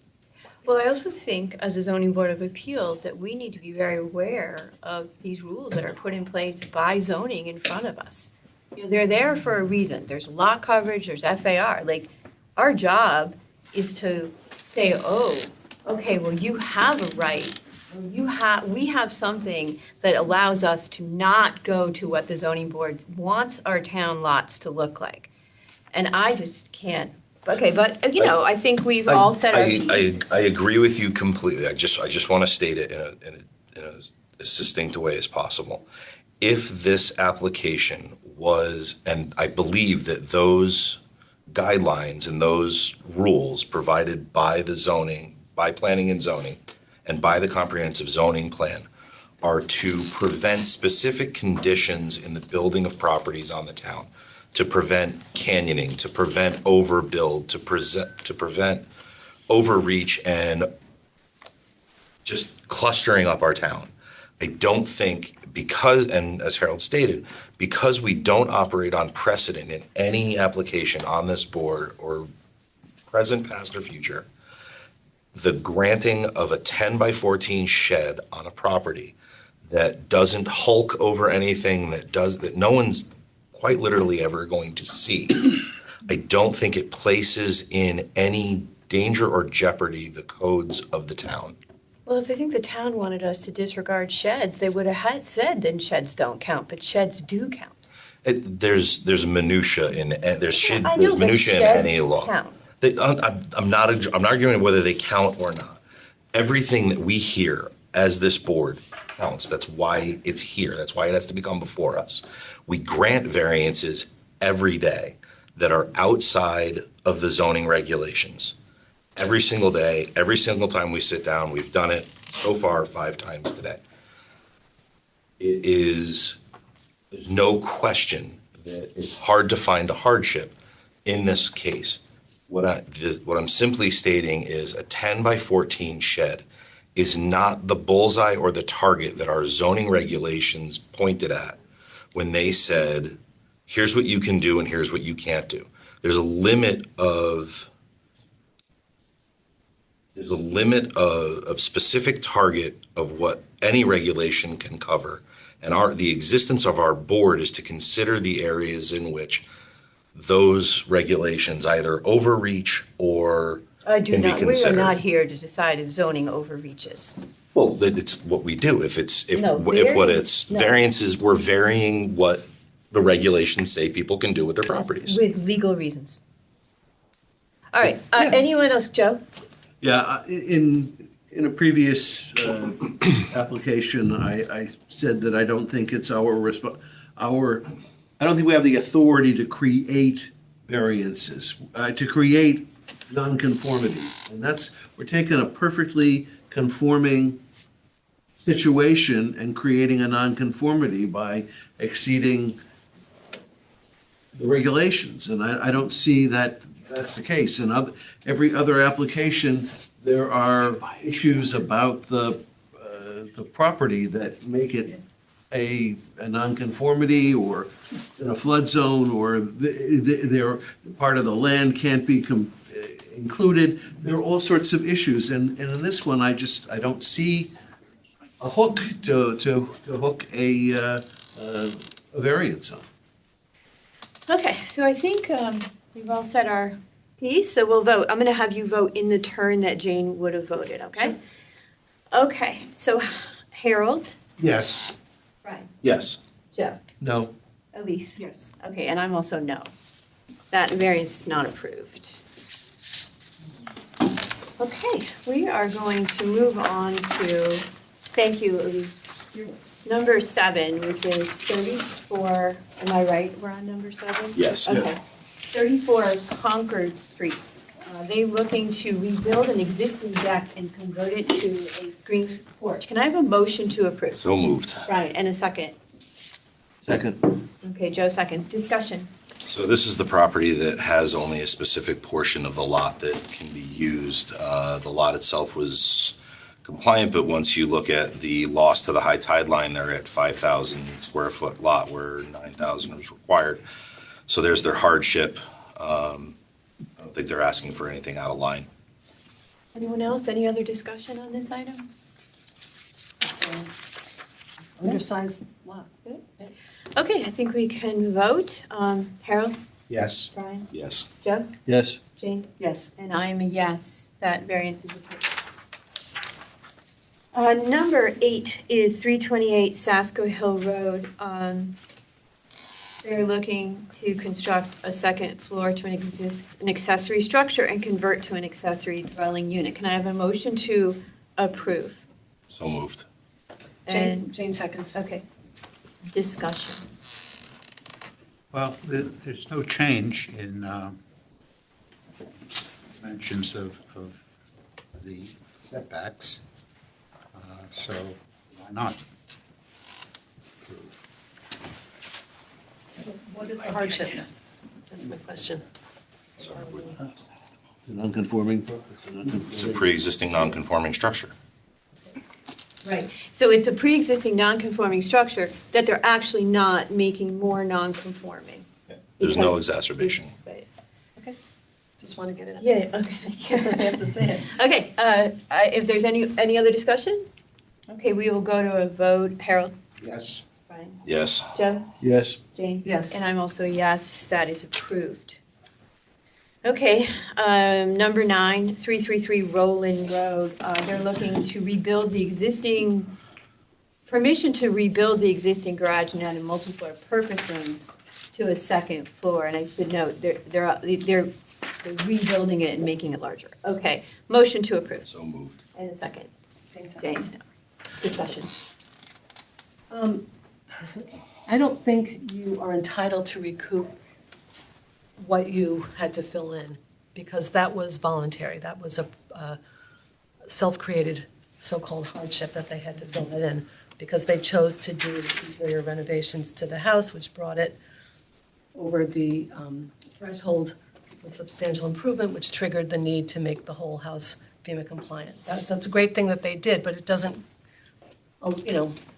Well, I also think as a zoning board of appeals that we need to be very aware of these rules that are put in place by zoning in front of us. They're there for a reason. There's lot coverage, there's FAR. Like, our job is to say, oh, okay, well, you have a right. We have something that allows us to not go to what the zoning board wants our town lots to look like. And I just can't. Okay, but I think we've all said our piece.
I agree with you completely. I just want to state it in as succinct a way as possible. If this application was, and I believe that those guidelines and those rules provided by the zoning, by planning and zoning, and by the comprehensive zoning plan are to prevent specific conditions in the building of properties on the town, to prevent canyoning, to prevent overbuild, to prevent overreach and just clustering up our town. I don't think because, and as Harold stated, because we don't operate on precedent in any application on this board or present, past, or future, the granting of a 10 by 14 shed on a property that doesn't hulk over anything, that no one's quite literally ever going to see, I don't think it places in any danger or jeopardy the codes of the town.
Well, if I think the town wanted us to disregard sheds, they would have said then sheds don't count, but sheds do count.
There's minutia in there's
I know,
there's
but
minutia in any
sheds
law.
count.
I'm not arguing whether they count or not. Everything that we hear as this board counts. That's why it's here. That's why it has to become before us. We grant variances every day that are outside of the zoning regulations. Every single day, every single time we sit down, we've done it so far 5 times today. There's no question that it's hard to find a hardship in this case. What I'm simply stating is a 10 by 14 shed is not the bullseye or the target that our zoning regulations pointed at when they said, here's what you can do and here's what you can't do. There's a limit of specific target of what any regulation can cover. And the existence of our board is to consider the areas in which those regulations either overreach or can be
We are
considered.
not here to decide if zoning overreaches.
Well, it's what we do. If
No,
what it's
no.
variances, we're varying what the regulations say people can do with their properties.
With legal reasons. All right, anyone else, Joe?
Yeah, in a previous application, I said that I don't think it's I don't think we have the authority to create variances, to create nonconformities. And we're taking a perfectly conforming situation and creating a nonconformity by exceeding the regulations. And I don't see that that's the case. In every other application, there are issues about the property that make it a nonconformity, or in a flood zone, or they're part of the land can't be included. There are all sorts of issues, and in this one, I don't see a hook to hook a variance on.
Okay, so I think we've all said our piece, so we'll vote. I'm going to have you vote in the turn that Jane would have voted, okay? Okay, so Harold?
Yes.
Brian?
Yes.
Joe?
No.
Elise? Yes. Okay, and I'm also no. That variance is not approved. Okay, we are going to move on to, thank you, Elise. Number 7, which is 34, am I right? We're on number 7?
Yes.
Okay. 34 Concord Street. They're looking to rebuild an existing deck and convert it to a screened porch. Can I have a motion to approve?
So moved.
Brian, and a second.
Second.
Okay, Joe seconds. Discussion.
So this is the property that has only a specific portion of the lot that can be used. The lot itself was compliant, but once you look at the loss to the high tide line, they're at 5,000 square foot lot where 9,000 was required. So there's their hardship. I don't think they're asking for anything out of line.
Anyone else? Any other discussion on this item?
It's an undersized lot.
Okay, I think we can vote. Harold?
Yes.
Brian?
Yes.
Joe?
Yes.
Jane? Yes. And I am a yes. That variance is approved. Number 8 is 328 Sasko Hill Road. They're looking to construct a second floor to an accessory structure and convert to an accessory dwelling unit. Can I have a motion to approve?
So moved.
Jane seconds.
Okay. Discussion.
Well, there's no change in dimensions of the setbacks, so why not?
What is the hardship? That's my question.
It's a non-conforming.
It's a pre-existing non-conforming structure.
Right, so it's a pre-existing non-conforming structure that they're actually not making more non-conforming.
There's no
Because-
exacerbation.
Right.
Just want to get it.
Yeah, okay, thank you.
I have to say it.
Okay, if there's any other discussion? Okay, we will go to a vote. Harold?
Yes.
Brian?
Yes.
Joe?
Yes.
Jane?
Yes.
And I'm also a yes, that is approved. Okay, number 9, 333 Roland Road. They're looking to rebuild the existing, permission to rebuild the existing garage and add a multi-floor purpose room to a second floor. And I should note, they're rebuilding it and making it larger. Okay, motion to approve.
So moved.
And a second.
Jane
Jane, discussion.
I don't think you are entitled to recoup what you had to fill in, because that was voluntary. That was a self-created so-called hardship that they had to fill it in, because they chose to do interior renovations to the house, which brought it over the threshold for substantial improvement, which triggered the need to make the whole house FEMA compliant. That's a great thing that they did, but it doesn't,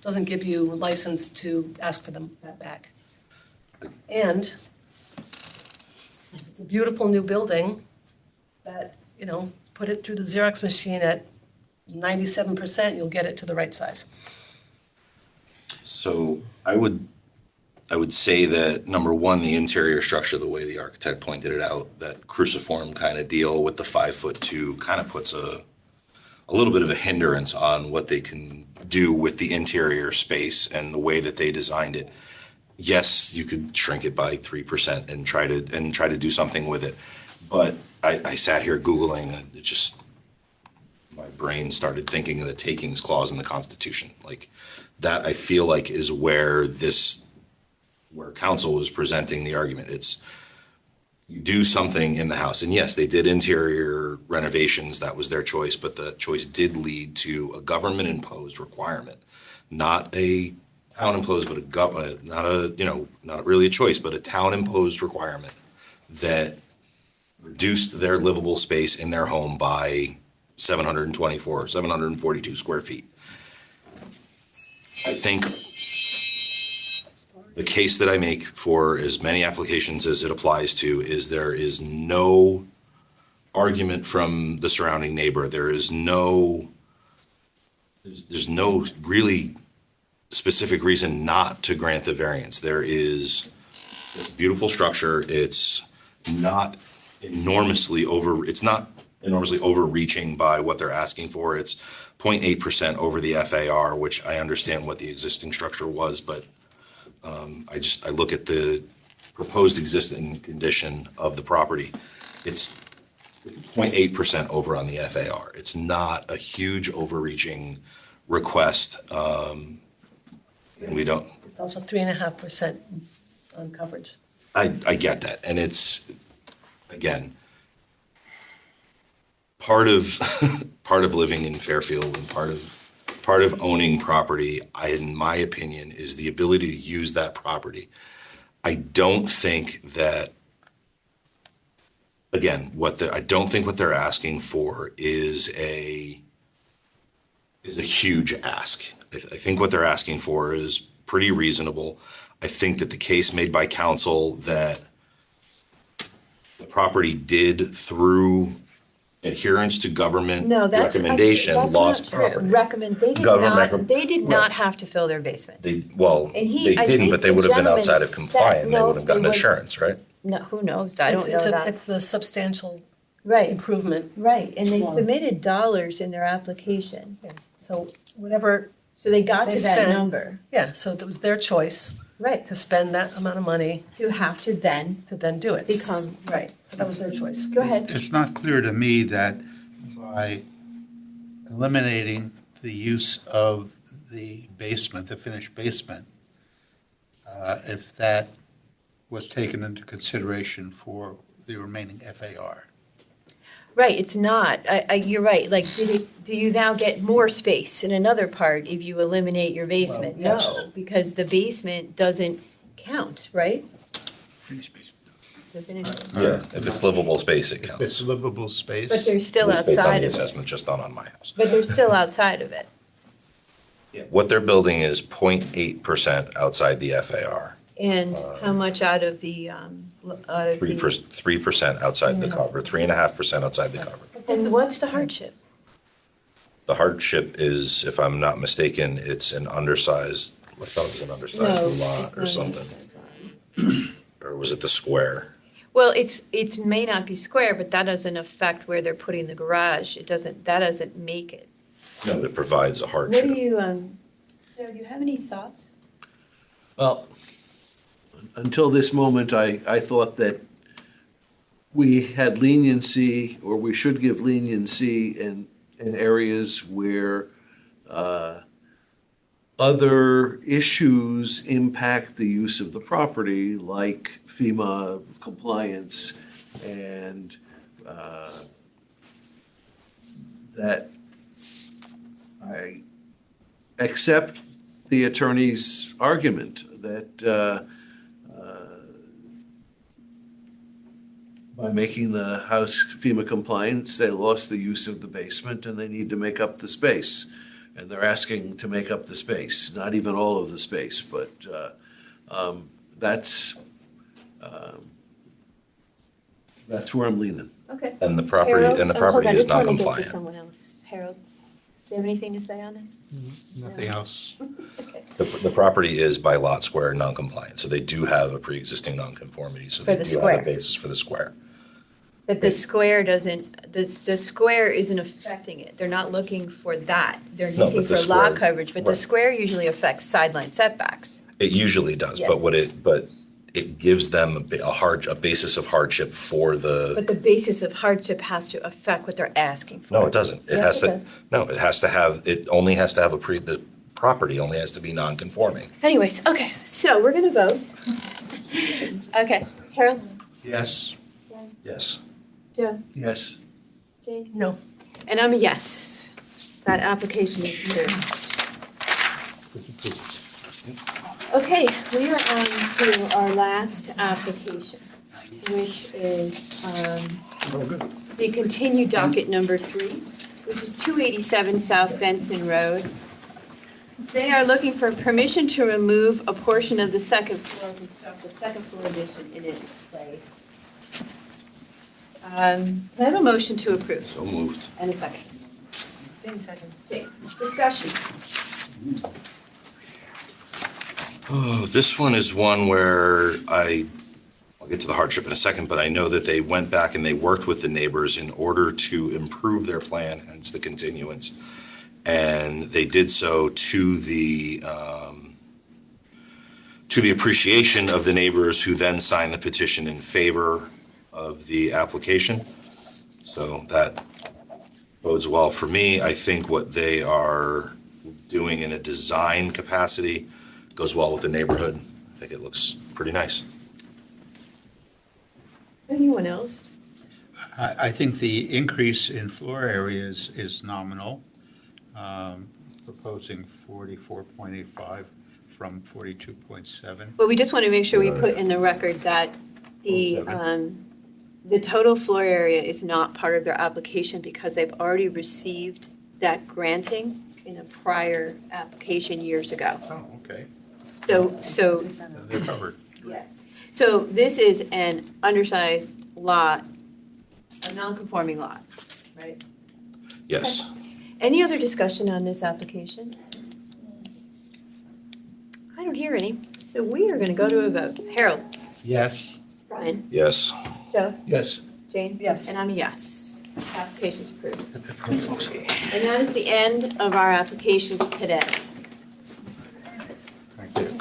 doesn't give you license to ask for that back. And it's a beautiful new building that, put it through the Xerox machine at 97%, you'll get it to the right size.
So I would say that, number one, the interior structure, the way the architect pointed it out, that cruciform kind of deal with the 5'2" kind of puts a little bit of a hindrance on what they can do with the interior space and the way that they designed it. Yes, you could shrink it by 3% and try to do something with it. But I sat here Googling, and it just, my brain started thinking of the takings clause in the Constitution. Like, that I feel like is where council was presenting the argument. It's, you do something in the house. And yes, they did interior renovations, that was their choice, but the choice did lead to a government-imposed requirement, not a town-imposed, but not really a choice, but a town-imposed requirement that reduced their livable space in their home by 742 square feet. I think the case that I make for as many applications as it applies to is there is no argument from the surrounding neighbor. There's no really specific reason not to grant the variance. There is this beautiful structure. It's not enormously overreaching by what they're asking for. It's 0.8% over the FAR, which I understand what the existing structure was, but I look at the proposed existing condition of the property. It's 0.8% over on the FAR. It's not a huge overreaching request. And we don't.
It's also 3.5% on coverage.
I get that. And it's, again, part of living in Fairfield and part of owning property, in my opinion, is the ability to use that property. I don't think that, again, I don't think what they're asking for is a huge ask. I think what they're asking for is pretty reasonable. I think that the case made by council that the property did, through adherence to government recommendation, lost property.
They did not have to fill their basement.
They
I
didn't,
think
but they
the
would have been
gentleman
outside of
said-
compliant, they
no,
would have gotten
they would-
insurance, right?
No, who knows? I don't know that.
It's the substantial
Right.
improvement.
Right, and they
Wow.
submitted dollars in their application.
So whatever.
So they got
they
to that
spent-
number.
Yeah, so it was their choice.
Right.
To spend that amount of money.
To have to then.
To then do it.
Become, right.
So that was their choice.
Go ahead.
It's not clear to me that by eliminating the use of the basement, the finished basement, if that was taken into consideration for the remaining FAR.
Right, it's not. You're right. Like, do you now get more space in another part if you eliminate your basement?
Well, yes.
No, because the basement doesn't count, right?
Yeah, if it's livable space, it counts.
It's livable space.
But they're still
It's based on
outside
the
of it.
assessment just done on my house.
But they're still outside of it.
What they're building is 0.8% outside the FAR.
And how much out of the,
3% outside the cover, 3.5% outside the cover.
And what's the hardship?
The hardship is, if I'm not mistaken, it's an undersized, I thought it was an undersized
No,
lot
it's
or
not.
something. Or was it the square?
Well, it may not be square, but that doesn't affect where they're putting the garage. That doesn't make it.
No, it provides a
What
hardship.
do you, Joe, do you have any thoughts?
Well, until this moment, I thought that we had leniency, or we should give leniency in areas where other issues impact the use of the property, like FEMA compliance, and that I accept the attorney's argument that by making the house FEMA compliant, they lost the use of the basement and they need to make up the space. And they're asking to make up the space, not even all of the space, but that's where I'm leaning.
Okay.
And the property,
Harold?
and the
Oh, hold
property
on,
is
I just wanna get
non-compliant.
to someone else. Harold, do you have anything to say on this?
Nothing else.
The property is by lot square non-compliant, so they do have a pre-existing non-conformity, so
For
they
the
do have
square.
a basis for the square.
But the square doesn't, the square isn't affecting it. They're not looking for that. They're
No,
looking
but the
for lot
square-
coverage, but the
right.
square usually affects sideline setbacks.
It usually does,
Yes.
but it gives them a basis of hardship for the,
But the basis of hardship has to affect what they're asking for.
no, it doesn't. It
Yes,
has
it
to,
does.
no, it only has to have the property only has to be non-conforming.
Anyways, okay, so we're gonna vote. Okay, Harold?
Yes.
Yes.
Joe?
Yes.
Jane? No. And I'm a yes. That application is approved. Okay, we are on to our last application, which is the continued docket number 3, which is 287 South Benson Road. They are looking for permission to remove a portion of the second floor and construct a second floor addition in its place. I have a motion to approve.
So moved.
And a second. Jane seconds. Okay, discussion.
Oh, this one is one where I'll get to the hardship in a second, but I know that they went back and they worked with the neighbors in order to improve their plan, hence the continuance. And they did so to the appreciation of the neighbors who then signed the petition in favor of the application. So that bodes well for me. I think what they are doing in a design capacity goes well with the neighborhood. I think it looks pretty nice.
Anyone else?
I think the increase in floor area is nominal, proposing 44.85 from 42.7.
But we just want to make sure we put in the record that the total floor area is not part of their application because they've already received that granting in a prior application years ago.
Oh, okay.
So,
They're covered.
yeah. So this is an undersized lot, a non-conforming lot, right?
Yes.
Any other discussion on this application? I don't hear any, so we are going to go to a vote. Harold?
Yes.
Brian?
Yes.
Joe?
Yes.
Jane? Yes. And I'm a yes. Application's approved. And that is the end of our applications today.
Thank you.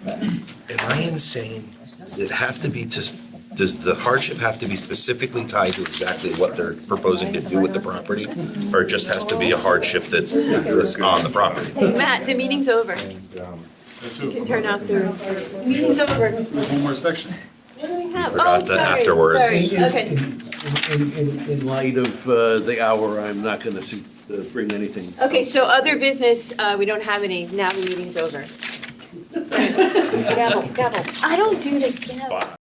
Am I insane? Does it have to be does the hardship have to be specifically tied to exactly what they're proposing to do with the property? Or it just has to be a hardship that's on the property?
Hey, Matt, the meeting's over. You can turn off the, meeting's over.
One more section.
What do we have?
forgot
Oh,
the
sorry,
afterwards.
sorry. Okay.
In light of the hour, I'm not going to bring anything.
Okay, so other business, we don't have any. Now the meeting's over.
Gavel, gavel. I don't do the gavel.